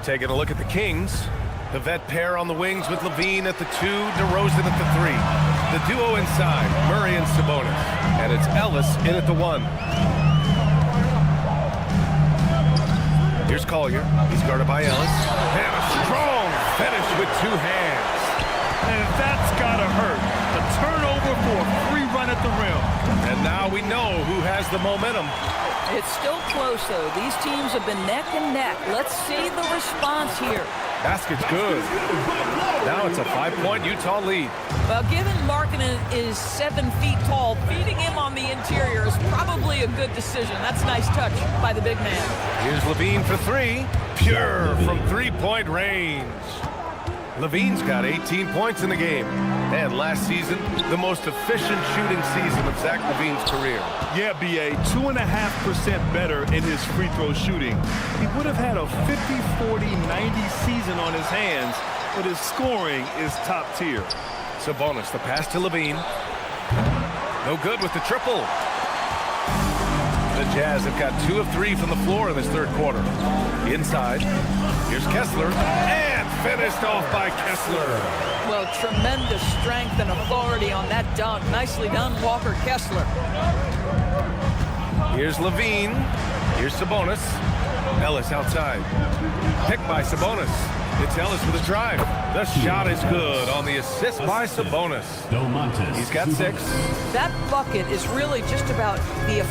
Taking a look at the Kings. The vet pair on the wings with LaVine at the 2, DeRozan at the 3. The duo inside, Murray and Sabonis. And it's Ellis in at the 1. Here's Collier. He's guarded by Ellis. And a strong finish with 2 hands. And that's gotta hurt. A turnover for a free run at the rim. And now we know who has the momentum. It's still close, though. These teams have been neck and neck. Let's see the response here. Basket's good. Now it's a 5-point Utah lead. Well, given Markkanen is 7 feet tall, feeding him on the interior is probably a good decision. That's a nice touch by the big man. Here's LaVine for 3. Pure from 3-point range. LaVine's got 18 points in the game. And last season, the most efficient shooting season of Zach LaVine's career. Yeah, B.A., 2.5% better in his free throw shooting. He would have had a 50, 40, 90 season on his hands, but his scoring is top tier. Sabonis, the pass to LaVine. No good with the triple. The Jazz have got 2 of 3 from the floor in this third quarter. Inside, here's Kessler, and finished off by Kessler. Well, tremendous strength and authority on that dunk. Nicely done, Walker Kessler. Here's LaVine. Here's Sabonis. Ellis outside. Picked by Sabonis. It's Ellis with a drive. The shot is good on the assist by Sabonis. He's got 6. That bucket is really just about the...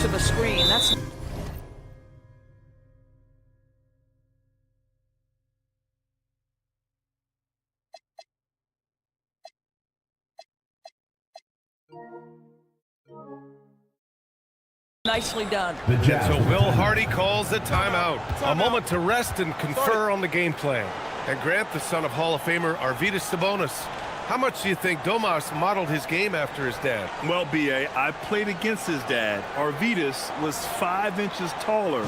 Of a screen. That's nicely done. So Will Hardy calls the timeout. A moment to rest and confer on the game plan. And Grant, the son of Hall of Famer Arvydas Sabonis, how much do you think Domas modeled his game after his dad? Well, B.A., I played against his dad. Arvydas was 5 inches taller,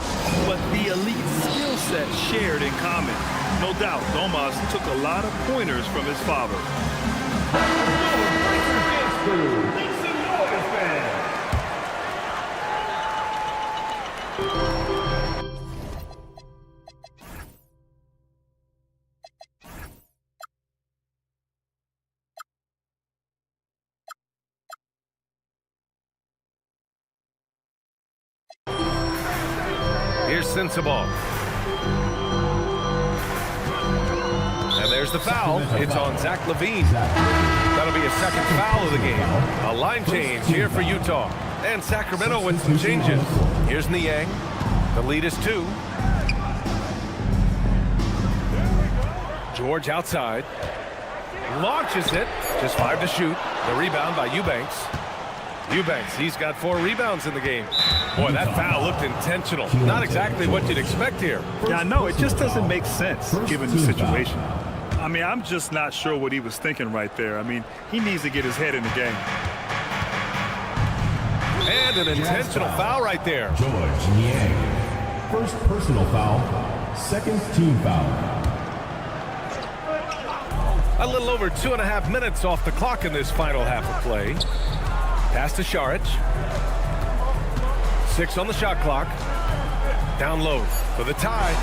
but the elite skill set shared in common. No doubt, Domas took a lot of pointers from his father. Here's Sensabaugh. And there's the foul. It's on Zach LaVine. That'll be a second foul of the game. A line change here for Utah. And Sacramento with some changes. Here's Niang. The lead is 2. George outside. Launches it. Just 5 to shoot. The rebound by Eubanks. Eubanks, he's got 4 rebounds in the game. Boy, that foul looked intentional. Not exactly what you'd expect here. Yeah, I know. It just doesn't make sense given the situation. I mean, I'm just not sure what he was thinking right there. I mean, he needs to get his head in the game. And an intentional foul right there. George Niang. First personal foul, second team foul. A little over 2.5 minutes off the clock in this final half of play. Pass to Saric. 6 on the shot clock. Down low for the tie.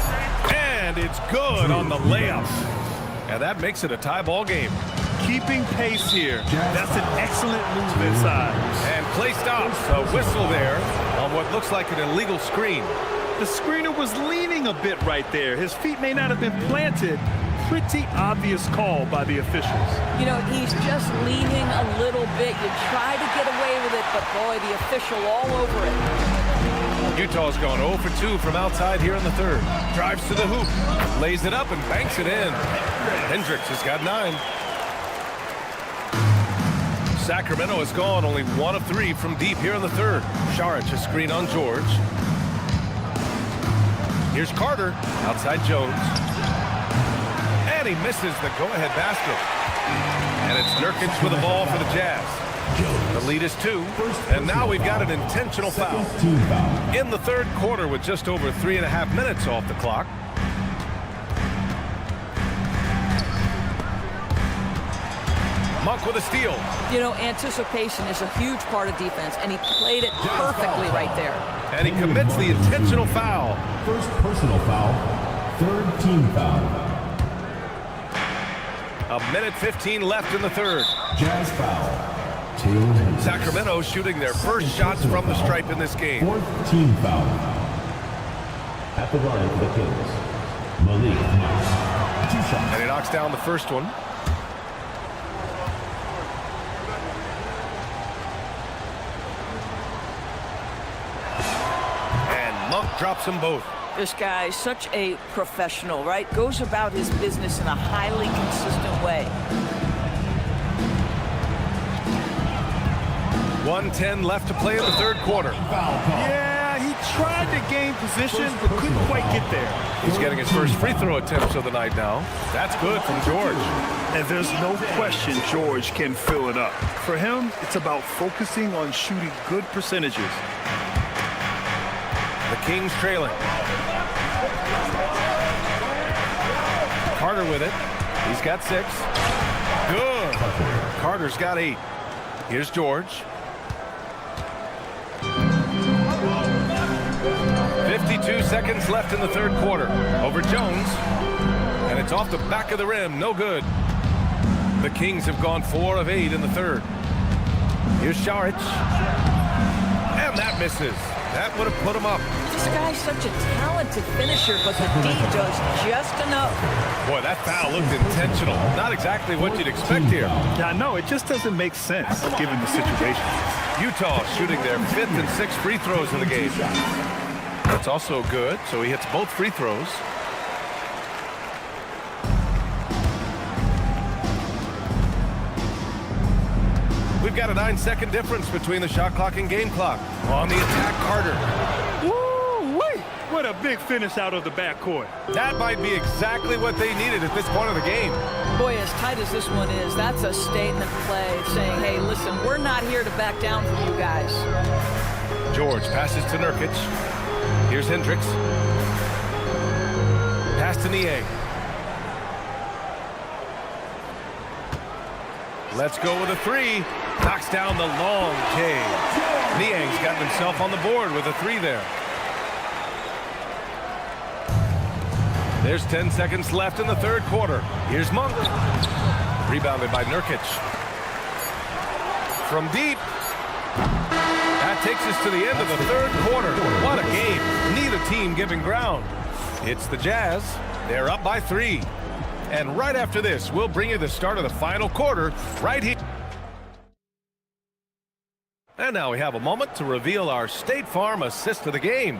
And it's good on the layup. And that makes it a tie ball game. Keeping pace here. That's an excellent move inside. And play stops. A whistle there on what looks like an illegal screen. The screener was leaning a bit right there. His feet may not have been planted. Pretty obvious call by the officials. You know, he's just leaning a little bit. You try to get away with it, but boy, the official all over it. Utah's gone 0 for 2 from outside here in the third. Drives to the hoop. Lays it up and banks it in. Hendricks has got 9. Sacramento has gone only 1 of 3 from deep here in the third. Saric a screen on George. Here's Carter. Outside Jones. And he misses the go-ahead basket. And it's Nurkic with the ball for the Jazz. The lead is 2. And now we've got an intentional foul. In the third quarter with just over 3.5 minutes off the clock. Monk with a steal. You know, anticipation is a huge part of defense, and he played it perfectly right there. And he commits the intentional foul. First personal foul, third team foul. 1:15 left in the third. Jazz foul. Sacramento shooting their first shots from the stripe in this game. Fourth team foul. At the line for the Kings, Malik Monk. 2 shots. And he knocks down the first one. And Monk drops them both. This guy is such a professional, right? Goes about his business in a highly consistent way. 1:10 left to play in the third quarter. Yeah, he tried to gain position, but couldn't quite get there. He's getting his first free throw attempts of the night now. That's good from George. And there's no question George can fill it up. For him, it's about focusing on shooting good percentages. The Kings trailing. Carter with it. He's got 6. Good. Carter's got 8. Here's George. 52 seconds left in the third quarter. Over Jones. And it's off the back of the rim. No good. The Kings have gone 4 of 8 in the third. Here's Saric. And that misses. That would have put him up. This guy's such a talented finisher, but the D does just enough. Boy, that foul looked intentional. Not exactly what you'd expect here. Yeah, I know. It just doesn't make sense given the situation. Utah shooting their 5th and 6th free throws in the game. That's also good, so he hits both free throws. We've got a 9-second difference between the shot clock and game clock. On the attack, Carter. Woo-wee! What a big finish out of the backcourt. That might be exactly what they needed at this point of the game. Boy, as tight as this one is, that's a statement play saying, hey, listen, we're not here to back down from you guys. George passes to Nurkic. Here's Hendricks. Pass to Niang. Let's go with a 3. Knocks down the long K. Niang's got himself on the board with a 3 there. There's 10 seconds left in the third quarter. Here's Monk. Rebounded by Nurkic. From deep. That takes us to the end of the third quarter. What a game. Neither team giving ground. It's the Jazz. They're up by 3. And right after this, we'll bring you the start of the final quarter right here. And now we have a moment to reveal our State Farm assist of the game.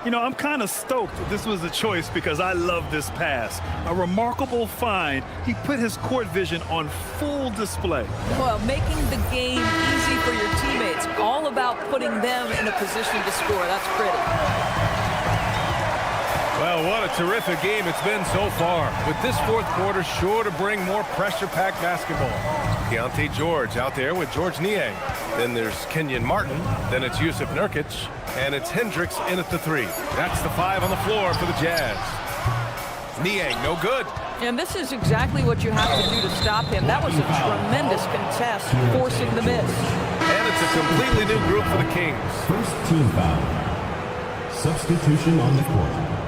You know, I'm kind of stoked this was a choice because I love this pass. A remarkable find. He put his court vision on full display. Well, making the game easy for your teammates. All about putting them in a position to score. That's pretty. Well, what a terrific game it's been so far. With this fourth quarter sure to bring more pressure-packed basketball. Keontae George out there with George Niang. Then there's Kenyon Martin. Then it's Yusuf Nurkic. And it's Hendricks in at the 3. That's the 5 on the floor for the Jazz. Niang, no good. And this is exactly what you have to do to stop him. That was a tremendous contest, forcing the miss. And it's a completely new group for the Kings. First team foul. Substitution on the court.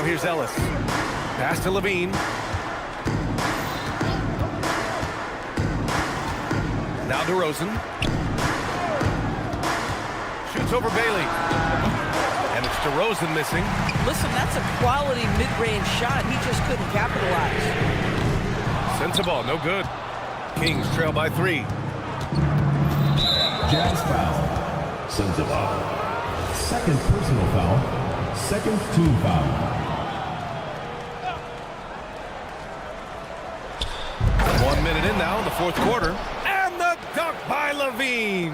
Here's Ellis. Pass to Levine. Now DeRozan. Shoots over Bailey. And it's DeRozan missing. Listen, that's a quality mid-range shot. He just couldn't capitalize. Sends the ball, no good. Kings trail by 3. Jazz foul. Sends the ball. Second personal foul. Second team foul. 1 minute in now in the fourth quarter. And the dunk by Levine.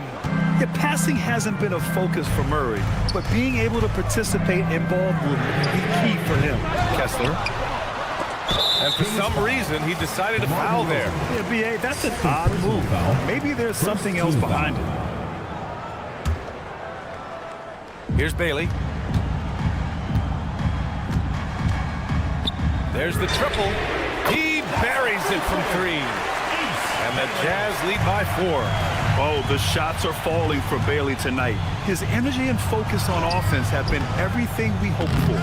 Yeah, passing hasn't been a focus for Murray, but being able to participate in ball movement will be key for him. Kessler. And for some reason, he decided to foul there. Yeah, B.A., that's an odd move. Maybe there's something else behind it. Here's Bailey. There's the triple. He buries it from 3. And the Jazz lead by 4. Oh, the shots are falling for Bailey tonight. His energy and focus on offense have been everything we hoped for.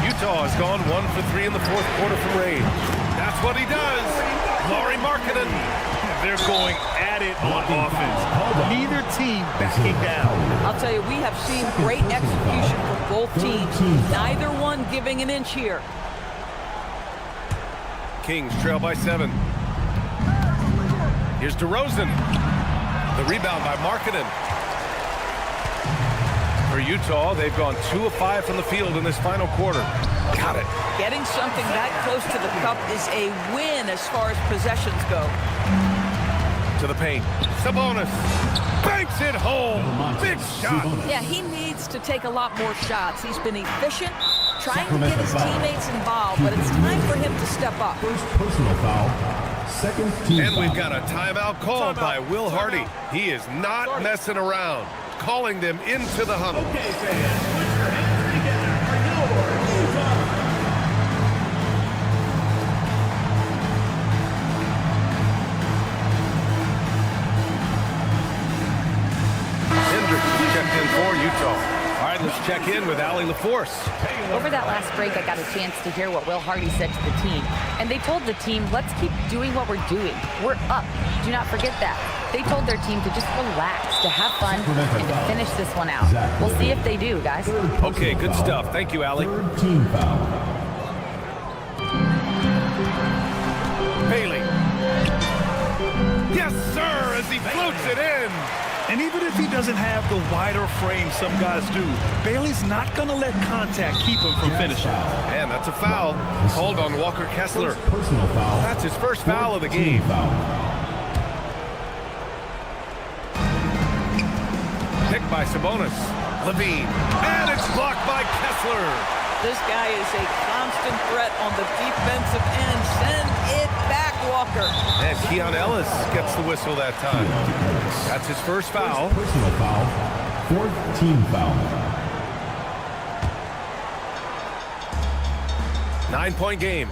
Utah has gone 1 for 3 in the fourth quarter from range. That's what he does. Lauri Markkanen. They're going at it on offense. Neither team backing down. I'll tell you, we have seen great execution from both teams. Neither one giving an inch here. Kings trail by 7. Here's DeRozan. The rebound by Markkanen. For Utah, they've gone 2 of 5 from the field in this final quarter. Got it. Getting something that close to the cup is a win as far as possessions go. To the paint. Sabonis banks it home. Big shot. Yeah, he needs to take a lot more shots. He's been efficient, trying to get his teammates involved, but it's time for him to step up. First personal foul. Second team foul. And we've got a timeout called by Will Hardy. He is not messing around, calling them into the huddle. Okay, fans, put your hands together for Utah. Checked in for Utah. All right, let's check in with Allie LaForce. Over that last break, I got a chance to hear what Will Hardy said to the team. And they told the team, let's keep doing what we're doing. We're up. Do not forget that. They told their team to just relax, to have fun, and to finish this one out. We'll see if they do, guys. Okay, good stuff. Thank you, Allie. Third team foul. Bailey. Yes, sir, as he floats it in. And even if he doesn't have the wider frame some guys do, Bailey's not going to let contact keep him from finishing. And that's a foul called on Walker Kessler. Personal foul. That's his first foul of the game. Picked by Sabonis. Levine. And it's blocked by Kessler. This guy is a constant threat on the defensive end. Send it back, Walker. And Keon Ellis gets the whistle that time. That's his first foul. Personal foul. Fourth team foul. 9-point game.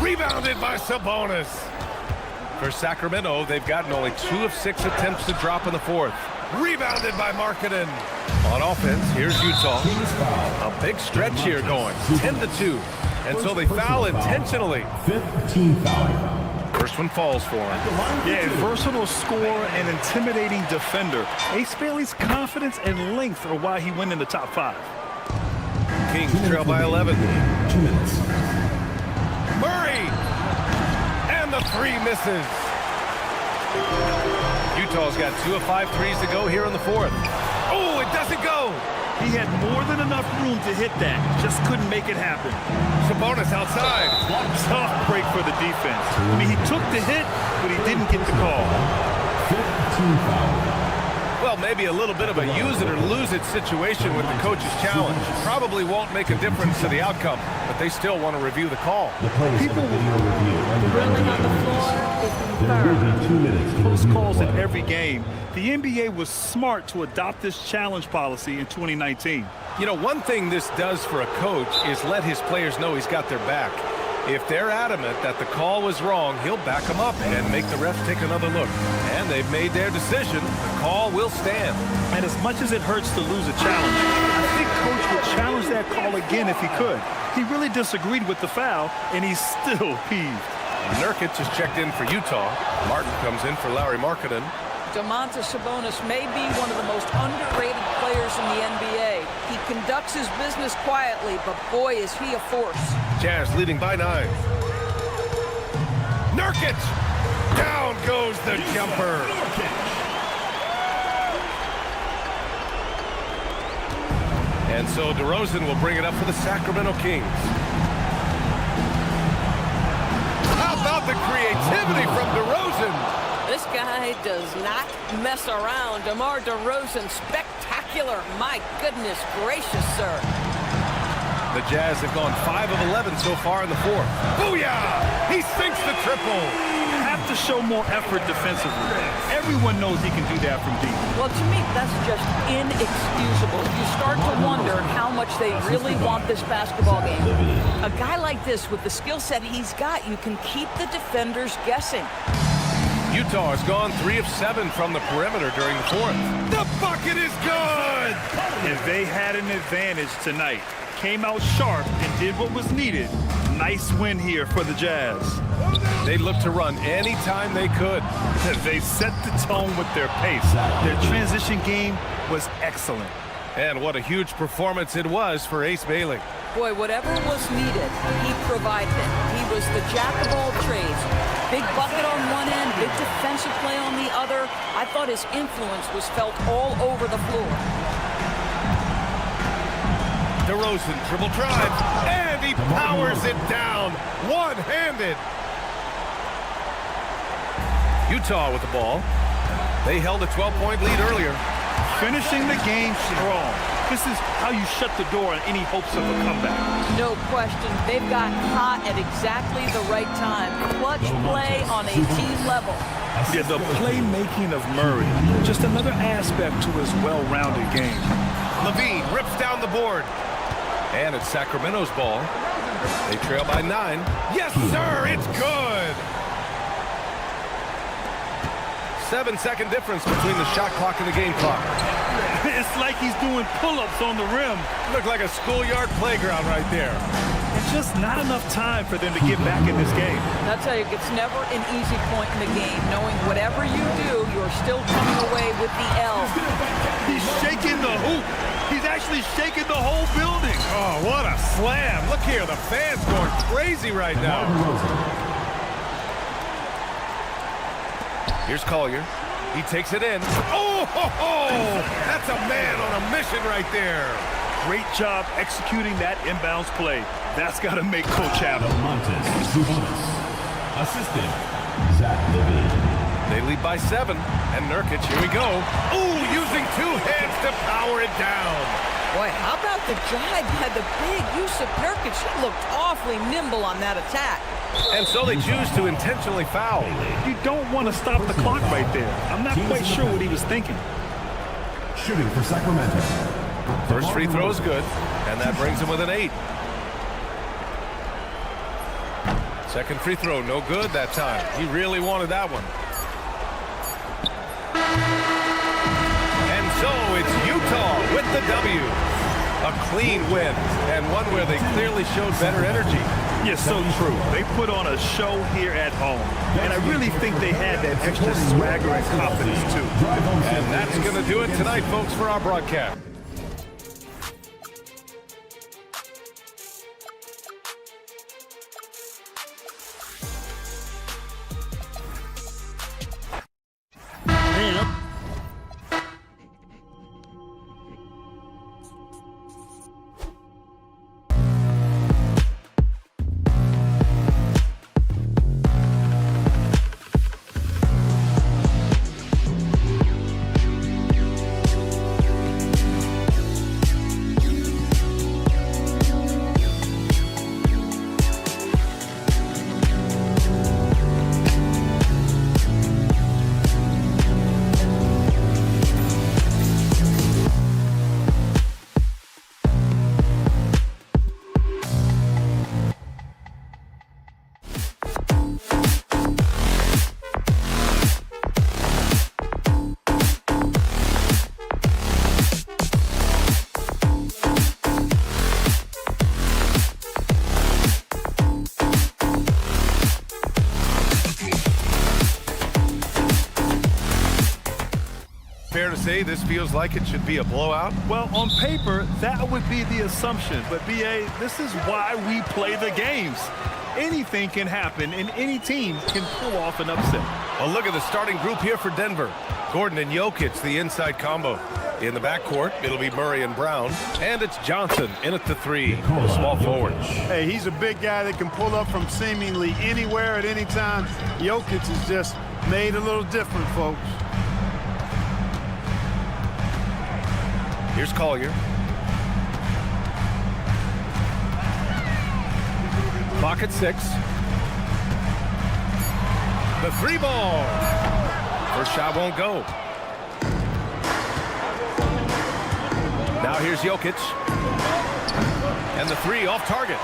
Rebounded by Sabonis. For Sacramento, they've gotten only 2 of 6 attempts to drop in the fourth. Rebounded by Markkanen. On offense, here's Utah. A big stretch here going, 10-2. And so they foul intentionally. 15 foul. First one falls for him. Yeah, a versatile scorer and intimidating defender. Ace Bailey's confidence and length are why he went in the top 5. Kings trail by 11. 2 minutes. Murray! And the 3 misses. Utah's got 2 of 5 threes to go here in the 4th. Oh, it doesn't go. He had more than enough room to hit that. Just couldn't make it happen. Sabonis outside. Tough break for the defense. I mean, he took the hit, but he didn't get the call. 15 foul. Well, maybe a little bit of a use it or lose it situation with the coach's challenge. Probably won't make a difference to the outcome, but they still want to review the call. The players People video review. Drilling on the floor is There will confirmed. be 2 minutes to Close review calls the in play. every game. The NBA was smart to adopt this challenge policy in 2019. You know, one thing this does for a coach is let his players know he's got their back. If they're adamant that the call was wrong, he'll back them up and make the refs take another look. And they've made their decision. The call will stand. And as much as it hurts to lose a challenge, I think Coach would challenge that call again if he could. He really disagreed with the foul, and he's still peeved. Nurkic is checked in for Utah. Martin comes in for Larry Markkinen. Domantas Sabonis may be one of the most underrated players in the NBA. He conducts his business quietly, but boy, is he a force. Jazz leading by 9. Nurkic! Down goes the jumper. And so DeRozan will bring it up for the Sacramento Kings. How about the creativity from DeRozan? This guy does not mess around. DeMar DeRozan, spectacular. My goodness gracious, sir. The Jazz have gone 5 of 11 so far in the 4th. Booyah! He sinks the triple. Have to show more effort defensively. Everyone knows he can do that from deep. Well, to me, that's just inexcusable. You start to wonder how much they really want this basketball game. A guy like this, with the skill set he's got, you can keep the defenders guessing. Utah has gone 3 of 7 from the perimeter during the 4th. The bucket is good! And they had an advantage tonight. Came out sharp and did what was needed. Nice win here for the Jazz. They looked to run anytime they could. They set the tone with their pace. Their transition game was excellent. And what a huge performance it was for Ace Bailey. Boy, whatever was needed, he provided it. He was the jack of all trades. Big bucket on one end, big defensive play on the other. I thought his influence was felt all over the floor. DeRozan dribble drive, and he powers it down, one-handed. Utah with the ball. They held a 12-point lead earlier. Finishing the game strong. This is how you shut the door on any hopes of a comeback. No question. They've got hot at exactly the right time. Clutch play on a team level. Yeah, the playmaking of Murray. Just another aspect to his well-rounded game. Levine rips down the board. And it's Sacramento's ball. They trail by 9. Yes, sir, it's good. 7-second difference between the shot clock and the game clock. It's like he's doing pull-ups on the rim. Looked like a schoolyard playground right there. It's just not enough time for them to get back in this game. I'll tell you, it's never an easy point in the game, knowing whatever you do, you're still coming away with the L. He's shaking the hoop. He's actually shaking the whole building. Oh, what a slam. Look here, the fans going crazy right now. Here's Collier. He takes it in. Oh, ho, ho! That's a man on a mission right there. Great job executing that inbounds play. That's got to make Coach happy. Assistant, Zach Levine. They lead by 7. And Nurkic, here we go. Ooh, using 2 hands to power it down. Boy, how about the drive by the big use of Nurkic? He looked awfully nimble on that attack. And so they choose to intentionally foul. You don't want to stop the clock right there. I'm not quite sure what he was thinking. Shooting for Sacramento. First free throw is good, and that brings him with an 8. Second free throw, no good that time. He really wanted that one. And so it's Utah with the W. A clean win, and one where they clearly showed better energy. Yes, so true. They put on a show here at home, and I really think they had that extra swagger and confidence, too. And that's going to do it tonight, folks, for our broadcast. Fair to say this feels like it should be a blowout? Well, on paper, that would be the assumption. But, B.A., this is why we play the games. Anything can happen, and any team can pull off an upset. Well, look at the starting group here for Denver. Gordon and Jokic, the inside combo. In the backcourt, it'll be Murray and Brown. And it's Johnson in at the three, the small forward. Hey, he's a big guy that can pull up from seemingly anywhere at any time. Jokic is just made a little different, folks. Here's Collier. Clock at 6. The three ball. First shot won't go. Now here's Jokic. And the three off target.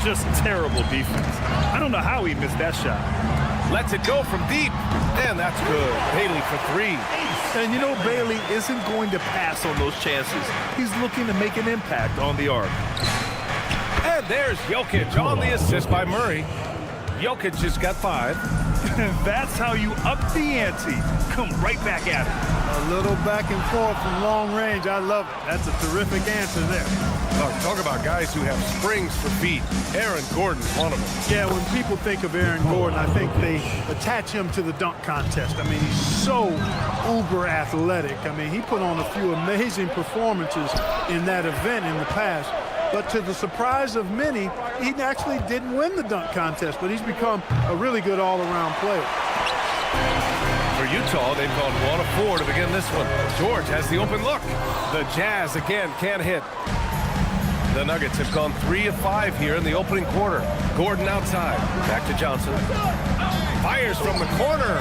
Just terrible defense. I don't know how he missed that shot. Lets it go from deep. And that's good. Bailey for three. And you know, Bailey isn't going to pass on those chances. He's looking to make an impact on the arc. And there's Jokic on the assist by Murray. Jokic just got 5. That's how you up the ante. Come right back at it. A little back and forth from long range. I love it. That's a terrific answer there. Oh, talk about guys who have springs for feet. Aaron Gordon's one of them. Yeah, when people think of Aaron Gordon, I think they attach him to the dunk contest. I mean, he's so uber athletic. I mean, he put on a few amazing performances in that event in the past. But to the surprise of many, he actually didn't win the dunk contest, but he's become a really good all-around player. For Utah, they've gone 1 of 4 to begin this one. George has the open look. The Jazz again can't hit. The Nuggets have gone 3 of 5 here in the opening quarter. Gordon outside. Back to Johnson. Fires from the corner.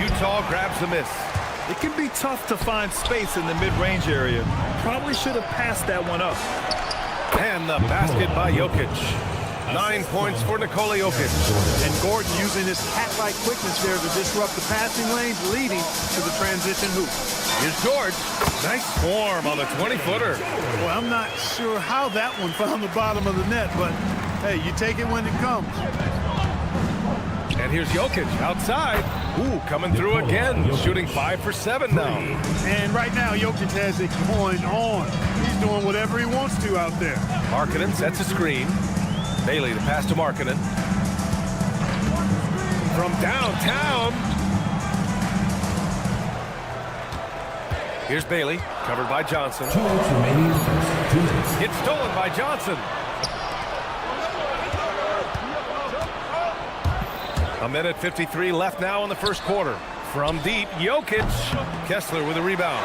Utah grabs the miss. It can be tough to find space in the mid-range area. Probably should have passed that one up. And the basket by Jokic. 9 points for Nikola Jokic. And Gordon using his cat-like quickness there to disrupt the passing lanes, leading to the transition hoop. Here's George. Nice form on the 20-footer. Well, I'm not sure how that one found the bottom of the net, but, hey, you take it when it comes. And here's Jokic outside. Ooh, coming through again. Shooting 5 for 7 now. And right now, Jokic has it going on. He's doing whatever he wants to out there. Markkanen sets a screen. Bailey, the pass to Markkanen. From downtown. Here's Bailey, covered by Johnson. 2 minutes remaining in the first. 2 minutes. It's stolen by Johnson. A minute 53 left now in the first quarter. From deep, Jokic. Kessler with a rebound.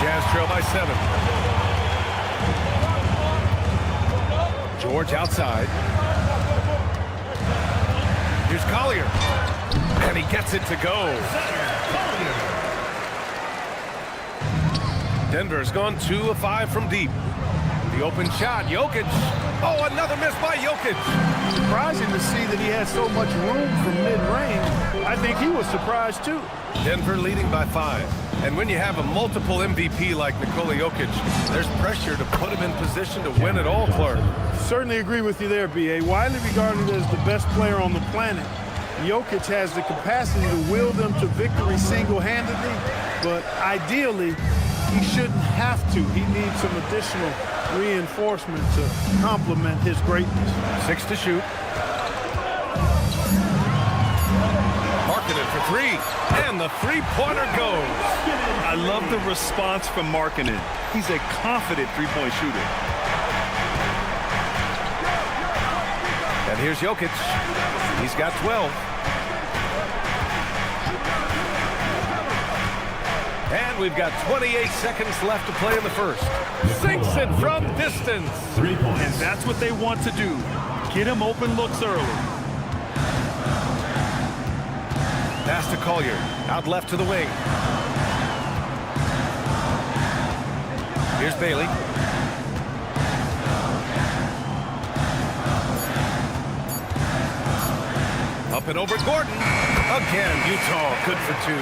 Jazz trail by 7. George outside. Here's Collier. And he gets it to go. Denver's gone 2 of 5 from deep. The open shot, Jokic. Oh, another miss by Jokic. Surprising to see that he had so much room from mid-range. I think he was surprised too. Denver leading by 5. And when you have a multiple MVP like Nikola Jokic, there's pressure to put him in position to win it all, Clark. Certainly agree with you there, B.A. Widely regarded as the best player on the planet, Jokic has the capacity to will them to victory single-handedly, but ideally, he shouldn't have to. He needs some additional reinforcement to complement his greatness. 6 to shoot. Markkanen for 3, and the three-pointer goes. I love the response from Markkanen. He's a confident three-point shooter. And here's Jokic. He's got 12. And we've got 28 seconds left to play in the first. Sinks it from distance. 3 points. And that's what they want to do. Get him open looks early. Pass to Collier. Out left to the wing. Here's Bailey. Up and over Gordon. Again, Utah good for 2.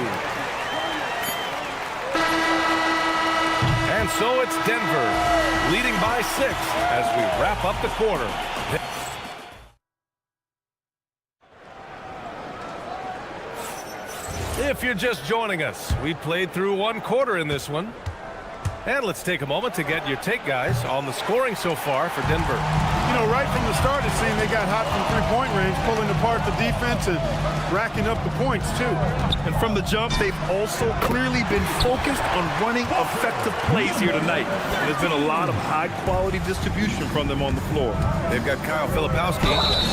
And so it's Denver leading by 6 as we wrap up the quarter. If you're just joining us, we played through 1 quarter in this one. And let's take a moment to get your take, guys, on the scoring so far for Denver. You know, right from the start, it seemed they got hot from three-point range, pulling apart the defense and racking up the points, too. And from the jump, they've also clearly been focused on running effective plays here tonight. And there's been a lot of high-quality distribution from them on the floor. They've got Kyle Filipowski,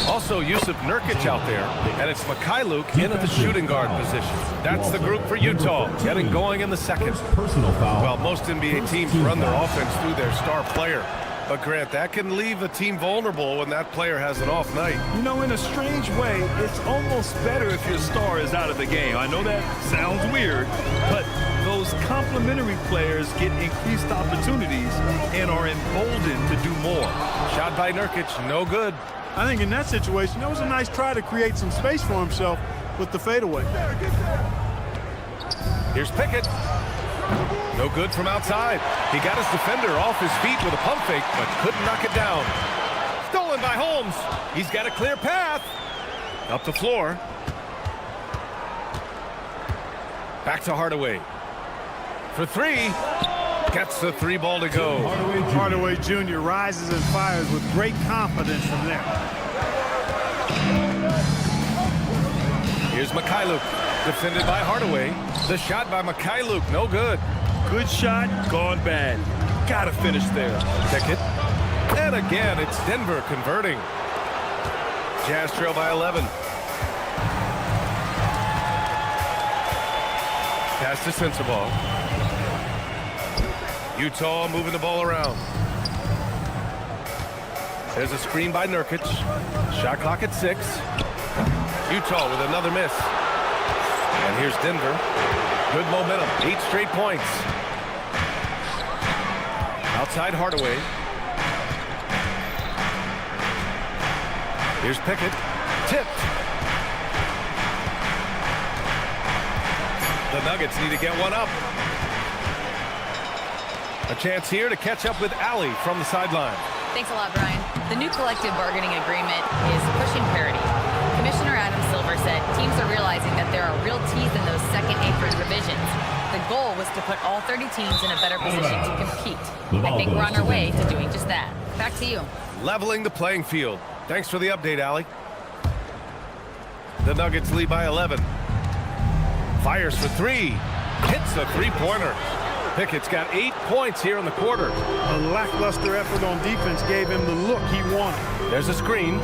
also Yusuf Nurkic out there, and it's Mikhailuk in at the shooting guard position. That's the group for Utah, getting going in the second. Personal foul. Well, most NBA teams run their offense through their star player. But, Grant, that can leave a team vulnerable when that player has an off night. You know, in a strange way, it's almost better if your star is out of the game. I know that sounds weird, but those complementary players get increased opportunities and are emboldened to do more. Shot by Nurkic, no good. I think in that situation, that was a nice try to create some space for himself with the fadeaway. Here's Pickett. No good from outside. He got his defender off his feet with a pump fake, but couldn't knock it down. Stolen by Holmes. He's got a clear path. Up the floor. Back to Hardaway. For 3. Gets the 3 ball to go. Hardaway Jr. rises and fires with great confidence from there. Here's Mikhailuk. Defended by Hardaway. The shot by Mikhailuk, no good. Good shot, gone bad. Gotta finish there. Pickett. And again, it's Denver converting. Jazz trail by 11. Pass to Sensabaugh. Utah moving the ball around. There's a screen by Nurkic. Shot clock at 6. Utah with another miss. And here's Denver. Good momentum. 8 straight points. Outside Hardaway. Here's Pickett. Tipped. The Nuggets need to get one up. A chance here to catch up with Allie from the sideline. Thanks a lot, Brian. The new collective bargaining agreement is pushing parity. Commissioner Adam Silver said teams are realizing that there are real teeth in those second apron revisions. The goal was to put all 30 teams in a better position to compete. I think we're on our way to doing just that. Back to you. Leveling the playing field. Thanks for the update, Allie. The Nuggets lead by 11. Fires for 3. Hits a three-pointer. Pickett's got 8 points here in the quarter. A lackluster effort on defense gave him the look he wanted. There's a screen.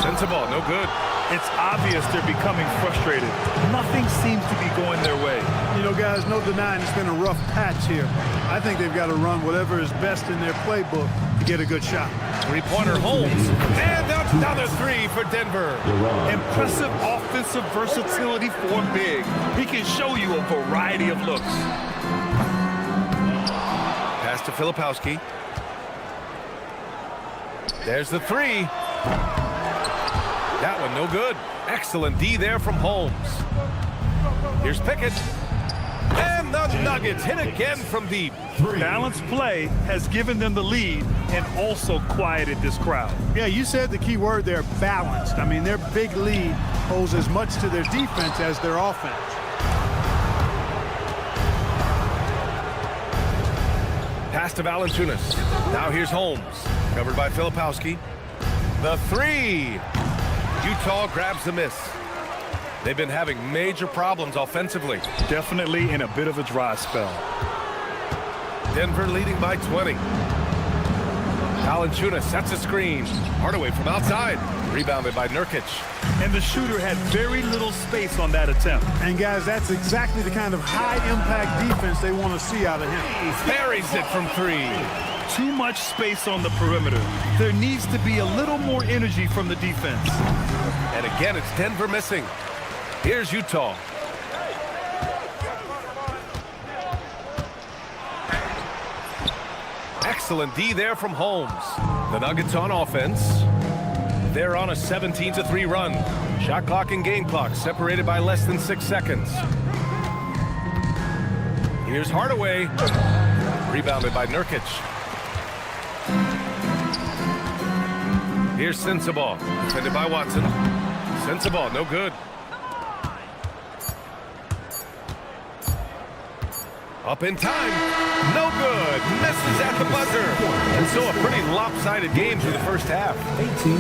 Sensabaugh, no good. It's obvious they're becoming frustrated. Nothing seems to be going their way. You know, guys, no denying it's been a rough patch here. I think they've got to run whatever is best in their playbook to get a good shot. Three-pointer Holmes. And another 3 for Denver. Impressive offensive versatility for big. He can show you a variety of looks. Pass to Filipowski. There's the 3. That one no good. Excellent D there from Holmes. Here's Pickett. And the Nuggets hit again from deep. Balanced play has given them the lead and also quieted this crowd. Yeah, you said the key word there, balanced. I mean, their big lead owes as much to their defense as their offense. Pass to Valanciunas. Now here's Holmes. Covered by Filipowski. The three. Utah grabs the miss. They've been having major problems offensively. Definitely in a bit of a dry spell. Denver leading by 20. Valanciunas sets a screen. Hardaway from outside. Rebounded by Nurkic. And the shooter had very little space on that attempt. And guys, that's exactly the kind of high-impact defense they want to see out of him. Buries it from three. Too much space on the perimeter. There needs to be a little more energy from the defense. And again, it's Denver missing. Here's Utah. Excellent D there from Holmes. The Nuggets on offense. They're on a 17-3 run. Shot clock and game clock separated by less than 6 seconds. Here's Hardaway. Rebounded by Nurkic. Here's Sensabaugh. Defended by Watson. Sensabaugh, no good. Up in time. No good. Misses at the buzzer. And so a pretty lopsided game through the first half.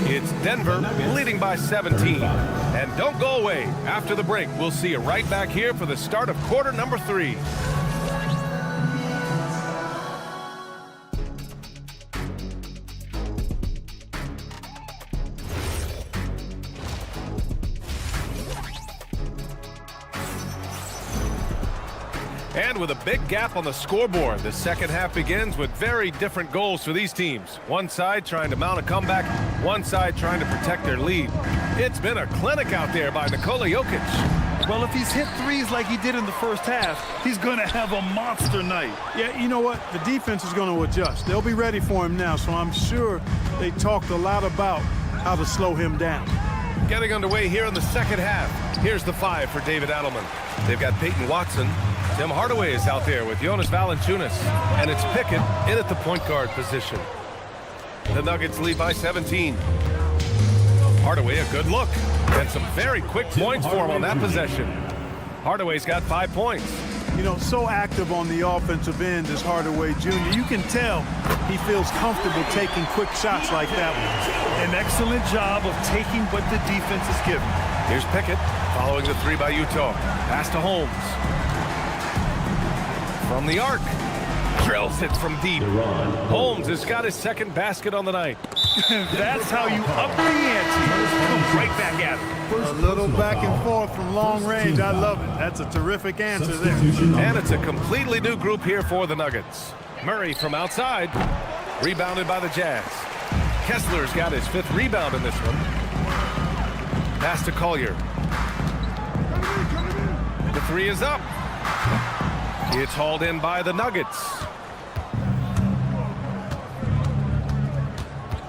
It's Denver leading by 17. And don't go away. After the break, we'll see you right back here for the start of quarter number 3. And with a big gap on the scoreboard, the second half begins with very different goals for these teams. One side trying to mount a comeback, one side trying to protect their lead. It's been a clinic out there by Nikola Jokic. Well, if he's hit threes like he did in the first half, he's going to have a monster night. Yeah, you know what? The defense is going to adjust. They'll be ready for him now, so I'm sure they talked a lot about how to slow him down. Getting underway here in the second half. Here's the 5 for David Adelman. They've got Peyton Watson. Tim Hardaway is out there with Jonas Valanciunas. And it's Pickett in at the point guard position. The Nuggets lead by 17. Hardaway, a good look. And some very quick points for him on that possession. Hardaway's got 5 points. You know, so active on the offensive end is Hardaway Jr. You can tell he feels comfortable taking quick shots like that one. An excellent job of taking what the defense is giving. Here's Pickett following the 3 by Utah. Pass to Holmes. From the arc. Drills it from deep. Holmes has got his second basket on the night. That's how you up the ante. Come right back at it. A little back and forth from long range. I love it. That's a terrific answer there. And it's a completely new group here for the Nuggets. Murray from outside. Rebounded by the Jazz. Kessler's got his 5th rebound in this one. Pass to Collier. The 3 is up. It's hauled in by the Nuggets.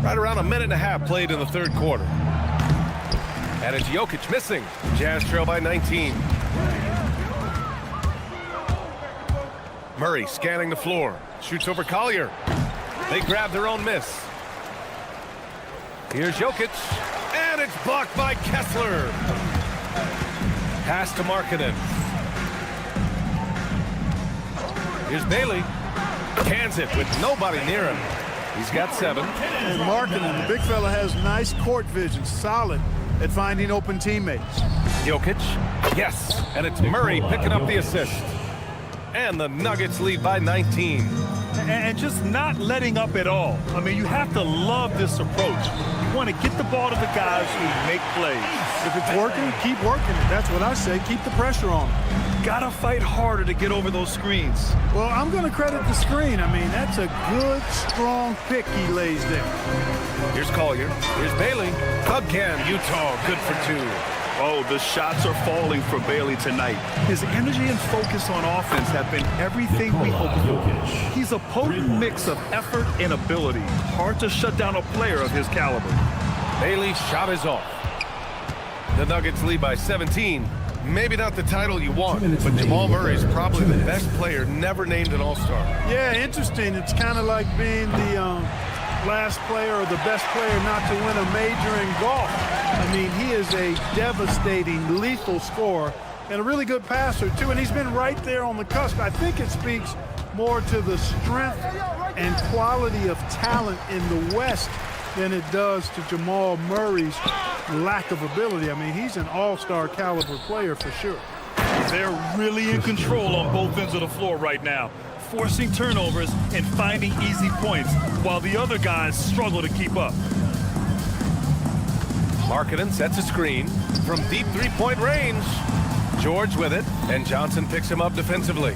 Right around a minute and a half played in the third quarter. And it's Jokic missing. Jazz trail by 19. Murray scanning the floor. Shoots over Collier. They grab their own miss. Here's Jokic. And it's blocked by Kessler. Pass to Markkanen. Here's Bailey. Cans it with nobody near him. He's got 7. And Markkanen, the big fella, has nice court vision. Solid at finding open teammates. Jokic. Yes. And it's Murray picking up the assist. And the Nuggets lead by 19. And just not letting up at all. I mean, you have to love this approach. You want to get the ball to the guys who make plays. If it's working, keep working it. That's what I say. Keep the pressure on them. Gotta fight harder to get over those screens. Well, I'm going to credit the screen. I mean, that's a good, strong pick he lays there. Here's Collier. Here's Bailey. Again, Utah good for 2. Oh, the shots are falling for Bailey tonight. His energy and focus on offense have been everything we hoped for. He's a potent mix of effort and ability. Hard to shut down a player of his caliber. Bailey's shot is off. The Nuggets lead by 17. Maybe not the title you want, but Jamal Murray is probably the best player never named an All-Star. Yeah, interesting. It's kind of like being the last player or the best player not to win a major in golf. I mean, he is a devastating, lethal scorer and a really good passer, too. And he's been right there on the cusp. I think it speaks more to the strength and quality of talent in the West than it does to Jamal Murray's lack of ability. I mean, he's an all-star caliber player for sure. They're really in control on both ends of the floor right now, forcing turnovers and finding easy points while the other guys struggle to keep up. Markkanen sets a screen from deep three-point range. George with it, and Johnson picks him up defensively.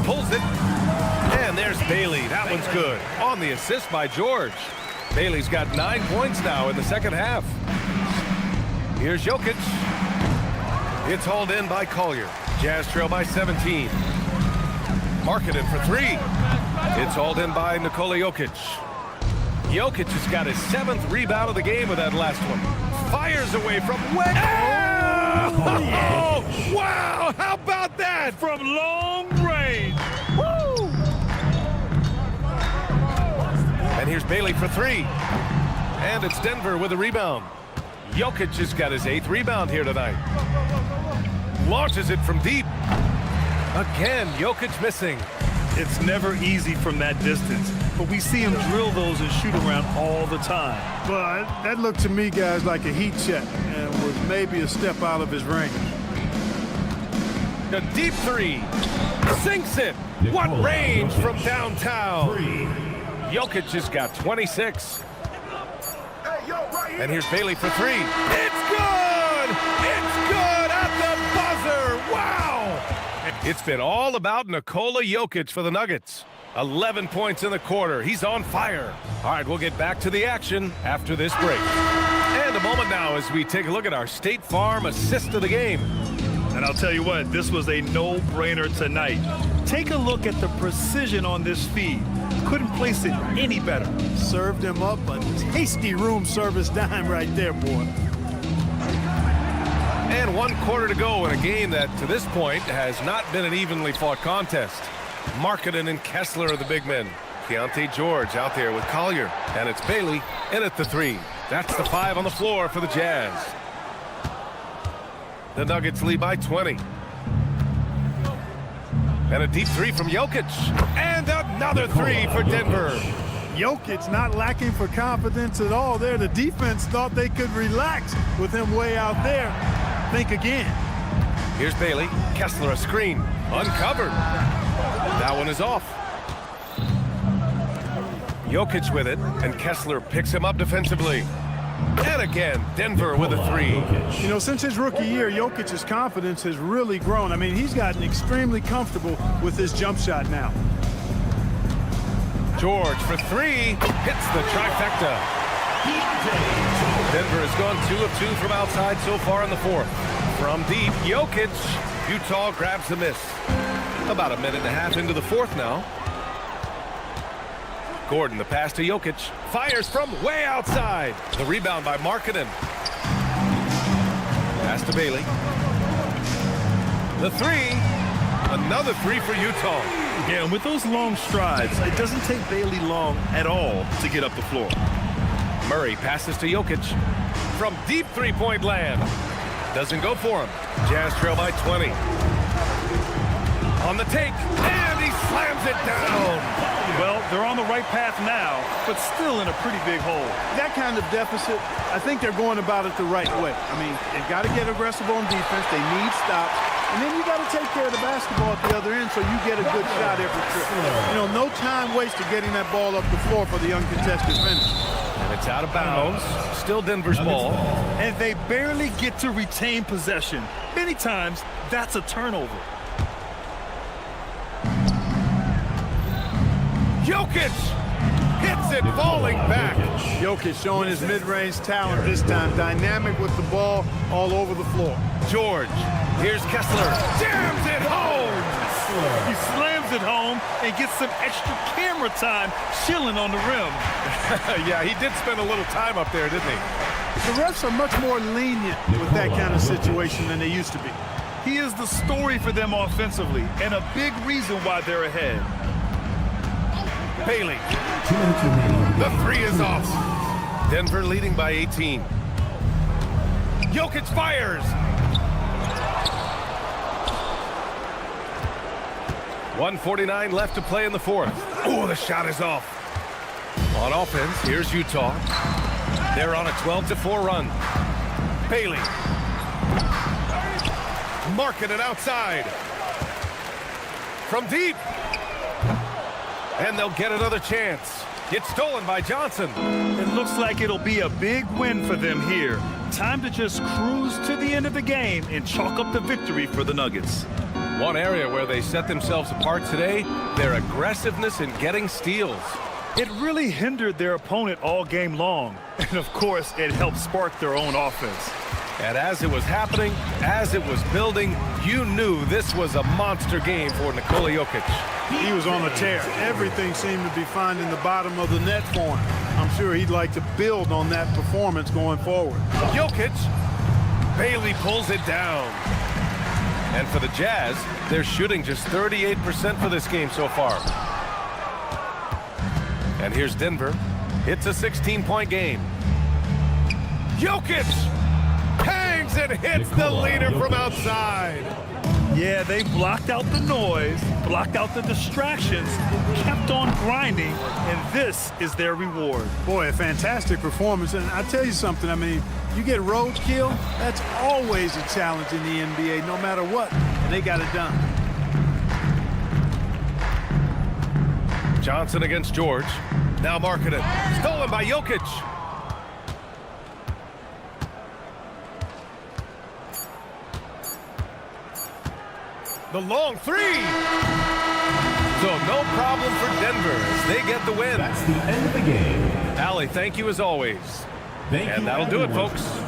Pulls it, and there's Bailey. That one's good. On the assist by George. Bailey's got 9 points now in the second half. Here's Jokic. It's hauled in by Collier. Jazz trail by 17. Markkanen for three. It's hauled in by Nikola Jokic. Jokic has got his 7th rebound of the game with that last one. Fires away from way. Oh, wow! How about that? From long range. Woo! And here's Bailey for three. And it's Denver with a rebound. Jokic has got his 8th rebound here tonight. Launches it from deep. Again, Jokic missing. It's never easy from that distance, but we see him drill those and shoot around all the time. But that looked to me, guys, like a heat check and was maybe a step out of his range. The deep three. Sinks it. What range from downtown. Jokic has got 26. And here's Bailey for three. It's good! It's good at the buzzer! Wow! It's been all about Nikola Jokic for the Nuggets. 11 points in the quarter. He's on fire. All right, we'll get back to the action after this break. And a moment now as we take a look at our State Farm assist of the game. And I'll tell you what, this was a no-brainer tonight. Take a look at the precision on this feed. Couldn't place it any better. Served him up a tasty room service dime right there, boy. And 1 quarter to go in a game that, to this point, has not been an evenly fought contest. Markkanen and Kessler are the big men. Keontae George out there with Collier. And it's Bailey in at the three. That's the 5 on the floor for the Jazz. The Nuggets lead by 20. And a deep three from Jokic. And another three for Denver. Jokic not lacking for confidence at all there. The defense thought they could relax with him way out there. Think again. Here's Bailey. Kessler a screen. Uncovered. That one is off. Jokic with it, and Kessler picks him up defensively. And again, Denver with a three. You know, since his rookie year, Jokic's confidence has really grown. I mean, he's gotten extremely comfortable with his jump shot now. George for three. Hits the trifecta. Denver has gone 2 of 2 from outside so far in the fourth. From deep, Jokic. Utah grabs the miss. About a minute and a half into the fourth now. Gordon, the pass to Jokic. Fires from way outside. The rebound by Markkanen. Pass to Bailey. The three. Another three for Utah. Yeah, and with those long strides, it doesn't take Bailey long at all to get up the floor. Murray passes to Jokic. From deep three-point land. Doesn't go for him. Jazz trail by 20. On the take. And he slams it down. Well, they're on the right path now, but still in a pretty big hole. That kind of deficit, I think they're going about it the right way. I mean, they've got to get aggressive on defense. They need stops. And then you got to take care of the basketball at the other end so you get a good shot every trip. You know, no time wasted getting that ball up the floor for the uncontested finish. And it's out of bounds. Still Denver's ball. And they barely get to retain possession. Many times, that's a turnover. Jokic hits it, falling back. Jokic showing his mid-range talent this time. Dynamic with the ball all over the floor. George, here's Kessler. Jams it home. He slams it home and gets some extra camera time chilling on the rim. Yeah, he did spend a little time up there, didn't he? The refs are much more lenient with that kind of situation than they used to be. He is the story for them offensively and a big reason why they're ahead. Bailey. The three is off. Denver leading by 18. Jokic fires. 1:49 left to play in the fourth. Oh, the shot is off. On offense, here's Utah. They're on a 12-4 run. Bailey. Marking it outside. From deep. And they'll get another chance. It's stolen by Johnson. It looks like it'll be a big win for them here. Time to just cruise to the end of the game and chalk up the victory for the Nuggets. One area where they set themselves apart today, their aggressiveness in getting steals. It really hindered their opponent all game long. And of course, it helped spark their own offense. And as it was happening, as it was building, you knew this was a monster game for Nikola Jokic. He was on a tear. Everything seemed to be finding the bottom of the net for him. I'm sure he'd like to build on that performance going forward. Jokic. Bailey pulls it down. And for the Jazz, they're shooting just 38% for this game so far. And here's Denver. It's a 16-point game. Jokic hangs and hits the leader from outside. Yeah, they blocked out the noise, blocked out the distractions, kept on grinding, and this is their reward. Boy, a fantastic performance. And I tell you something, I mean, you get roadkill, that's always a challenge in the NBA, no matter what. And they got it done. Johnson against George. Now marketed. Stolen by Jokic. The long three. So no problem for Denver as they get the win. That's the end of the game. Allie, thank you as always. Thank you, and that'll do it, everyone. folks.